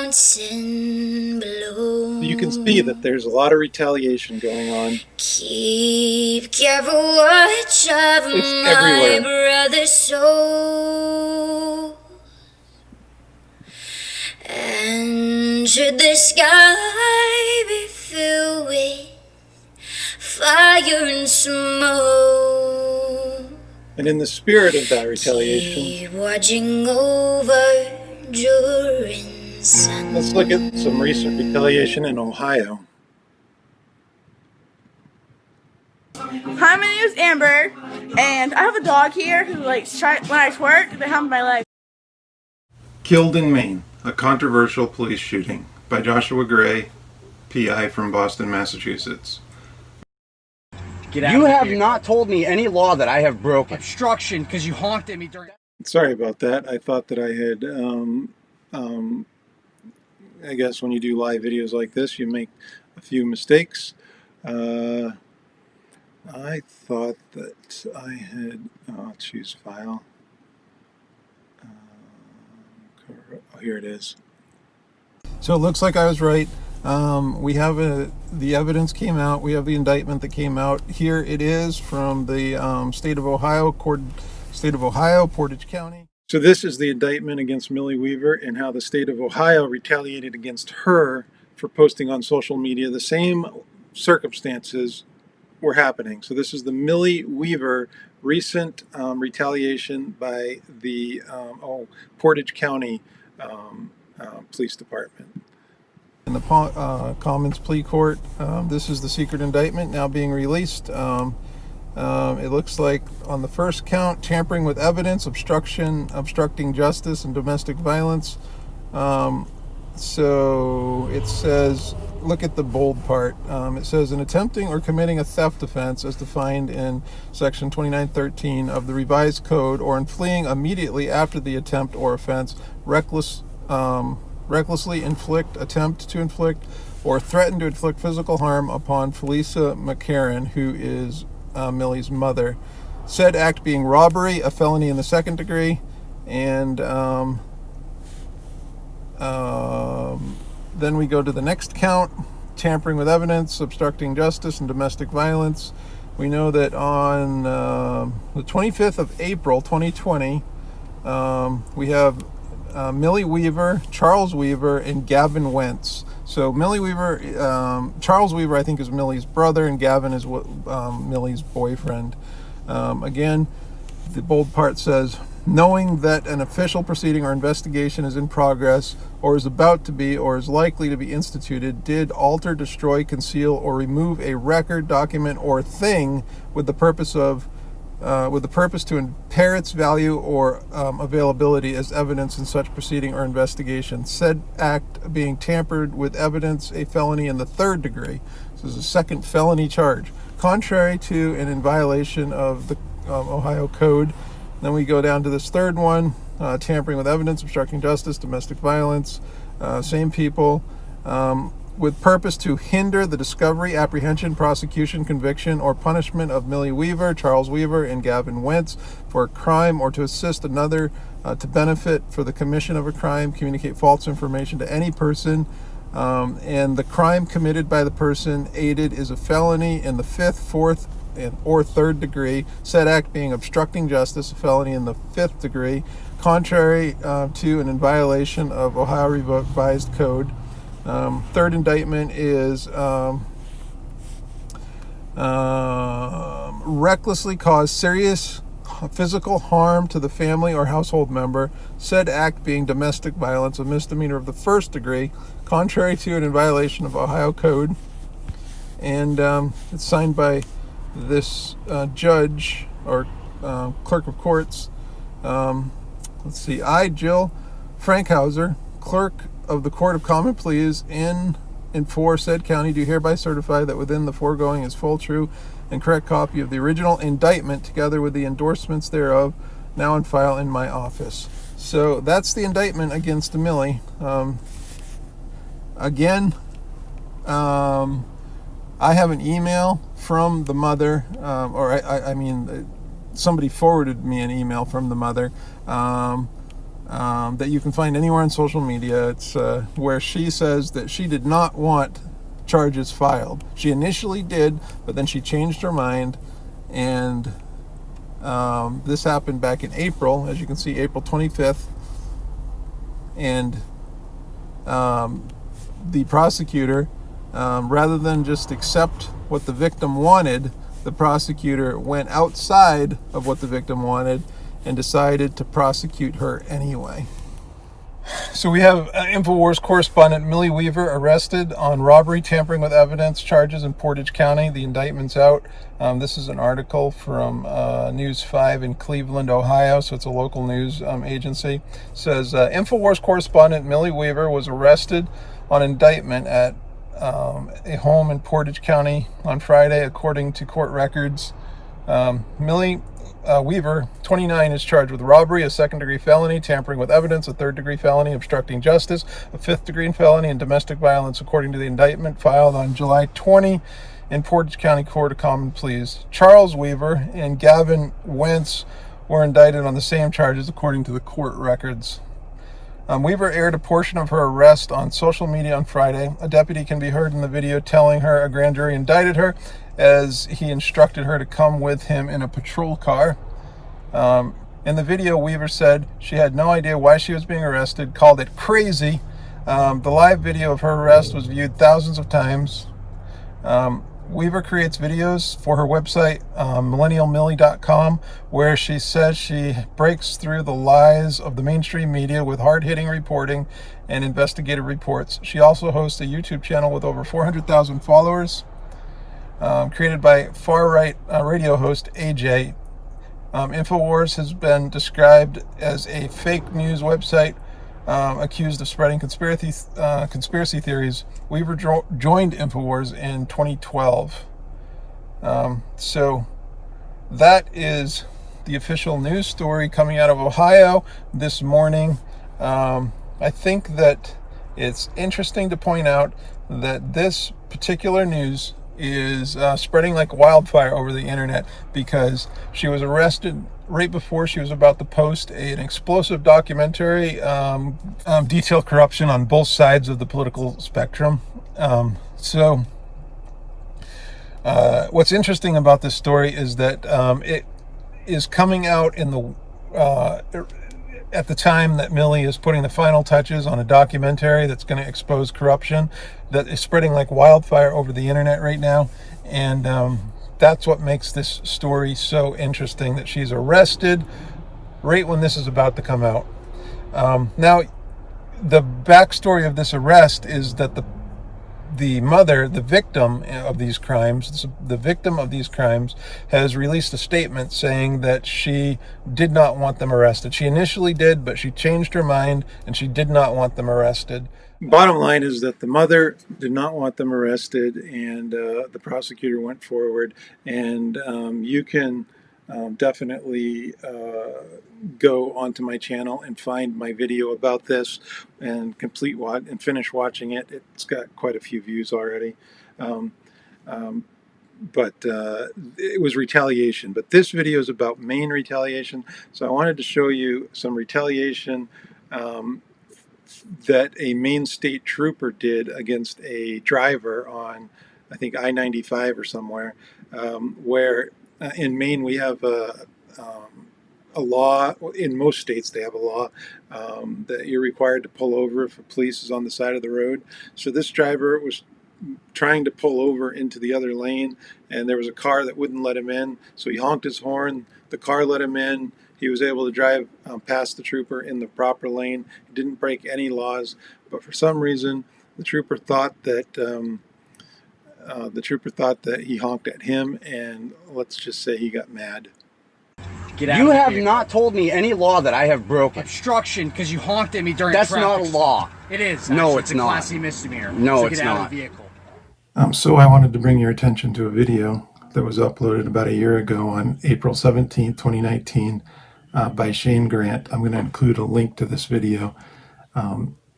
was in the bank. You can see that there's a lot of retaliation going on. Keep careful watch of my brother's soul. And should the sky be filled with fire and smoke, and in the spirit of that retaliation, keep watching over during sun. Let's look at some recent retaliation in Ohio. Hi, my name is Amber, and I have a dog here who when I twerk, they hump my leg. Killed in Maine, a controversial police shooting by Joshua Gray, PI from Boston, Massachusetts. You have not told me any law that I have broken. Obstruction, because you honked at me during... Sorry about that. I thought that I had, I guess when you do live videos like this, you make a few mistakes. I thought that I had, I'll choose file. Oh, here it is. So it looks like I was right. We have the evidence came out. We have the indictment that came out. Here it is from the state of Ohio, Portage County. So this is the indictment against Millie Weaver and how the state of Ohio retaliated against her for posting on social media. The same circumstances were happening. So this is the Millie Weaver recent retaliation by the Portage County Police Department. In the Commons Plea Court, this is the secret indictment now being released. It looks like on the first count, tampering with evidence, obstructing justice, and domestic violence. So it says, look at the bold part. It says, in attempting or committing a theft offense as defined in section 2913 of the revised code, or in fleeing immediately after the attempt or offense, recklessly attempt to inflict, or threaten to inflict physical harm upon Felisa McCarran, who is Millie's mother. Said act being robbery, a felony in the second degree, and then we go to the next count, tampering with evidence, obstructing justice, and domestic violence. We know that on the 25th of April, 2020, we have Millie Weaver, Charles Weaver, and Gavin Wentz. So Millie Weaver, Charles Weaver, I think, is Millie's brother, and Gavin is Millie's boyfriend. Again, the bold part says, knowing that an official proceeding or investigation is in progress, or is about to be, or is likely to be instituted, did alter, destroy, conceal, or remove a record, document, or thing with the purpose to impair its value or availability as evidence in such proceeding or investigation. Said act being tampered with evidence, a felony in the third degree. So this is a second felony charge, contrary to and in violation of the Ohio Code. Then we go down to this third one, tampering with evidence, obstructing justice, domestic violence, same people, with purpose to hinder the discovery, apprehension, prosecution, conviction, or punishment of Millie Weaver, Charles Weaver, and Gavin Wentz for a crime, or to assist another to benefit for the commission of a crime, communicate false information to any person, and the crime committed by the person aided is a felony in the fifth, fourth, or third degree. Said act being obstructing justice, a felony in the fifth degree, contrary to and in violation of Ohio Revised Code. Third indictment is recklessly cause serious physical harm to the family or household member. Said act being domestic violence, a misdemeanor of the first degree, contrary to and in violation of Ohio Code. And it's signed by this judge or clerk of courts. Let's see. I, Jill Frankhauser, clerk of the Court of Common Pleas in for said county, do hereby certify that within the foregoing is full, true, and correct copy of the original indictment, together with the endorsements thereof, now on file in my office. So that's the indictment against Millie. Again, I have an email from the mother, I mean, somebody forwarded me an email from the mother that you can find anywhere on social media. It's where she says that she did not want charges filed. She initially did, but then she changed her mind, and this happened back in April, as you can see, April 25th, and the prosecutor, rather than just accept what the victim wanted, the prosecutor went outside of what the victim wanted and decided to prosecute her anyway. So we have InfoWars correspondent Millie Weaver arrested on robbery, tampering with evidence charges in Portage County. The indictment's out. This is an article from News 5 in Cleveland, Ohio, so it's a local news agency. It says, InfoWars correspondent Millie Weaver was arrested on indictment at a home in Portage County on Friday, according to court records. Millie Weaver, 29, is charged with robbery, a second-degree felony, tampering with evidence, a third-degree felony, obstructing justice, a fifth-degree felony, and domestic violence, according to the indictment filed on July 20 in Portage County Court of Common Pleas. Charles Weaver and Gavin Wentz were indicted on the same charges, according to the court records. Weaver aired a portion of her arrest on social media on Friday. A deputy can be heard in the video telling her a grand jury indicted her, as he instructed her to come with him in a patrol car. In the video, Weaver said she had no idea why she was being arrested, called it crazy. The live video of her arrest was viewed thousands of times. Weaver creates videos for her website, millennialmillie.com, where she says she breaks through the lies of the mainstream media with hard-hitting reporting and investigative reports. She also hosts a YouTube channel with over 400,000 followers, created by far-right radio host AJ. InfoWars has been described as a fake news website accused of spreading conspiracy theories. Weaver joined InfoWars in 2012. So that is the official news story coming out of Ohio this morning. I think that it's interesting to point out that this particular news is spreading like wildfire over the internet because she was arrested right before she was about to post an explosive documentary, detail corruption on both sides of the political spectrum. What's interesting about this story is that it is coming out in the at the time that Millie is putting the final touches on a documentary that's going to expose corruption that is spreading like wildfire over the internet right now. And that's what makes this story so interesting, that she's arrested right when this is about to come out. Now, the backstory of this arrest is that the mother, the victim of these crimes, has released a statement saying that she did not want them arrested. She initially did, but she changed her mind and she did not want them arrested. Bottom line is that the mother did not want them arrested, and the prosecutor went forward. And you can definitely go onto my channel and find my video about this and finish watching it. It's got quite a few views already. But it was retaliation. But this video is about Maine retaliation. So I wanted to show you some retaliation that a Maine state trooper did against a driver on, I think, I-95 or somewhere, where in Maine we have a law. In most states they have a law that you're required to pull over if a police is on the side of the road. So this driver was trying to pull over into the other lane, and there was a car that wouldn't let him in, so he honked his horn. The car let him in. He was able to drive past the trooper in the proper lane. He didn't break any laws, but for some reason the trooper thought that he honked at him, and let's just say he got mad. You have not told me any law that I have broken. Obstruction because you honked at me during That's traffic. not a law. It is. No, it's it's not. a classy misdemeanor. No, so it's get out not. Of the vehicle. So I wanted to bring your attention to a video that was uploaded about a year ago on April 17, 2019 by Shane Grant. I'm going to include a link to this video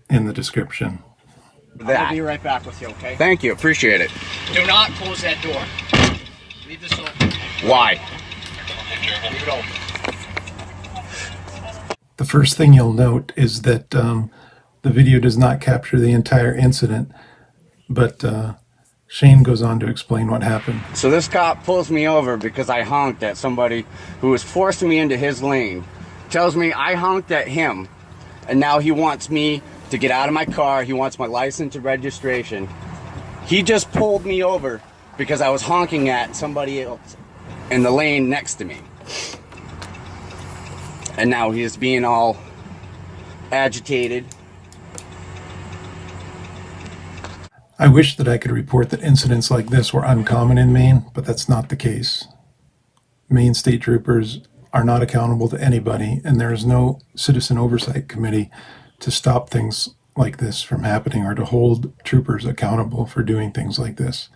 in the description. I'll be right back with you, okay? Thank you. Appreciate it. Do not close that door. Leave this open. Why? Leave it open. The first thing you'll note is that the video does not capture the entire incident, but Shane goes on to explain what happened. So this cop pulls me over because I honked at somebody who was forcing me into his lane. Tells me I honked at him, and now he wants me to get out of my car. He wants my license and registration. He just pulled me over because I was honking at somebody else in the lane next to me. And now he is being all agitated. I wish that I could report that incidents like this were uncommon in Maine, but that's not the case. Maine state troopers are not accountable to anybody, and there is no citizen oversight committee to stop things like this from happening or to hold troopers accountable for doing things like this.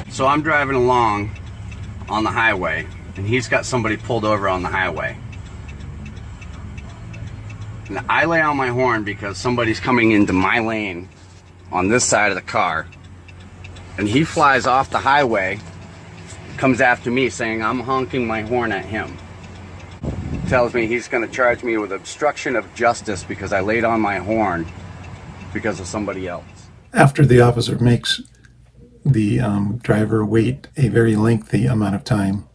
So I'm driving along on the highway, and he's got somebody pulled over on the highway. And I lay on my horn because somebody's coming into my lane on this side of the car. And he flies off the highway, comes after me saying I'm honking my horn at him. Tells me he's going to charge me with obstruction of justice because I laid on my horn because of somebody else. After the officer makes the driver wait a very lengthy amount of time,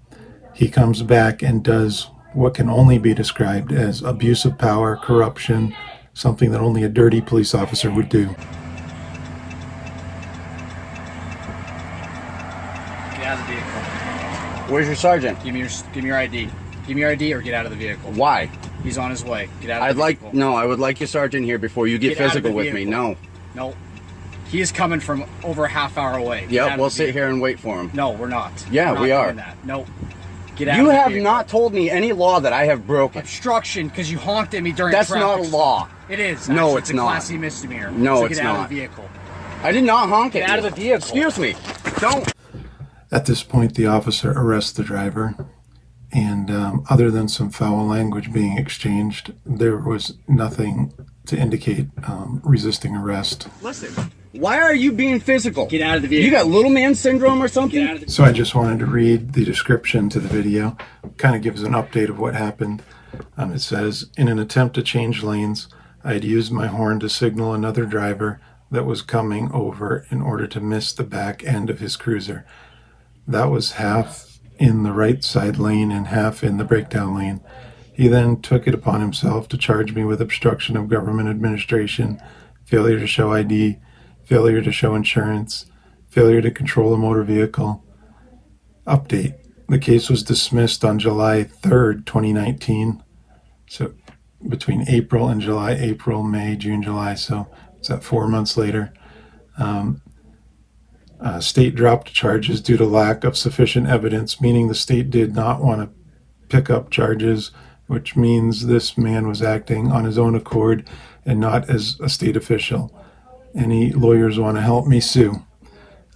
he comes back and does what can only be described as abuse of power, corruption, something that only a dirty police officer would do. Get out of the vehicle. Where's your sergeant? Give me your ID. Give me your ID or get out of the vehicle. Why? He's on his way. Get out of the vehicle. I would like your sergeant here before you get physical with me. No. No. He is coming from over a half hour away. Yeah, we'll sit here and wait for him. No, we're not. Yeah, we are. No. Get out. You have not told me any law that I have broken. Obstruction because you honked at me during traffic. That's not a law. It is. No, it's not. It's a classy misdemeanor. No, it's not. Get out of the vehicle. I did not honk at you. Get out of the vehicle. Excuse me. Don't. At this point, the officer arrests the driver, and other than some foul language being exchanged, there was nothing to indicate resisting arrest. Listen, Why are you being physical? Get out of the vehicle. You got little man syndrome or something? So I just wanted to read the description to the video. Kind of gives an update of what happened. It says, in an attempt to change lanes, I had used my horn to signal another driver that was coming over in order to miss the back end of his cruiser. That was half in the right side lane and half in the breakdown lane. He then took it upon himself to charge me with obstruction of government administration, failure to show ID, failure to show insurance, failure to control a motor vehicle. Update. The case was dismissed on July 3rd, 2019. So between April and July, April, May, June, July. So it's at 4 months later. State dropped charges due to lack of sufficient evidence, meaning the state did not want to pick up charges, which means this man was acting on his own accord and not as a state official. Any lawyers want to help me sue?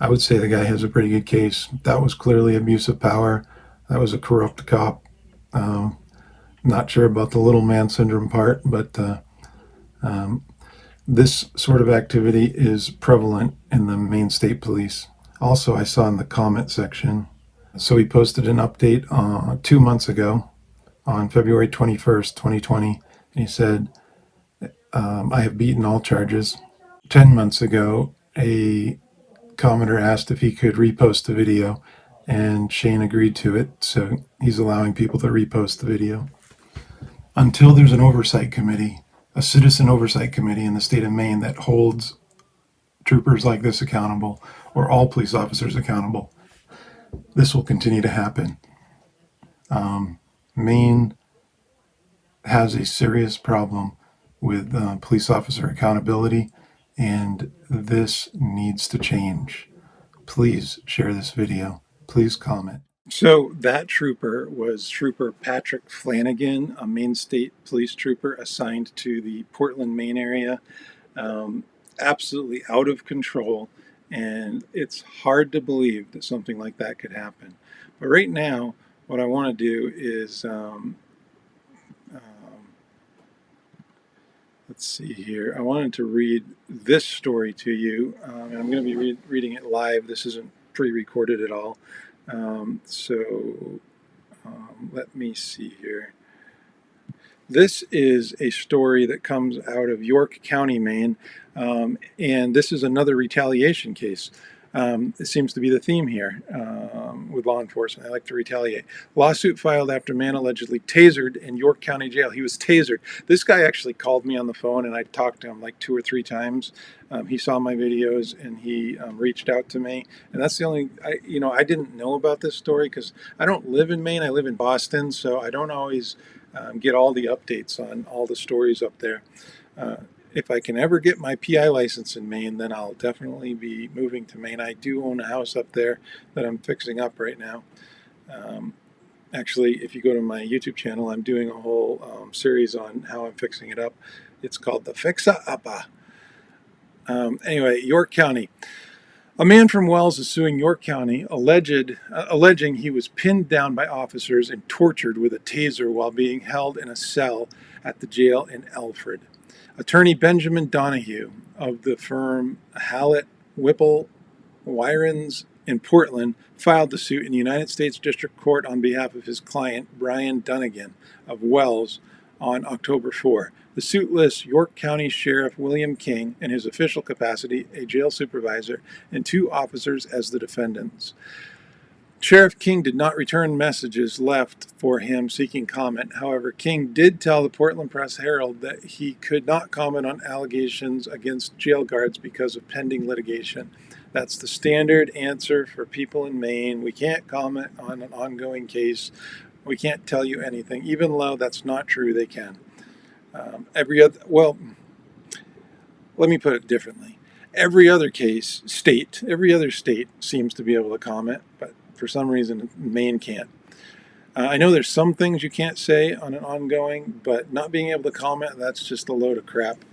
I would say the guy has a pretty good case. That was clearly abuse of power. That was a corrupt cop. Not sure about the little man syndrome part, but this sort of activity is prevalent in the Maine State Police. Also, I saw in the comment section, so he posted an update 2 months ago on February 21st, 2020, and he said, I have beaten all charges. 10 months ago, a commenter asked if he could repost the video, and Shane agreed to it, so he's allowing people to repost the video. Until there's an oversight committee, a citizen oversight committee in the state of Maine that holds troopers like this accountable, or all police officers accountable, this will continue to happen. Maine has a serious problem with police officer accountability, and this needs to change. Please share this video. Please comment. So that trooper was Trooper Patrick Flanagan, a Maine State Police trooper assigned to the Portland, Maine area. Absolutely out of control, and it's hard to believe that something like that could happen. But right now, what I want to do is, let's see here. I wanted to read this story to you, and I'm going to be reading it live. This isn't pre-recorded at all. Let me see here. This is a story that comes out of York County, Maine, and this is another retaliation case. It seems to be the theme here with law enforcement. They like to retaliate. Lawsuit filed after man allegedly tasered in York County Jail. He was tasered. This guy actually called me on the phone, and I talked to him like 2 or 3 times. He saw my videos, and he reached out to me. And that's the only, I didn't know about this story because I don't live in Maine. I live in Boston, so I don't always get all the updates on all the stories up there. If I can ever get my PI license in Maine, then I'll definitely be moving to Maine. I do own a house up there that I'm fixing up right now. Actually, if you go to my YouTube channel, I'm doing a whole series on how I'm fixing it up. It's called The Fixa Uppa. Anyway, York County. A man from Wells is suing York County, alleging he was pinned down by officers and tortured with a taser while being held in a cell at the jail in Alfred. Attorney Benjamin Donahue of the firm Hallett, Whipple, Wyrens in Portland filed the suit in the United States District Court on behalf of his client, Brian Dunnigan of Wells, on October 4. The suit lists York County Sheriff William King in his official capacity, a jail supervisor, and 2 officers as the defendants. Sheriff King did not return messages left for him seeking comment. However, King did tell the Portland Press-Herald that he could not comment on allegations against jail guards because of pending litigation. That's the standard answer for people in Maine. We can't comment on an ongoing case. We can't tell you anything. Even though that's not true, they can. Let me put it differently. Every other state seems to be able to comment, but for some reason, Maine can't. I know there's some things you can't say on an ongoing, but not being able to comment, that's just a load of crap.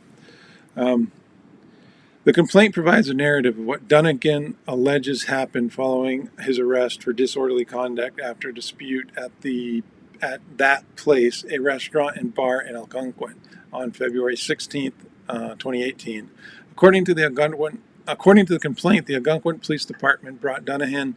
The complaint provides a narrative of what Dunnigan alleges happened following his arrest for disorderly conduct after a dispute at that place, a restaurant and bar in Algonquin, on February 16th, 2018. According to the According to the complaint, the Algonquin Police Department brought Dunnigan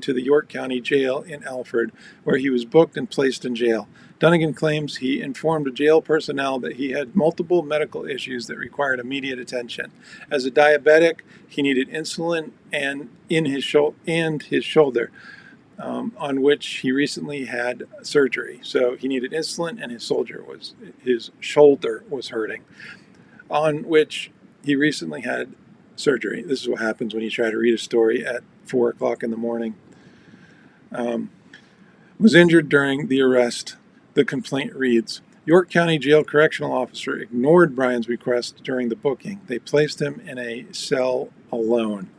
to the York County Jail in Alfred, where he was booked and placed in jail. Dunnigan claims he informed jail personnel that he had multiple medical issues that required immediate attention. As a diabetic, he needed insulin and his shoulder, on which he recently had surgery. So he needed insulin, and his shoulder was hurting, on which he recently had surgery. This is what happens when you try to read a story at 4 o'clock in the morning. Was injured during the arrest. The complaint reads, York County Jail correctional officer ignored Brian's request during the booking. They placed him in a cell alone.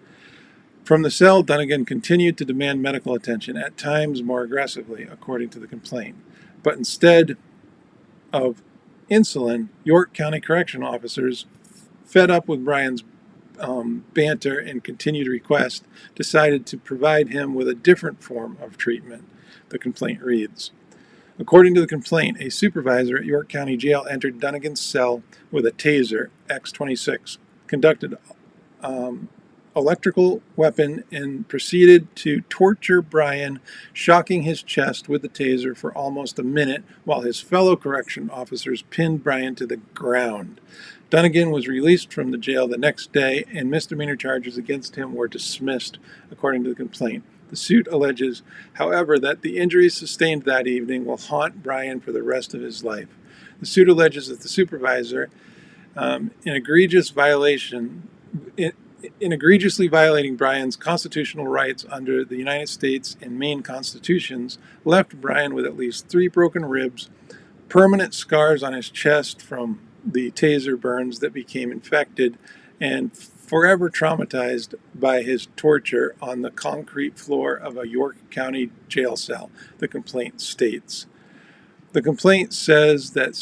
From the cell, Dunnigan continued to demand medical attention, at times more aggressively, according to the complaint. But instead of insulin, York County correctional officers, fed up with Brian's banter and continued request, decided to provide him with a different form of treatment, the complaint reads. According to the complaint, a supervisor at York County Jail entered Dunnigan's cell with a taser, X-26, conducted electrical weapon, and proceeded to torture Brian, shocking his chest with the taser for almost a minute while his fellow correction officers pinned Brian to the ground. Dunnigan was released from the jail the next day, and misdemeanor charges against him were dismissed, according to the complaint. The suit alleges, however, that the injuries sustained that evening will haunt Brian for the rest of his life. The suit alleges that the supervisor, in egregiously violating Brian's constitutional rights under the United States and Maine constitutions, left Brian with at least 3 broken ribs, permanent scars on his chest from the taser burns that became infected, and forever traumatized by his torture on the concrete floor of a York County jail cell, the complaint states. The complaint says that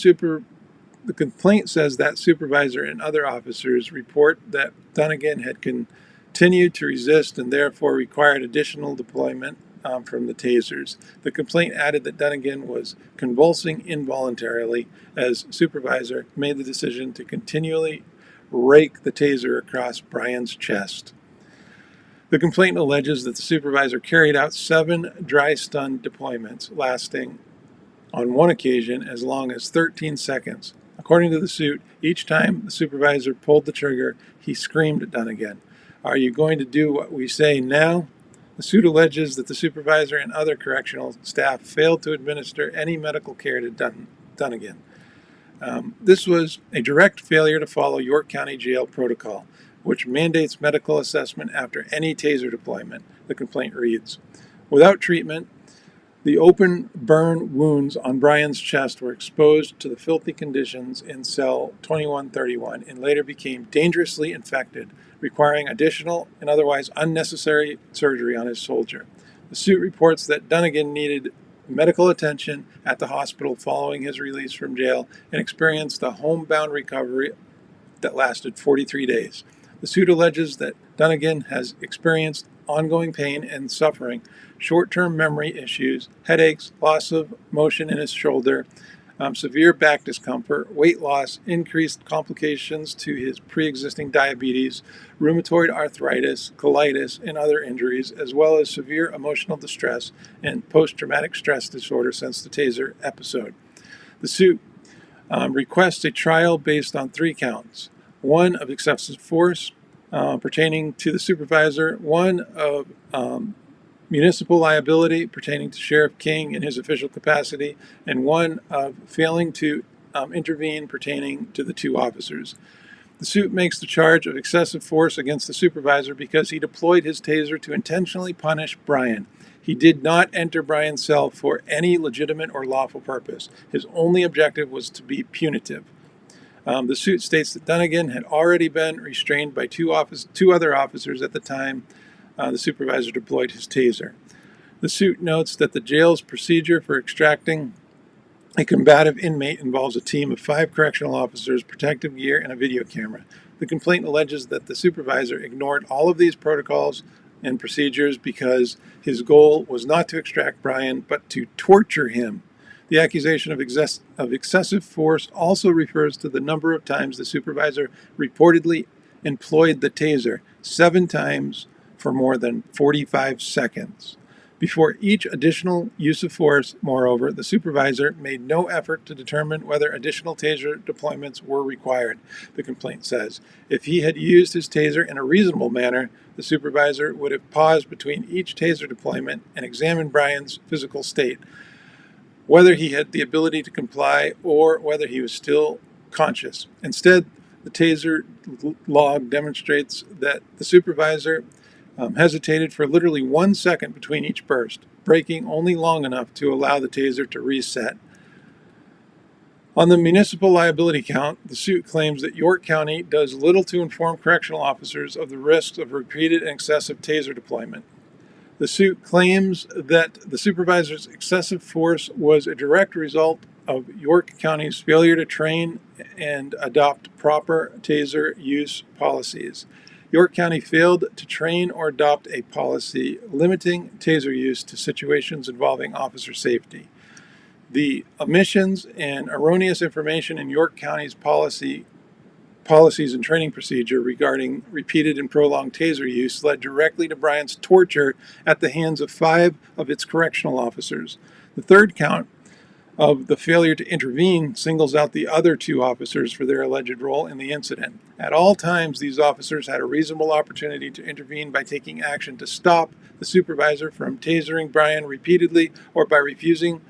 supervisor and other officers report that Dunnigan had continued to resist and therefore required additional deployment from the tasers. The complaint added that Dunnigan was convulsing involuntarily as supervisor made the decision to continually rake the taser across Brian's chest. The complaint alleges that the supervisor carried out 7 dry stun deployments, lasting on one occasion as long as 13 seconds. According to the suit, each time the supervisor pulled the trigger, he screamed at Dunnigan, "Are you going to do what we say now?" The suit alleges that the supervisor and other correctional staff failed to administer any medical care to Dunnigan. This was a direct failure to follow York County Jail protocol, which mandates medical assessment after any taser deployment, the complaint reads. Without treatment, the open burn wounds on Brian's chest were exposed to the filthy conditions in cell 2131 and later became dangerously infected, requiring additional and otherwise unnecessary surgery on his shoulder. The suit reports that Dunnigan needed medical attention at the hospital following his release from jail and experienced a homebound recovery that lasted 43 days. The suit alleges that Dunnigan has experienced ongoing pain and suffering, short-term memory issues, headaches, loss of motion in his shoulder, severe back discomfort, weight loss, increased complications to his pre-existing diabetes, rheumatoid arthritis, colitis, and other injuries, as well as severe emotional distress and post-traumatic stress disorder since the taser episode. The suit requests a trial based on 3 counts. 1 of excessive force pertaining to the supervisor, 1 of municipal liability pertaining to Sheriff King in his official capacity, and 1 of failing to intervene pertaining to the 2 officers. The suit makes the charge of excessive force against the supervisor because he deployed his taser to intentionally punish Brian. He did not enter Brian's cell for any legitimate or lawful purpose. His only objective was to be punitive. The suit states that Dunnigan had already been restrained by 2 other officers at the time the supervisor deployed his taser. The suit notes that the jail's procedure for extracting a combative inmate involves a team of 5 correctional officers, protective gear, and a video camera. The complaint alleges that the supervisor ignored all of these protocols and procedures because his goal was not to extract Brian, but to torture him. The accusation of excessive force also refers to the number of times the supervisor reportedly employed the taser 7 times for more than 45 seconds. Before each additional use of force, moreover, the supervisor made no effort to determine whether additional taser deployments were required, the complaint says. If he had used his taser in a reasonable manner, the supervisor would have paused between each taser deployment and examined Brian's physical state, whether he had the ability to comply or whether he was still conscious. Instead, the taser log demonstrates that the supervisor hesitated for literally 1 second between each burst, breaking only long enough to allow the taser to reset. On the municipal liability count, the suit claims that York County does little to inform correctional officers of the risks of repeated and excessive taser deployment. The suit claims that the supervisor's excessive force was a direct result of York County's failure to train and adopt proper taser use policies. York County failed to train or adopt a policy limiting taser use to situations involving officer safety. The omissions and erroneous information in York County's policies and training procedure regarding repeated and prolonged taser use led directly to Brian's torture at the hands of 5 of its correctional officers. The third count of the failure to intervene singles out the other 2 officers for their alleged role in the incident. At all times, these officers had a reasonable opportunity to intervene by taking action to stop the supervisor from tasering Brian repeatedly or by refusing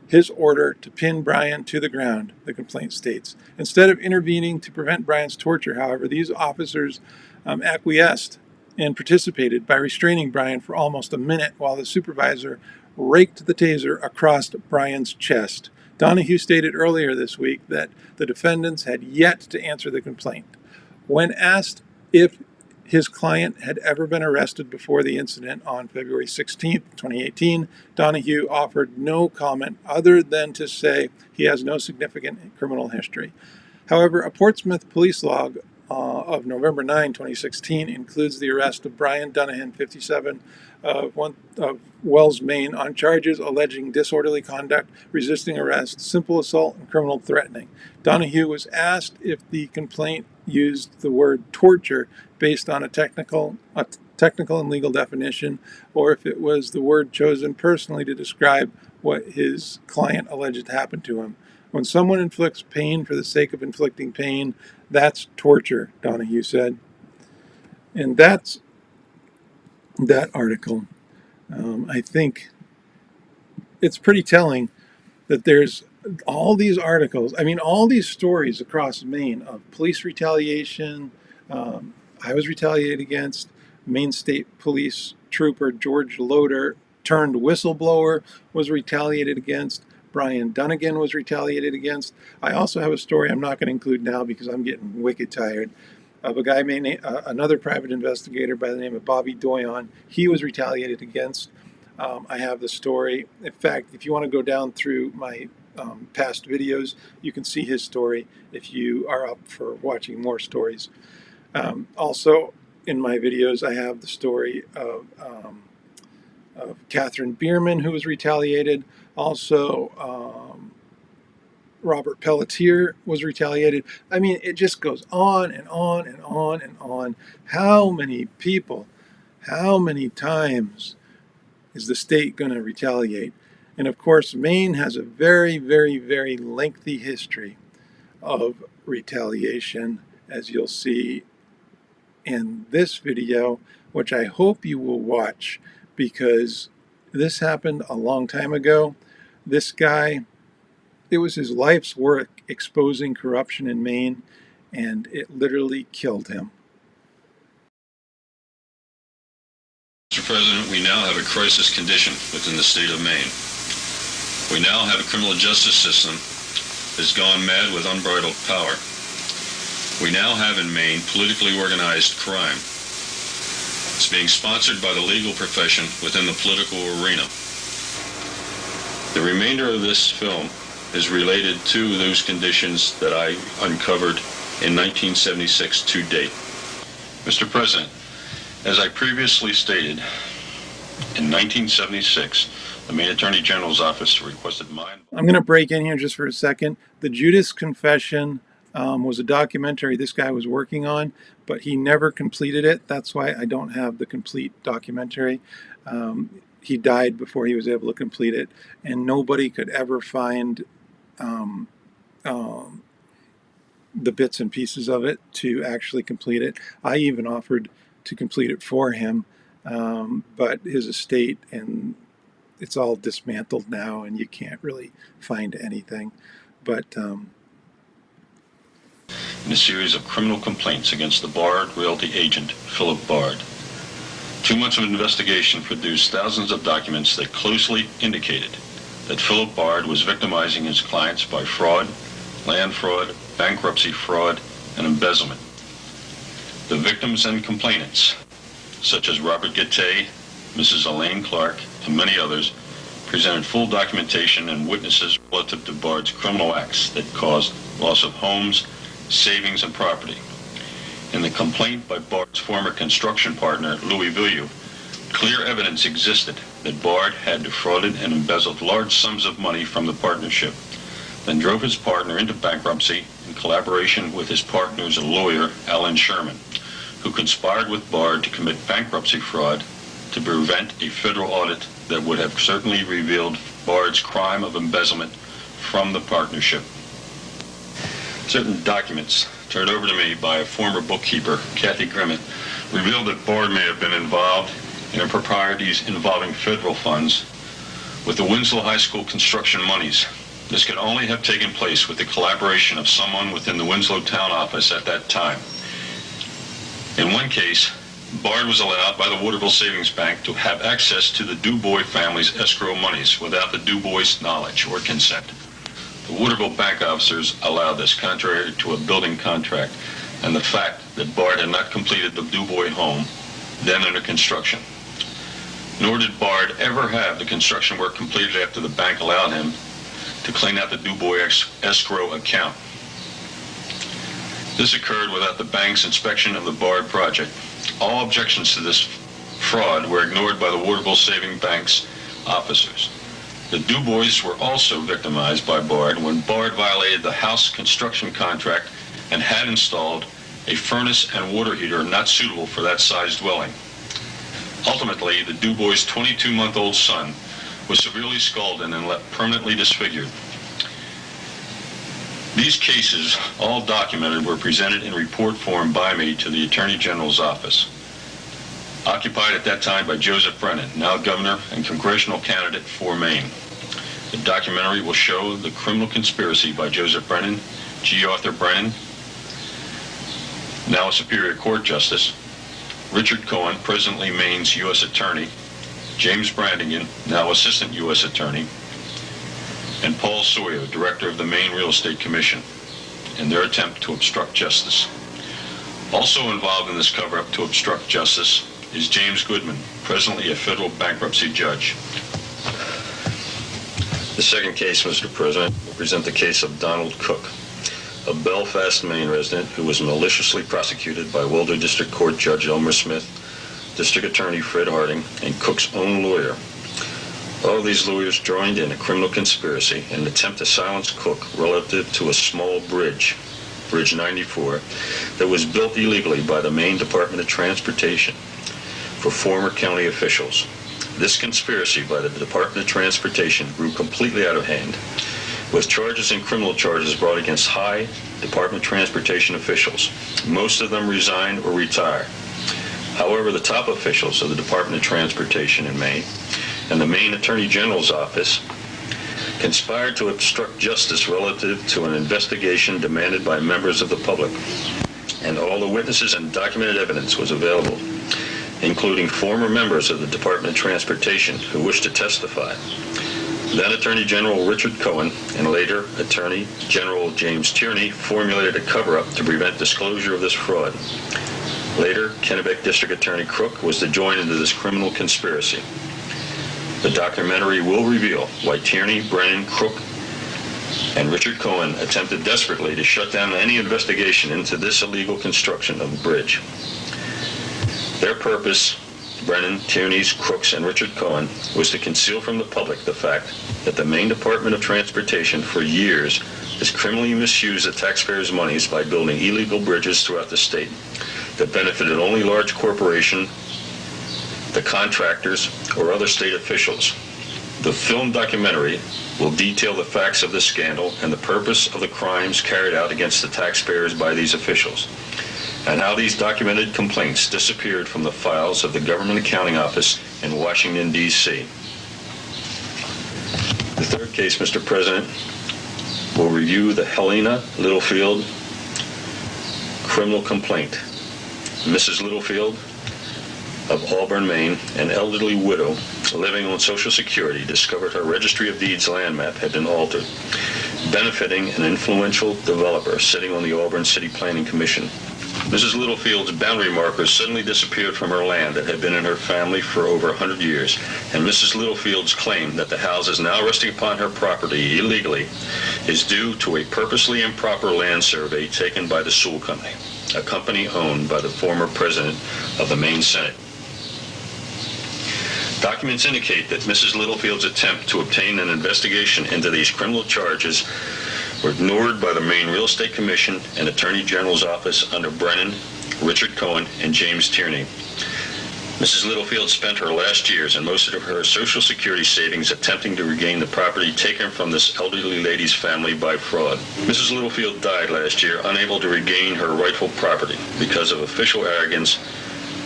his order to pin Brian to the ground, the complaint states. Instead of intervening to prevent Brian's torture, however, these officers acquiesced and participated by restraining Brian for almost a minute while the supervisor raked the taser across Brian's chest. Donahue stated earlier this week that the defendants had yet to answer the complaint. When asked if his client had ever been arrested before the incident on February 16, 2018, Donahue offered no comment other than to say he has no significant criminal history. However, a Portsmouth police log of November 9, 2016 includes the arrest of Brian Dunahan, 57, of Wells, Maine, on charges alleging disorderly conduct, resisting arrest, simple assault, and criminal threatening. Donahue was asked if the complaint used the word torture based on a technical and legal definition, or if it was the word chosen personally to describe what his client alleged happened to him. When someone inflicts pain for the sake of inflicting pain, that's torture, Donahue said. And that's that article. I think it's pretty telling that there's all these articles, all these stories across Maine of police retaliation. I was retaliated against. Maine State Police Trooper George Loader turned whistleblower was retaliated against. Brian Dunnigan was retaliated against. I also have a story I'm not going to include now because I'm getting wicked tired, of a guy, another private investigator by the name of Bobby Doyon. He was retaliated against. I have the story. In fact, if you want to go down through my past videos, you can see his story if you are up for watching more stories. Also, in my videos, I have the story of Catherine Bierman, who was retaliated. Also, Robert Pelletier was retaliated. It just goes on and on and on and on. How many people, how many times is the state going to retaliate? And of course, Maine has a very, very, very lengthy history of retaliation, as you'll see in this video, which I hope you will watch, because this happened a long time ago. This guy, it was his life's work exposing corruption in Maine, and it literally killed him. Mr. President, we now have a crisis condition within the state of Maine. We now have a criminal justice system that has gone mad with unbridled power. We now have in Maine politically organized crime. It's being sponsored by the legal profession within the political arena. The remainder of this film is related to those conditions that I uncovered in 1976 to date. Mr. President, as I previously stated, in 1976, the Maine Attorney General's office requested mine. I'm going to break in here just for a second. The Judas Confession was a documentary this guy was working on, but he never completed it. That's why I don't have the complete documentary. He died before he was able to complete it, and nobody could ever find the bits and pieces of it to actually complete it. I even offered to complete it for him, but his estate, and it's all dismantled now, and you can't really find anything. But in a series of criminal complaints against the Bard Realty agent, Philip Bard. 2 months of investigation produced thousands of documents that closely indicated that Philip Bard was victimizing his clients by fraud, land fraud, bankruptcy fraud, and embezzlement. The victims and complainants, such as Robert Gittay, Mrs. Elaine Clark, and many others, presented full documentation and witnesses relative to Bard's criminal acts that caused loss of homes, savings, and property. In the complaint by Bard's former construction partner, Louis Villieu, clear evidence existed that Bard had defrauded and embezzled large sums of money from the partnership, then drove his partner into bankruptcy in collaboration with his partner's lawyer, Alan Sherman, who conspired with Bard to commit bankruptcy fraud to prevent a federal audit that would have certainly revealed Bard's crime of embezzlement from the partnership. Certain documents turned over to me by a former bookkeeper, Kathy Grimmett, revealed that Bard may have been involved in improprieties involving federal funds with the Winslow High School construction monies. This could only have taken place with the collaboration of someone within the Winslow town office at that time. In one case, Bard was allowed by the Waterville Savings Bank to have access to the Dubois family's escrow monies without the Dubois' knowledge or consent. The Waterville bank officers allowed this, contrary to a building contract and the fact that Bard had not completed the Dubois home, then under construction. Nor did Bard ever have the construction work completed after the bank allowed him to clean out the Dubois escrow account. This occurred without the bank's inspection of the Bard project. All objections to this fraud were ignored by the Waterville Saving Bank's officers. The Dubois were also victimized by Bard when Bard violated the house construction contract and had installed a furnace and water heater not suitable for that size dwelling. Ultimately, the Dubois' 22-month-old son was severely scalded and left permanently disfigured. These cases, all documented, were presented in report form by me to the Attorney General's office, occupied at that time by Joseph Brennan, now governor and congressional candidate for Maine. The documentary will show the criminal conspiracy by Joseph Brennan, G. Arthur Brennan, now a Superior Court Justice, Richard Cohen, presently Maine's U.S. Attorney, James Brandigan, now Assistant U.S. Attorney, and Paul Sawyer, Director of the Maine Real Estate Commission, in their attempt to obstruct justice. Also involved in this cover-up to obstruct justice is James Goodman, presently a federal bankruptcy judge. The second case, Mr. President, will present the case of Donald Cook, a Belfast, Maine resident who was maliciously prosecuted by Wilder District Court Judge Elmer Smith, District Attorney Fred Harding, and Cook's own lawyer. All of these lawyers joined in a criminal conspiracy in an attempt to silence Cook relative to a small bridge, Bridge 94, that was built illegally by the Maine Department of Transportation for former county officials. This conspiracy by the Department of Transportation grew completely out of hand, with charges and criminal charges brought against high Department of Transportation officials. Most of them resigned or retired. However, the top officials of the Department of Transportation in Maine and the Maine Attorney General's office conspired to obstruct justice relative to an investigation demanded by members of the public. And all the witnesses and documented evidence was available, including former members of the Department of Transportation who wished to testify. Then Attorney General Richard Cohen and later Attorney General James Tierney formulated a cover-up to prevent disclosure of this fraud. Later, Kennebec District Attorney Crook was to join into this criminal conspiracy. The documentary will reveal why Tierney, Brennan, Crook, and Richard Cohen attempted desperately to shut down any investigation into this illegal construction of the bridge. Their purpose Brennan, Tierney's, Crooks, and Richard Cohen was to conceal from the public the fact that the Maine Department of Transportation for years has criminally misused the taxpayers' monies by building illegal bridges throughout the state that benefited only large corporations, the contractors, or other state officials. The film documentary will detail the facts of this scandal and the purpose of the crimes carried out against the taxpayers by these officials, and how these documented complaints disappeared from the files of the Government Accounting Office in Washington, D.C. The third case, Mr. President, will review the Helena Littlefield criminal complaint. Mrs. Littlefield of Auburn, Maine, an elderly widow living on Social Security, discovered her Registry of Deeds land map had been altered, benefiting an influential developer sitting on the Auburn City Planning Commission. Mrs. Littlefield's boundary markers suddenly disappeared from her land that had been in her family for over 100 years, and Mrs. Littlefield's claim that the houses now resting upon her property illegally is due to a purposely improper land survey taken by the Sewell Company, a company owned by the former president of the Maine Senate. Documents indicate that Mrs. Littlefield's attempt to obtain an investigation into these criminal charges were ignored by the Maine Real Estate Commission and Attorney General's Office under Brennan, Richard Cohen, and James Tierney. Mrs. Littlefield spent her last years and most of her Social Security savings attempting to regain the property taken from this elderly lady's family by fraud. Mrs. Littlefield died last year unable to regain her rightful property because of official arrogance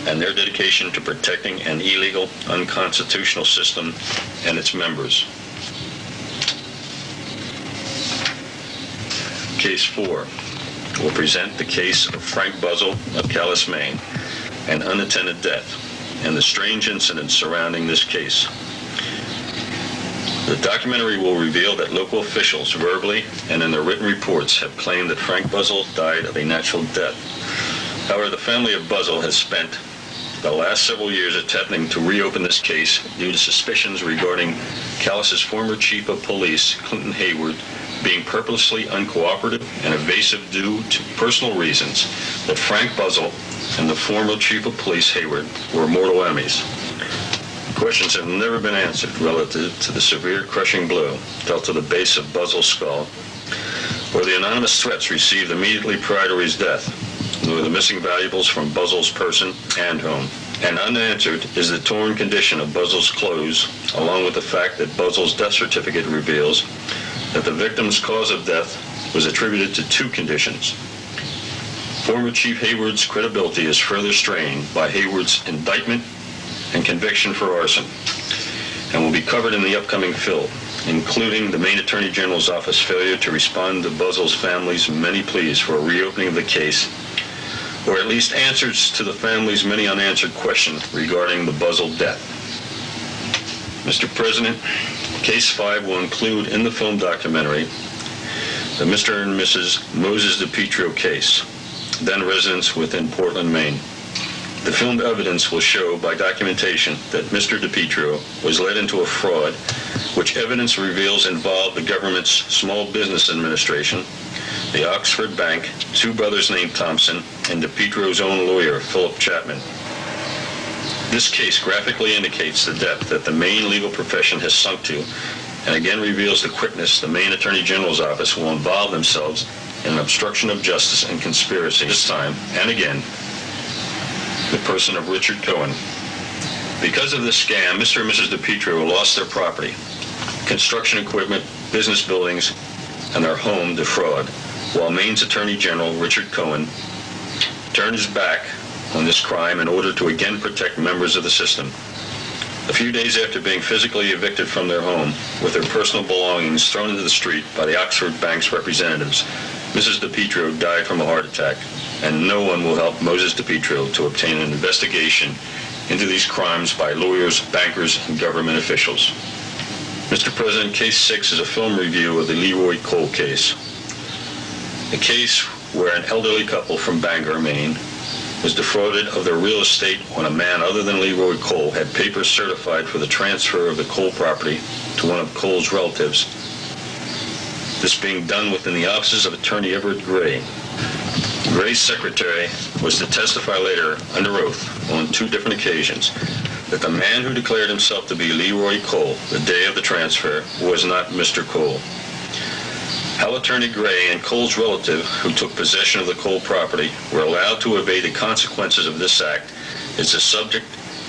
and their dedication to protecting an illegal, unconstitutional system and its members. Case 4 will present the case of Frank Buzzell of Calais, Maine, an unattended death, and the strange incidents surrounding this case. The documentary will reveal that local officials verbally and in their written reports have claimed that Frank Buzzell died of a natural death. However, the family of Buzzell has spent the last several years attempting to reopen this case due to suspicions regarding Calais' former chief of police, Clinton Hayward, being purposely uncooperative and evasive due to personal reasons, that Frank Buzzell and the former chief of police, Hayward, were mortal enemies. Questions have never been answered relative to the severe crushing blow dealt to the base of Buzzell's skull, or the anonymous threats received immediately prior to his death, nor the missing valuables from Buzzell's person and home. And unanswered is the torn condition of Buzzell's clothes, along with the fact that Buzzell's death certificate reveals that the victim's cause of death was attributed to 2 conditions. Former Chief Hayward's credibility is further strained by Hayward's indictment and conviction for arson, and will be covered in the upcoming film, including the Maine Attorney General's Office failure to respond to Buzzell's family's many pleas for a reopening of the case, or at least answers to the family's many unanswered questions regarding the Buzzell death. Mr. President, Case 5 will include in the film documentary the Mr. and Mrs. Moses DiPietro case, then residents within Portland, Maine. The filmed evidence will show by documentation that Mr. DiPietro was led into a fraud, which evidence reveals involved the government's Small Business Administration, the Oxford Bank, 2 brothers named Thompson, and DiPietro's own lawyer, Philip Chapman. This case graphically indicates the depth that the Maine legal profession has sunk to, and again reveals the quickness the Maine Attorney General's Office will involve themselves in an obstruction of justice and conspiracy, this time, and again, the person of Richard Cohen. Because of this scam, Mr. and Mrs. DiPietro lost their property, construction equipment, business buildings, and their home to fraud, while Maine's Attorney General, Richard Cohen, turned his back on this crime in order to again protect members of the system. A few days after being physically evicted from their home, with their personal belongings thrown into the street by the Oxford Bank's representatives, Mrs. DiPietro died from a heart attack, and no one will help Moses DiPietro to obtain an investigation into these crimes by lawyers, bankers, and government officials. Mr. President, Case 6 is a film review of the Leroy Cole case, a case where an elderly couple from Bangor, Maine, was defrauded of their real estate when a man other than Leroy Cole had papers certified for the transfer of the Cole property to one of Cole's relatives, this being done within the offices of Attorney Everett Gray. Gray's secretary was to testify later under oath on 2 different occasions that the man who declared himself to be Leroy Cole the day of the transfer was not Mr. Cole. How Attorney Gray and Cole's relative, who took possession of the Cole property, were allowed to evade the consequences of this act is the subject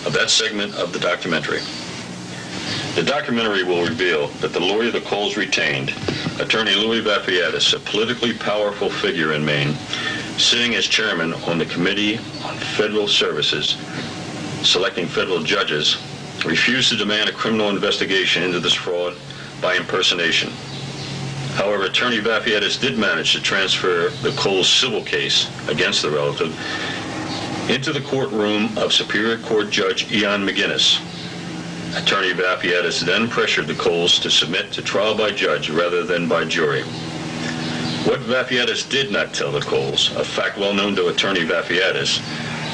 of that segment of the documentary. The documentary will reveal that the lawyer the Coles retained, Attorney Louis Vapiatis, a politically powerful figure in Maine, sitting as chairman on the Committee on Federal Services, selecting federal judges, refused to demand a criminal investigation into this fraud by impersonation. However, Attorney Vapiatis did manage to transfer the Coles civil case against the relative into the courtroom of Superior Court Judge Ian McGinnis. Attorney Vapiatis then pressured the Coles to submit to trial by judge rather than by jury. What Vapiatis did not tell the Coles, a fact well known to Attorney Vapiatis,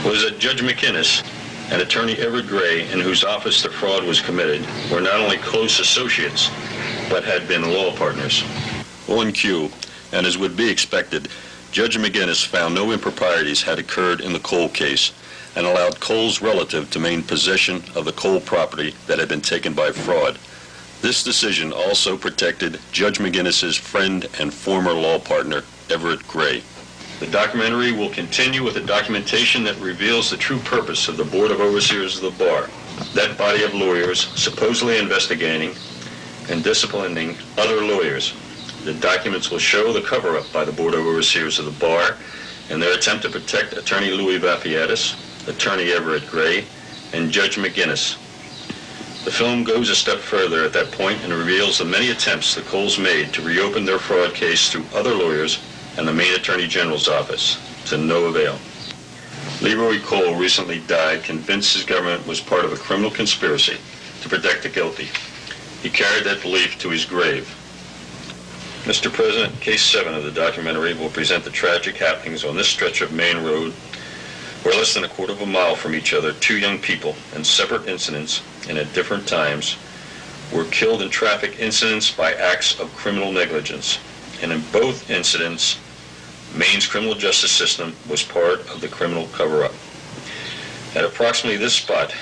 was that Judge McInnes and Attorney Everett Gray, in whose office the fraud was committed, were not only close associates, but had been law partners. On cue, and as would be expected, Judge McGinnis found no improprieties had occurred in the Cole case and allowed Cole's relative to maintain possession of the Cole property that had been taken by fraud. This decision also protected Judge McGinnis's friend and former law partner, Everett Gray. The documentary will continue with the documentation that reveals the true purpose of the Board of Overseers of the Bar, that body of lawyers supposedly investigating and disciplining other lawyers. The documents will show the cover-up by the Board of Overseers of the Bar in their attempt to protect Attorney Louis Vapiatis, Attorney Everett Gray, and Judge McGinnis. The film goes a step further at that point and reveals the many attempts the Coles made to reopen their fraud case through other lawyers and the Maine Attorney General's office, to no avail. Leroy Cole recently died convinced his government was part of a criminal conspiracy to protect the guilty. He carried that belief to his grave. Mr. President, Case 7 of the documentary will present the tragic happenings on this stretch of Maine Road, where less than a quarter of a mile from each other, two young people in separate incidents and at different times were killed in traffic incidents by acts of criminal negligence. And in both incidents, Maine's criminal justice system was part of the criminal cover-up. At approximately this spot,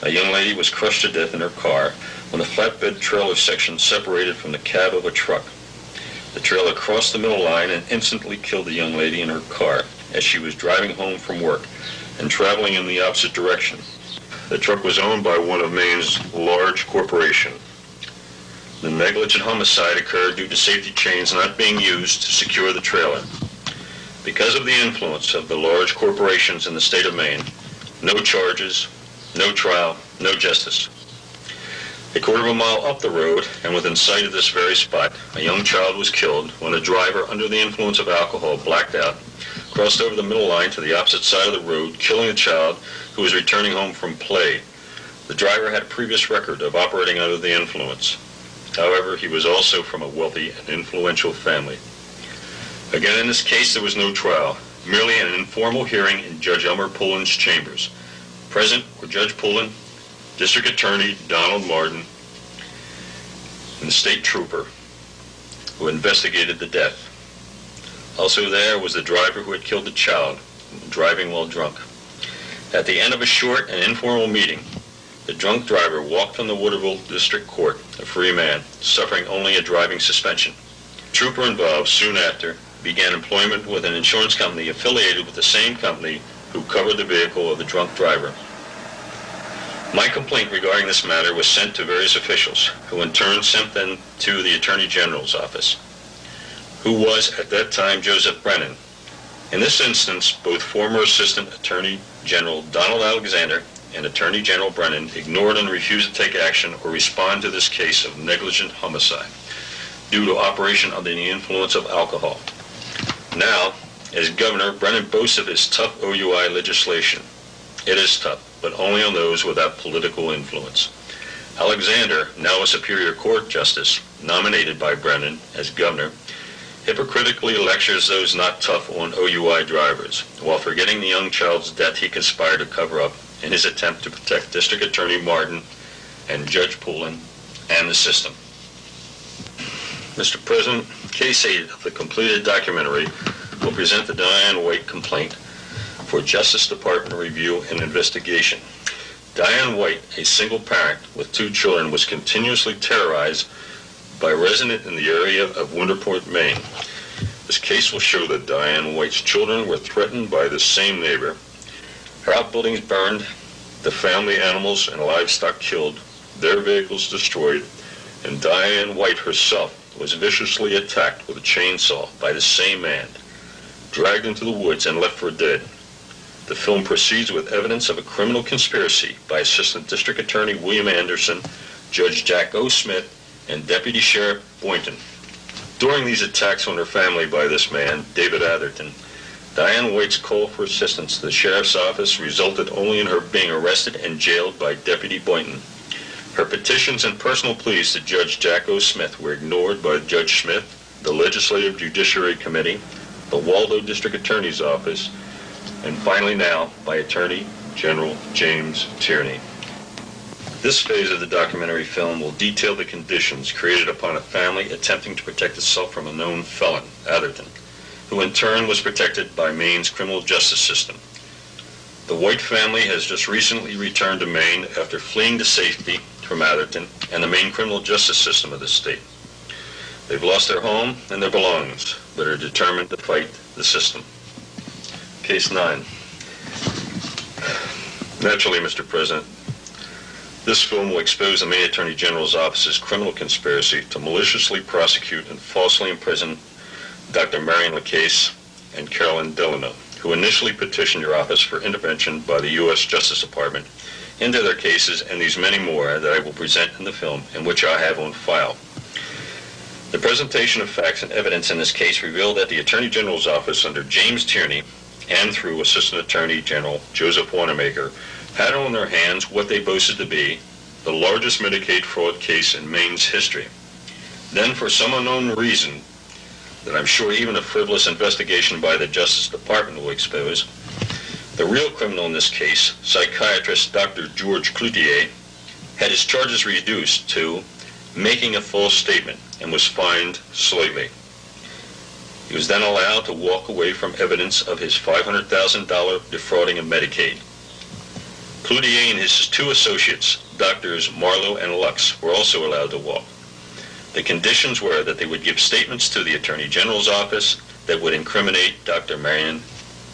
a young lady was crushed to death in her car when the flatbed trailer section separated from the cab of a truck. The trailer crossed the middle line and instantly killed the young lady in her car as she was driving home from work and traveling in the opposite direction. The truck was owned by one of Maine's large corporations. The negligent homicide occurred due to safety chains not being used to secure the trailer. Because of the influence of the large corporations in the state of Maine, no charges, no trial, no justice. A quarter of a mile up the road, and within sight of this very spot, a young child was killed when a driver under the influence of alcohol blacked out, crossed over the middle line to the opposite side of the road, killing a child who was returning home from play. The driver had a previous record of operating under the influence. However, he was also from a wealthy and influential family. Again, in this case, there was no trial, merely an informal hearing in Judge Elmer Pullen's chambers. Present were Judge Pullen, District Attorney Donald Martin, and the state trooper who investigated the death. Also there was the driver who had killed the child, driving while drunk. At the end of a short and informal meeting, the drunk driver walked from the Waterville District Court, a free man, suffering only a driving suspension. The trooper involved soon after began employment with an insurance company affiliated with the same company who covered the vehicle of the drunk driver. My complaint regarding this matter was sent to various officials, who in turn sent them to the Attorney General's office, who was at that time Joseph Brennan. In this instance, both former Assistant Attorney General Donald Alexander and Attorney General Brennan ignored and refused to take action or respond to this case of negligent homicide due to operation under the influence of alcohol. Now, as governor, Brennan boasts of his tough OUI legislation. It is tough, but only on those without political influence. Alexander, now a Superior Court Justice, nominated by Brennan as governor, hypocritically lectures those not tough on OUI drivers, while forgetting the young child's death he conspired to cover up in his attempt to protect District Attorney Martin and Judge Pullen and the system. Mr. President, Case 8 of the completed documentary will present the Doyon complaint for Justice Department review and investigation. Diane White, a single parent with 2 children, was continuously terrorized by a resident in the area of Winterport, Maine. This case will show that Diane White's children were threatened by the same neighbor. Her outbuildings burned, the family animals and livestock killed, their vehicles destroyed, and Diane White herself was viciously attacked with a chainsaw by the same man, dragged into the woods and left for dead. The film proceeds with evidence of a criminal conspiracy by Assistant District Attorney William Anderson, Judge Jack O. Smith, and Deputy Sheriff Boynton. During these attacks on her family by this man, David Atherton, Diane White's call for assistance to the Sheriff's Office resulted only in her being arrested and jailed by Deputy Boynton. Her petitions and personal pleas to Judge Jack O. Smith were ignored by Judge Smith, the Legislative Judiciary Committee, the Waldo District Attorney's Office, and finally now by Attorney General James Tierney. This phase of the documentary film will detail the conditions created upon a family attempting to protect itself from a known felon, Atherton, who in turn was protected by Maine's criminal justice system. The White family has just recently returned to Maine after fleeing to safety from Atherton and the Maine criminal justice system of the state. They've lost their home and their belongings, but are determined to fight the system. Case 9. Naturally, Mr. President, this film will expose the Maine Attorney General's Office's criminal conspiracy to maliciously prosecute and falsely imprison Dr. Marion LaCase and Carolyn Delano, who initially petitioned your office for intervention by the U.S. Justice Department into their cases and these many more that I will present in the film and which I have on file. The presentation of facts and evidence in this case revealed that the Attorney General's Office under James Tierney and through Assistant Attorney General Joseph Wanamaker had on their hands what they boasted to be the largest Medicaid fraud case in Maine's history. Then, for some unknown reason that I'm sure even a frivolous investigation by the Justice Department will expose, the real criminal in this case, psychiatrist Dr. George Cloutier, had his charges reduced to making a false statement and was fined slightly. He was then allowed to walk away from evidence of his $500,000 defrauding of Medicaid. Cloutier and his 2 associates, Drs. Marlowe and Lux, were also allowed to walk. The conditions were that they would give statements to the Attorney General's Office that would incriminate Dr. Marion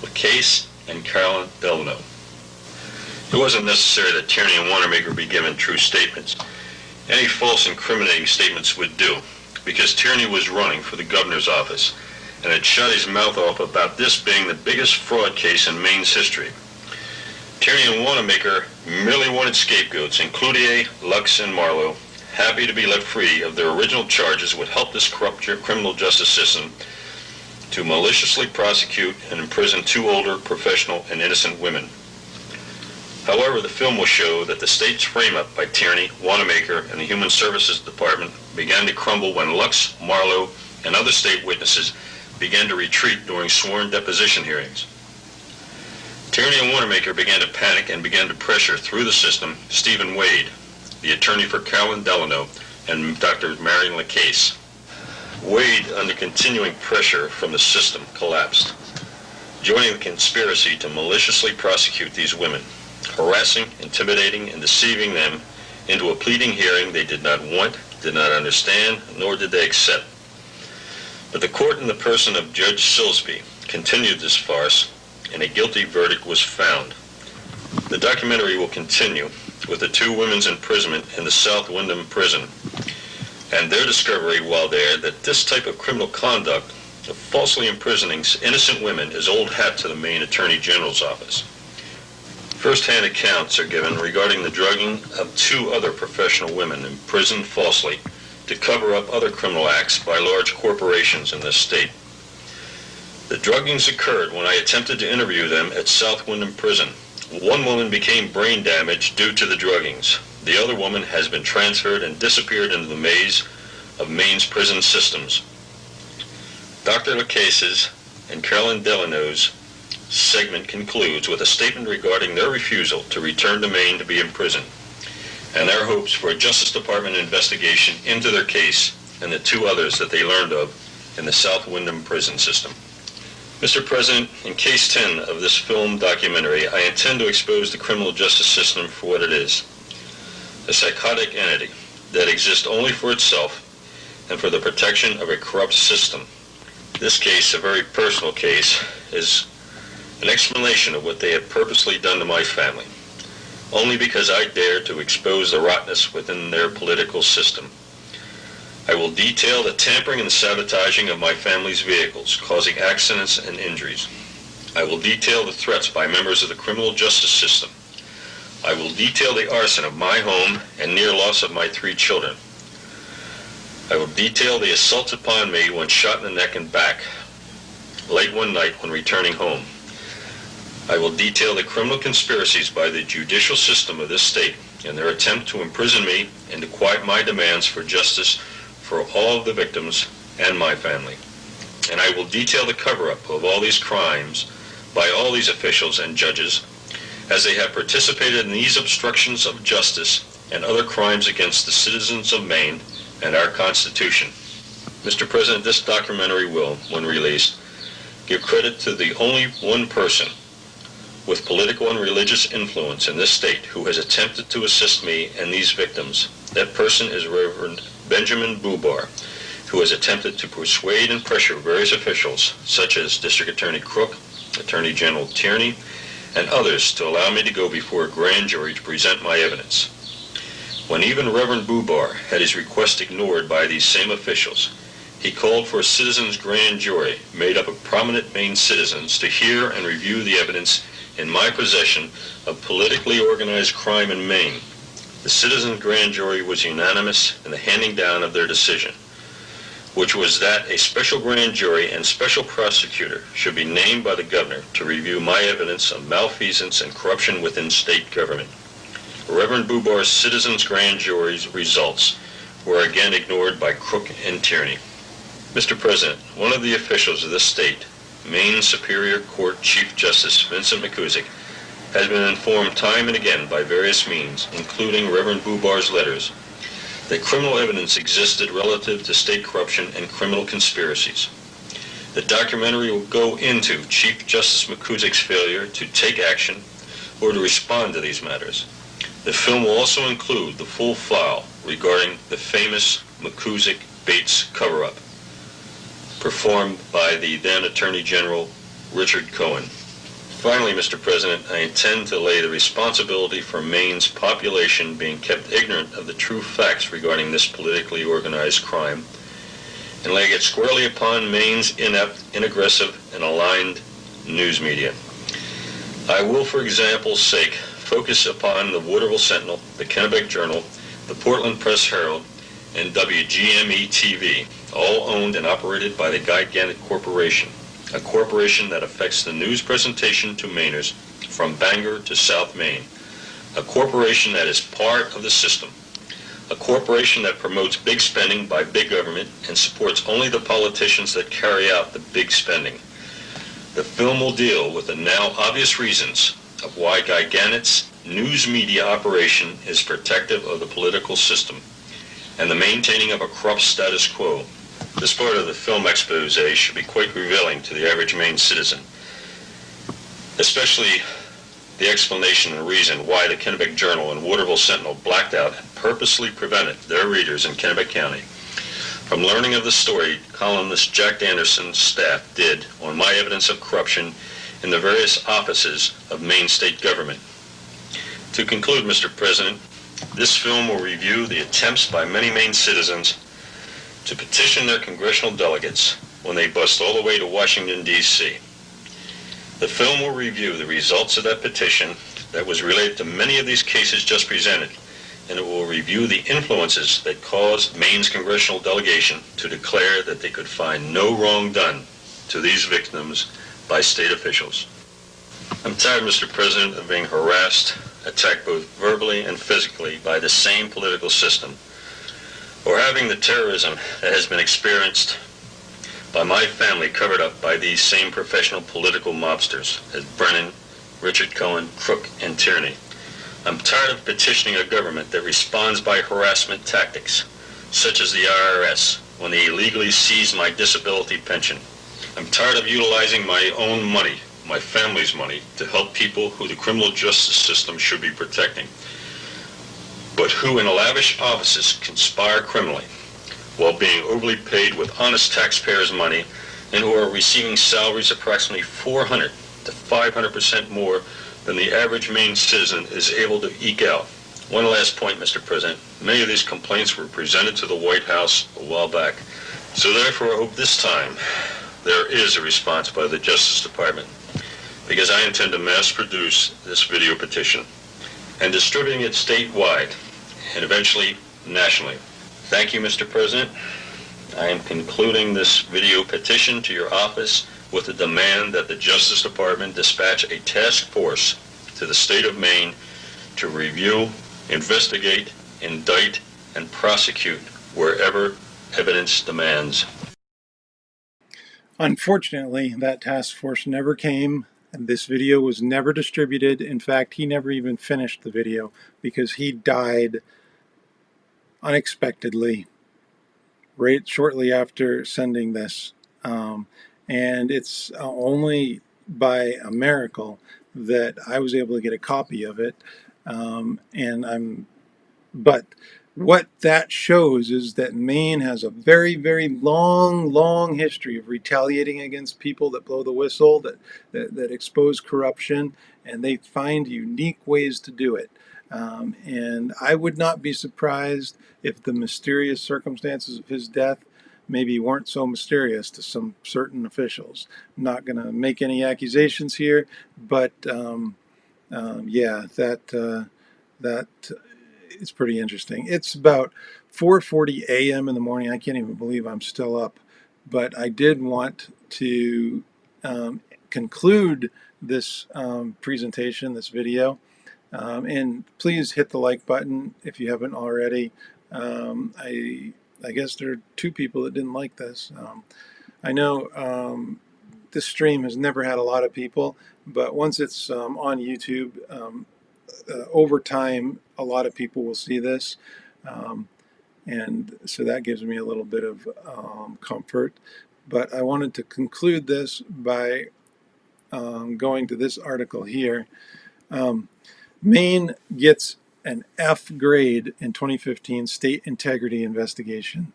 LaCase and Carolyn Delano. It wasn't necessary that Tierney and Wanamaker be given true statements. Any false incriminating statements would do, because Tierney was running for the governor's office and had shut his mouth off about this being the biggest fraud case in Maine's history. Tierney and Wanamaker merely wanted scapegoats, and Cloutier, Lux, and Marlowe, happy to be let free of their original charges, would help this corrupt criminal justice system to maliciously prosecute and imprison 2 older, professional, and innocent women. However, the film will show that the state's frame-up by Tierney, Wanamaker, and the Human Services Department began to crumble when Lux, Marlowe, and other state witnesses began to retreat during sworn deposition hearings. Tierney and Wanamaker began to panic and began to pressure through the system Stephen Wade, the attorney for Carolyn Delano, and Dr. Marion LaCase. Wade, under continuing pressure from the system, collapsed, joining the conspiracy to maliciously prosecute these women, harassing, intimidating, and deceiving them into a pleading hearing they did not want, did not understand, nor did they accept. But the court in the person of Judge Silsby continued this farce, and a guilty verdict was found. The documentary will continue with the 2 women's imprisonment in the South Windham prison and their discovery while there that this type of criminal conduct of falsely imprisoning innocent women is old hat to the Maine Attorney General's Office. First-hand accounts are given regarding the drugging of 2 other professional women imprisoned falsely to cover up other criminal acts by large corporations in this state. The druggings occurred when I attempted to interview them at South Windham Prison. One woman became brain damaged due to the druggings. The other woman has been transferred and disappeared into the maze of Maine's prison systems. Dr. LaCase's and Carolyn Delano's segment concludes with a statement regarding their refusal to return to Maine to be imprisoned and their hopes for a Justice Department investigation into their case and the 2 others that they learned of in the South Windham prison system. Mr. President, in Case 10 of this film documentary, I intend to expose the criminal justice system for what it is, a psychotic entity that exists only for itself and for the protection of a corrupt system. This case, a very personal case, is an explanation of what they have purposely done to my family, only because I dared to expose the rottenness within their political system. I will detail the tampering and sabotaging of my family's vehicles, causing accidents and injuries. I will detail the threats by members of the criminal justice system. I will detail the arson of my home and near loss of my 3 children. I will detail the assault upon me when shot in the neck and back, late one night when returning home. I will detail the criminal conspiracies by the judicial system of this state and their attempt to imprison me and to quiet my demands for justice for all of the victims and my family. And I will detail the cover-up of all these crimes by all these officials and judges as they have participated in these obstructions of justice and other crimes against the citizens of Maine and our Constitution. Mr. President, this documentary will, when released, give credit to the only one person with political and religious influence in this state who has attempted to assist me and these victims. That person is Reverend Benjamin Bubar, who has attempted to persuade and pressure various officials, such as District Attorney Crook, Attorney General Tierney, and others to allow me to go before a grand jury to present my evidence. When even Reverend Bubar had his request ignored by these same officials, he called for a citizens' grand jury made up of prominent Maine citizens to hear and review the evidence in my possession of politically organized crime in Maine. The citizens' grand jury was unanimous in the handing down of their decision, which was that a special grand jury and special prosecutor should be named by the governor to review my evidence of malfeasance and corruption within state government. Reverend Bubar's citizens' grand jury's results were again ignored by Crook and Tierney. Mr. President, one of the officials of this state, Maine Superior Court Chief Justice Vincent McCusick, has been informed time and again by various means, including Reverend Bubar's letters, that criminal evidence existed relative to state corruption and criminal conspiracies. The documentary will go into Chief Justice McCusick's failure to take action or to respond to these matters. The film will also include the full file regarding the famous McCusick-Bates cover-up, performed by the then Attorney General Richard Cohen. Finally, Mr. President, I intend to lay the responsibility for Maine's population being kept ignorant of the true facts regarding this politically organized crime and lay it squarely upon Maine's inept, inaggressive, and aligned news media. I will, for example's sake, focus upon the Waterville Sentinel, the Kennebec Journal, the Portland Press Herald, and WGME-TV, all owned and operated by the gigantic corporation, a corporation that affects the news presentation to Mainers from Bangor to South Maine, a corporation that is part of the system, a corporation that promotes big spending by big government and supports only the politicians that carry out the big spending. The film will deal with the now obvious reasons of why Giganet's news media operation is protective of the political system and the maintaining of a corrupt status quo. This part of the film expose should be quite revealing to the average Maine citizen, especially the explanation and reason why the Kennebec Journal and Waterville Sentinel blacked out and purposely prevented their readers in Kennebec County from learning of the story columnist Jack Anderson's staff did on my evidence of corruption in the various offices of Maine state government. To conclude, Mr. President, this film will review the attempts by many Maine citizens to petition their congressional delegates when they bust all the way to Washington, D.C. The film will review the results of that petition that was related to many of these cases just presented, and it will review the influences that caused Maine's congressional delegation to declare that they could find no wrong done to these victims by state officials. I'm tired, Mr. President, of being harassed, attacked both verbally and physically by the same political system, or having the terrorism that has been experienced by my family covered up by these same professional political mobsters as Brennan, Richard Cohen, Crook, and Tierney. I'm tired of petitioning a government that responds by harassment tactics, such as the IRS when they illegally seized my disability pension. I'm tired of utilizing my own money, my family's money, to help people who the criminal justice system should be protecting, but who in lavish offices conspire criminally while being overly paid with honest taxpayers' money, and who are receiving salaries approximately 400 to 500% more than the average Maine citizen is able to eke out. One last point, Mr. President. Many of these complaints were presented to the White House a while back. So therefore, I hope this time there is a response by the Justice Department, because I intend to mass produce this video petition and distributing it statewide and eventually nationally. Thank you, Mr. President. I am concluding this video petition to your office with a demand that the Justice Department dispatch a task force to the state of Maine to review, investigate, indict, and prosecute wherever evidence demands. Unfortunately, that task force never came, and this video was never distributed. In fact, he never even finished the video because he died unexpectedly right shortly after sending this. And it's only by a miracle that I was able to get a copy of it. But what that shows is that Maine has a very, very long history of retaliating against people that blow the whistle, that expose corruption, and they find unique ways to do it. And I would not be surprised if the mysterious circumstances of his death maybe weren't so mysterious to some certain officials. I'm not going to make any accusations here, but yeah, that is pretty interesting. It's about 4:40 a.m. in the morning. I can't even believe I'm still up, but I did want to conclude this presentation, this video. And please hit the like button if you haven't already. I guess there are 2 people that didn't like this. I know this stream has never had a lot of people, but once it's on YouTube, over time, a lot of people will see this. And so that gives me a little bit of comfort. But I wanted to conclude this by going to this article here. Maine gets an F grade in 2015 state integrity investigation.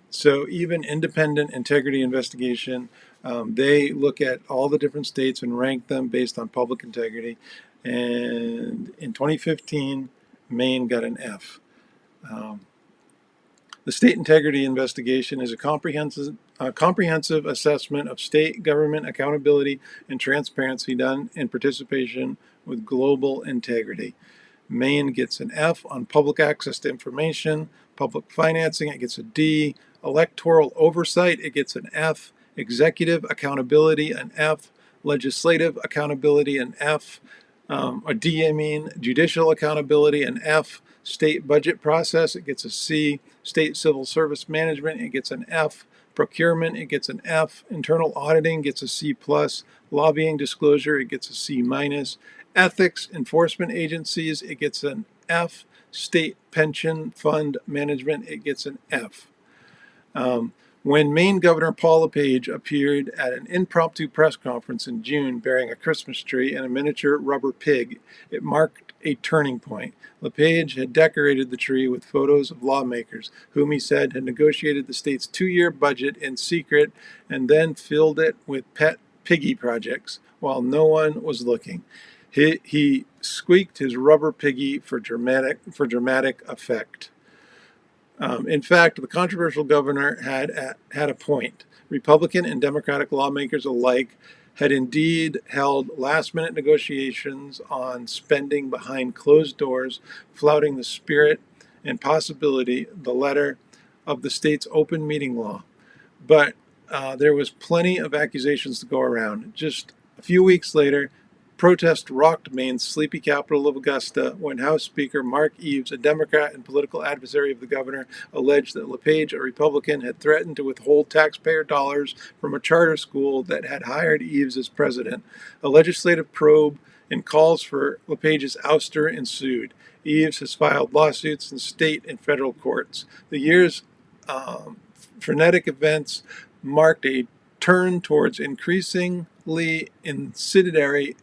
So even independent integrity investigation, they look at all the different states and rank them based on public integrity. And in 2015, Maine got an F. The state integrity investigation is a comprehensive assessment of state government accountability and transparency done in participation with global integrity. Maine gets an F on public access to information, public financing, it gets a D, electoral oversight, it gets an F, executive accountability, an F, legislative accountability, an F, a D, I mean, judicial accountability, an F, state budget process, it gets a C, state civil service management, it gets an F, procurement, it gets an F, internal auditing gets a C+, lobbying disclosure, it gets a C-, ethics enforcement agencies, it gets an F, state pension fund management, it gets an F. When Maine Governor Paul LePage appeared at an impromptu press conference in June bearing a Christmas tree and a miniature rubber pig, it marked a turning point. LePage had decorated the tree with photos of lawmakers, whom he said had negotiated the state's 2-year budget in secret and then filled it with pet piggy projects while no one was looking. He squeaked his rubber piggy for dramatic effect. In fact, the controversial governor had a point. Republican and Democratic lawmakers alike had indeed held last-minute negotiations on spending behind closed doors, flouting the spirit and possibility, the letter of the state's open meeting law. But there was plenty of accusations to go around. Just a few weeks later, protest rocked Maine's sleepy capital of Augusta when House Speaker Mark Eves, a Democrat and political adversary of the governor, alleged that LePage, a Republican, had threatened to withhold taxpayer dollars from a charter school that had hired Eves as president. A legislative probe and calls for LePage's ouster ensued. Eves has filed lawsuits in state and federal courts. The year's frenetic events marked a turn towards increasingly incendiary.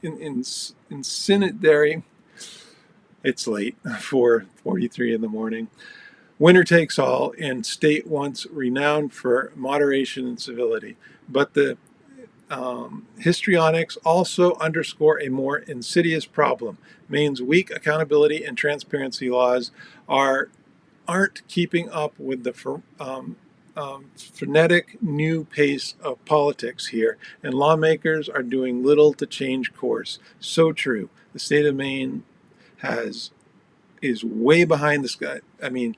It's late, 4:43 in the morning. Winner takes all, and state once renowned for moderation and civility. But the histrionics also underscore a more insidious problem. Maine's weak accountability and transparency laws aren't keeping up with the frenetic new pace of politics here, and lawmakers are doing little to change course. So true. The state of Maine is way behind the sky. I mean,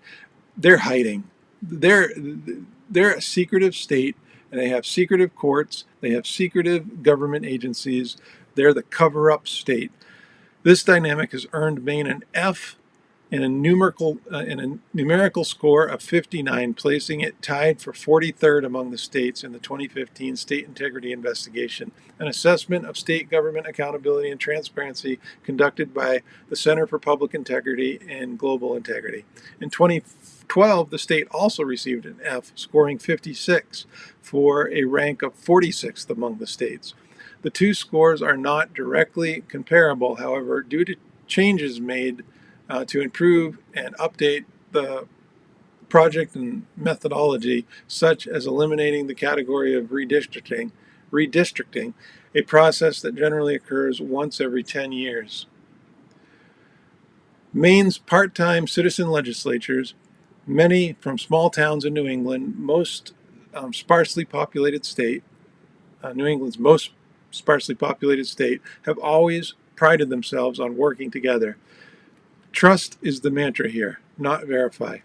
they're hiding. They're a secretive state, and they have secretive courts. They have secretive government agencies. They're the cover-up state. This dynamic has earned Maine an F in a numerical score of 59, placing it tied for 43rd among the states in the 2015 State Integrity Investigation, an assessment of state government accountability and transparency conducted by the Center for Public Integrity and Global Integrity. In 2012, the state also received an F, scoring 56 for a rank of 46th among the states. The two scores are not directly comparable, however, due to changes made to improve and update the project and methodology, such as eliminating the category of redistricting, a process that generally occurs once every 10 years. Maine's part-time citizen legislatures, many from small towns in New England, most sparsely populated state, New England's most sparsely populated state, have always prided themselves on working together. Trust is the mantra here, not verify.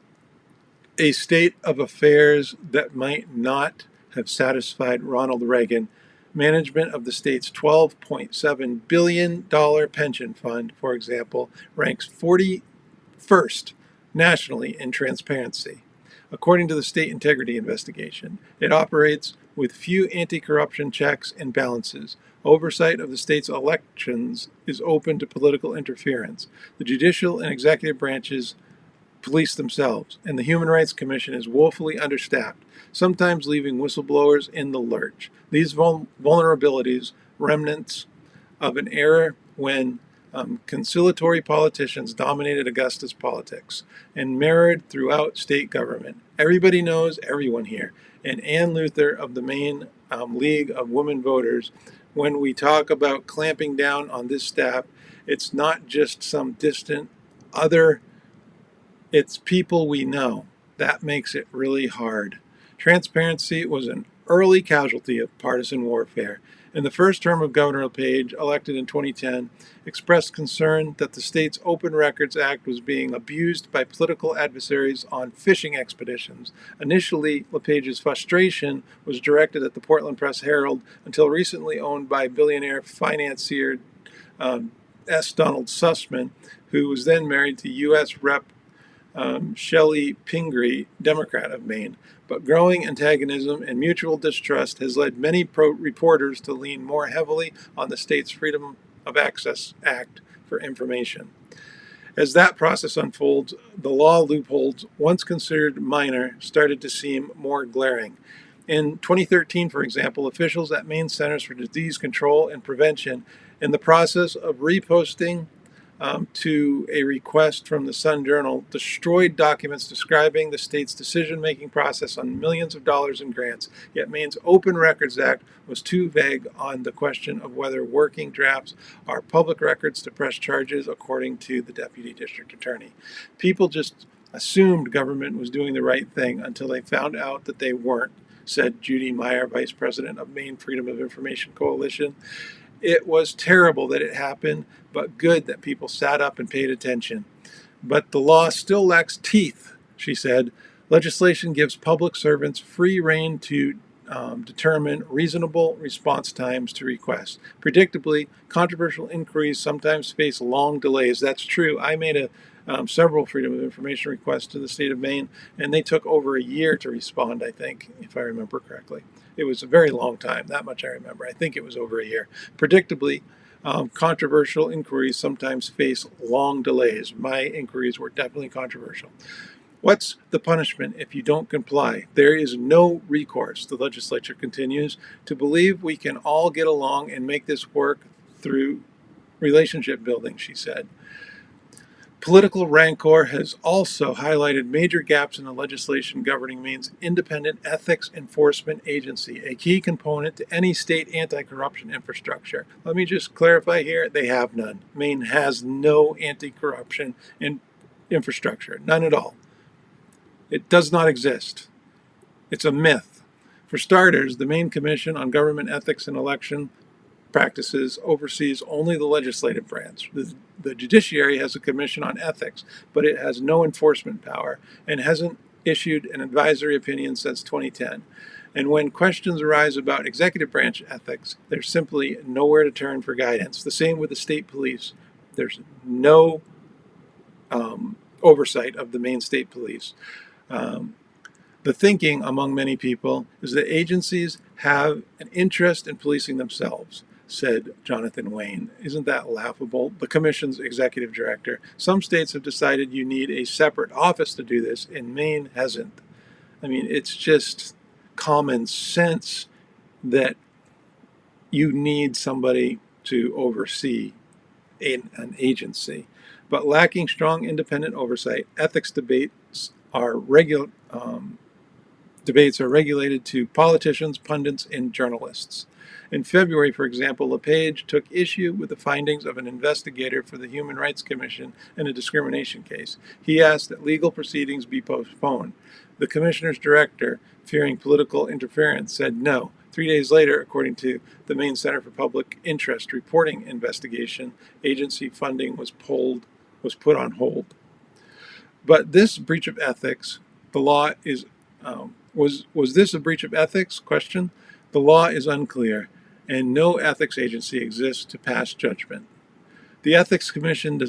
A state of affairs that might not have satisfied Ronald Reagan. Management of the state's $12.7 billion pension fund, for example, ranks 41st nationally in transparency. According to the State Integrity Investigation, it operates with few anti-corruption checks and balances. Oversight of the state's elections is open to political interference. The judicial and executive branches police themselves, and the Human Rights Commission is woefully understaffed, sometimes leaving whistleblowers in the lurch. These vulnerabilities, remnants of an era when conciliatory politicians dominated Augusta's politics and mirrored throughout state government. Everybody knows everyone here. And Ann Luther of the Maine League of Women Voters, when we talk about clamping down on this staff, it's not just some distant other, it's people we know. That makes it really hard. Transparency was an early casualty of partisan warfare. In the first term of Governor LePage, elected in 2010, expressed concern that the state's Open Records Act was being abused by political adversaries on fishing expeditions. Initially, LePage's frustration was directed at the Portland Press-Herald, until recently owned by billionaire financier S. Donald Sussman, who was then married to U.S. Rep. Shelley Pingree, Democrat of Maine. But growing antagonism and mutual distrust has led many reporters to lean more heavily on the state's Freedom of Access Act for information. As that process unfolds, the law loopholes, once considered minor, started to seem more glaring. In 2013, for example, officials at Maine Centers for Disease Control and Prevention, in the process of reposting to a request from the Sun Journal, destroyed documents describing the state's decision-making process on millions of dollars in grants. Yet Maine's Open Records Act was too vague on the question of whether working drafts are public records to press charges, according to the Deputy District Attorney. People just assumed government was doing the right thing until they found out that they weren't, said Judy Meyer, Vice President of Maine Freedom of Information Coalition. It was terrible that it happened, but good that people sat up and paid attention. But the law still lacks teeth, she said. Legislation gives public servants free rein to determine reasonable response times to requests. Predictably, controversial inquiries sometimes face long delays. That's true. I made several Freedom of Information requests to the state of Maine, and they took over a year to respond, I think, if I remember correctly. It was a very long time, that much I remember. I think it was over a year. Predictably, controversial inquiries sometimes face long delays. My inquiries were definitely controversial. What's the punishment if you don't comply? There is no recourse, the legislature continues, to believe we can all get along and make this work through relationship building, she said. Political rancor has also highlighted major gaps in the legislation governing Maine's independent ethics enforcement agency, a key component to any state anti-corruption infrastructure. Let me just clarify here, they have none. Maine has no anti-corruption infrastructure, none at all. It does not exist. It's a myth. For starters, the Maine Commission on Government Ethics and Election Practices oversees only the legislative branch. The judiciary has a commission on ethics, but it has no enforcement power and hasn't issued an advisory opinion since 2010. And when questions arise about executive branch ethics, there's simply nowhere to turn for guidance. The same with the state police. There's no oversight of the Maine State Police. The thinking among many people is that agencies have an interest in policing themselves, said Jonathan Wayne. Isn't that laughable? The Commission's executive director. Some states have decided you need a separate office to do this, and Maine hasn't. I mean, it's just common sense that you need somebody to oversee an agency. But lacking strong independent oversight, ethics debates are regulated to politicians, pundits, and journalists. In February, for example, LePage took issue with the findings of an investigator for the Human Rights Commission in a discrimination case. He asked that legal proceedings be postponed. The commissioner's director, fearing political interference, said no. 3 days later, according to the Maine Center for Public Interest reporting investigation, agency funding was put on hold. But this breach of ethics, the law is was this a breach of ethics? Question. The law is unclear, and no ethics agency exists to pass judgment. The Ethics Commission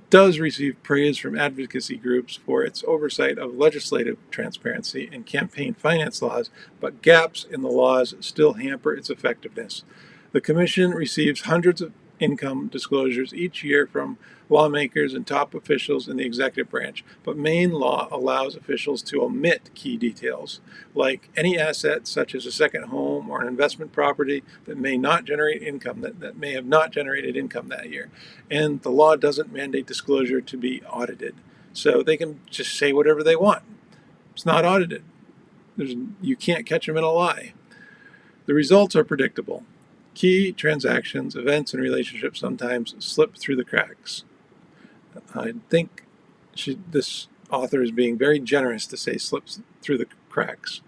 does receive praise from advocacy groups for its oversight of legislative transparency and campaign finance laws, but gaps in the laws still hamper its effectiveness. The Commission receives hundreds of income disclosures each year from lawmakers and top officials in the executive branch, but Maine law allows officials to omit key details, like any asset such as a second home or an investment property that may not generate income, that may have not generated income that year. And the law doesn't mandate disclosure to be audited, so they can just say whatever they want. It's not audited. You can't catch them in a lie. The results are predictable. Key transactions, events, and relationships sometimes slip through the cracks. I think this author is being very generous to say slips through the cracks.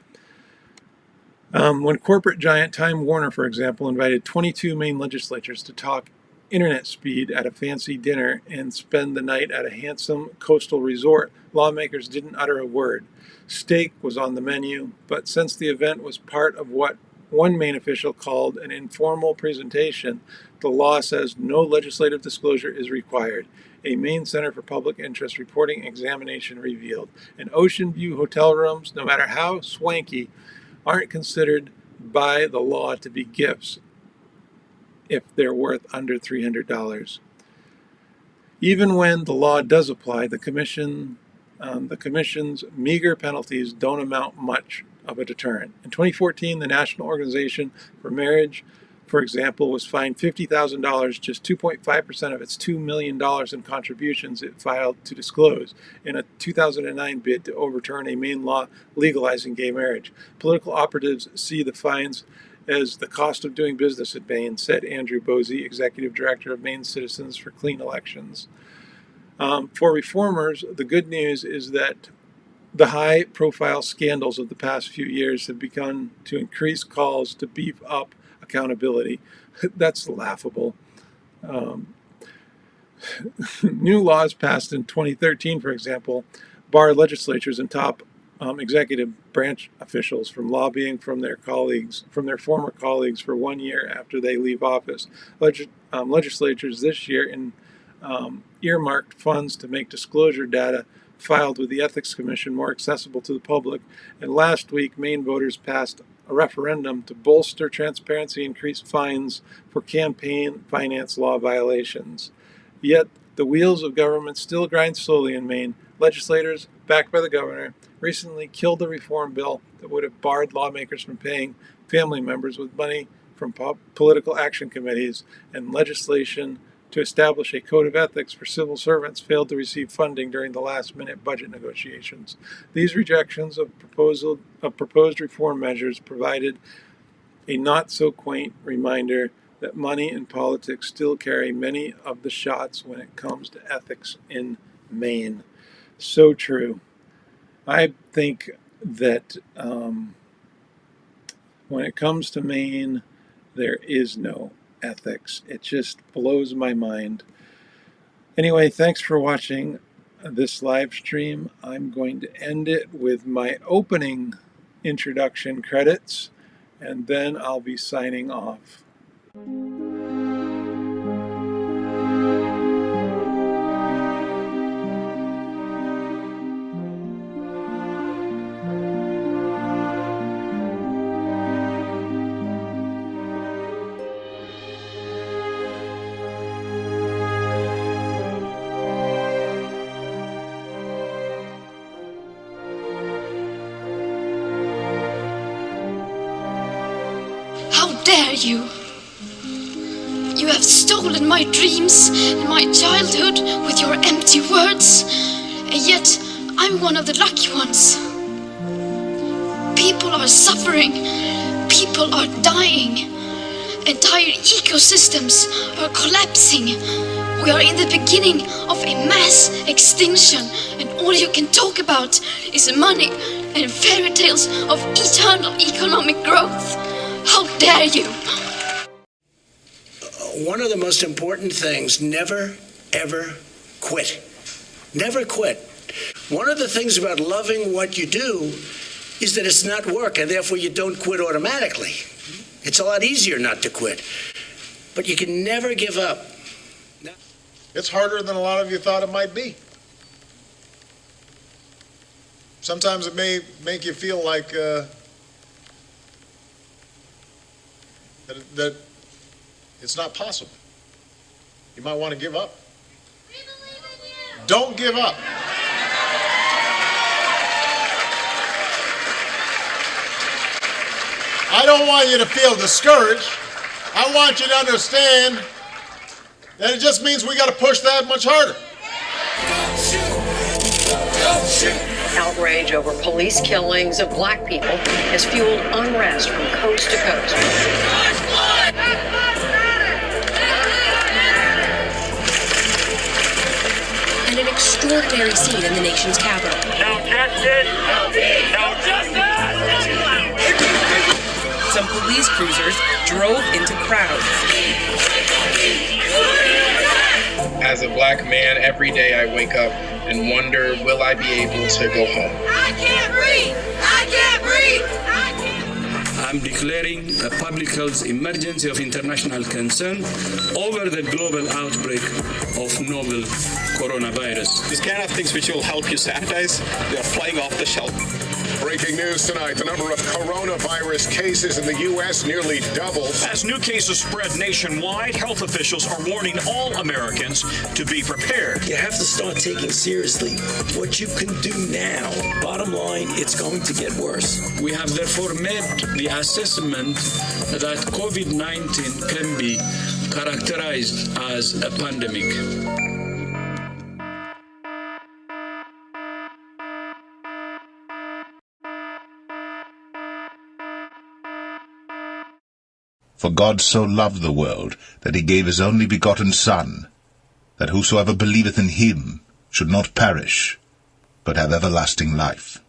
When corporate giant Time Warner, for example, invited 22 Maine legislators to talk internet speed at a fancy dinner and spend the night at a handsome coastal resort, lawmakers didn't utter a word. Steak was on the menu, but since the event was part of what one Maine official called an informal presentation, the law says no legislative disclosure is required. A Maine Center for Public Interest reporting examination revealed an Ocean View hotel rooms, no matter how swanky, aren't considered by the law to be gifts if they're worth under $300. Even when the law does apply, the Commission's meager penalties don't amount much of a deterrent. In 2014, the National Organization for Marriage, for example, was fined $50,000, just 2.5% of its $2 million in contributions it filed to disclose in a 2009 bid to overturn a Maine law legalizing gay marriage. Political operatives see the fines as the cost of doing business at Maine, said Andrew Bosey, Executive Director of Maine Citizens for Clean Elections. For reformers, the good news is that the high-profile scandals of the past few years have begun to increase calls to beef up accountability. That's laughable. New laws passed in 2013, for example, bar legislatures and top executive branch officials from lobbying from their former colleagues for 1 year after they leave office. Legislatures this year earmarked funds to make disclosure data filed with the Ethics Commission more accessible to the public, and last week Maine voters passed a referendum to bolster transparency and increase fines for campaign finance law violations. Yet the wheels of government still grind slowly in Maine. Legislators backed by the governor, recently killed a reform bill that would have barred lawmakers from paying family members with money from political action committees, and legislation to establish a code of ethics for civil servants failed to receive funding during the last-minute budget negotiations. These rejections of proposed reform measures provided a not-so-quaint reminder that money and politics still carry many of the shots when it comes to ethics in Maine. So true. I think that when it comes to Maine, there is no ethics. It just blows my mind. Anyway, thanks for watching this live stream. I'm going to end it with my opening introduction credits, and then I'll be signing off. How dare you? You have stolen my dreams and my childhood with your empty words, and yet I'm one of the lucky ones. People are suffering, people are dying, entire ecosystems are collapsing. We are in the beginning of a mass extinction, and all you can talk about is money and fairy tales of eternal economic growth. How dare you? One of the most important things, never, ever quit. Never quit. One of the things about loving what you do is that it's not work, and therefore you don't quit automatically. It's a lot easier not to quit. But you can never give up. It's harder than a lot of you thought it might be. Sometimes it may make you feel like that it's not possible. You might want to give up. Don't give up. I don't want you to feel discouraged. I want you to understand that it just means we got to push that much harder. Outrage over police killings of black people has fueled unrest from coast to coast. And an extraordinary scene in the nation's capital. No justice! No justice! Some police cruisers drove into crowds. As a black man, every day I wake up and wonder, will I be able to go home? I can't breathe! I can't breathe! I can't. I'm declaring a public health emergency of international concern over the global outbreak of novel coronavirus. This can of things which will help you sanitize, they are flying off the shelf. Breaking news tonight, the number of coronavirus cases in the U.S. nearly doubled. As new cases spread nationwide, health officials are warning all Americans to be prepared. You have to start taking seriously what you can do now. Bottom line, it's going to get worse. We have therefore made the assessment that COVID-19 can be characterized as a pandemic. For God so loved the world, that he gave his only begotten Son, that whosoever believeth in him should not perish, but have everlasting life.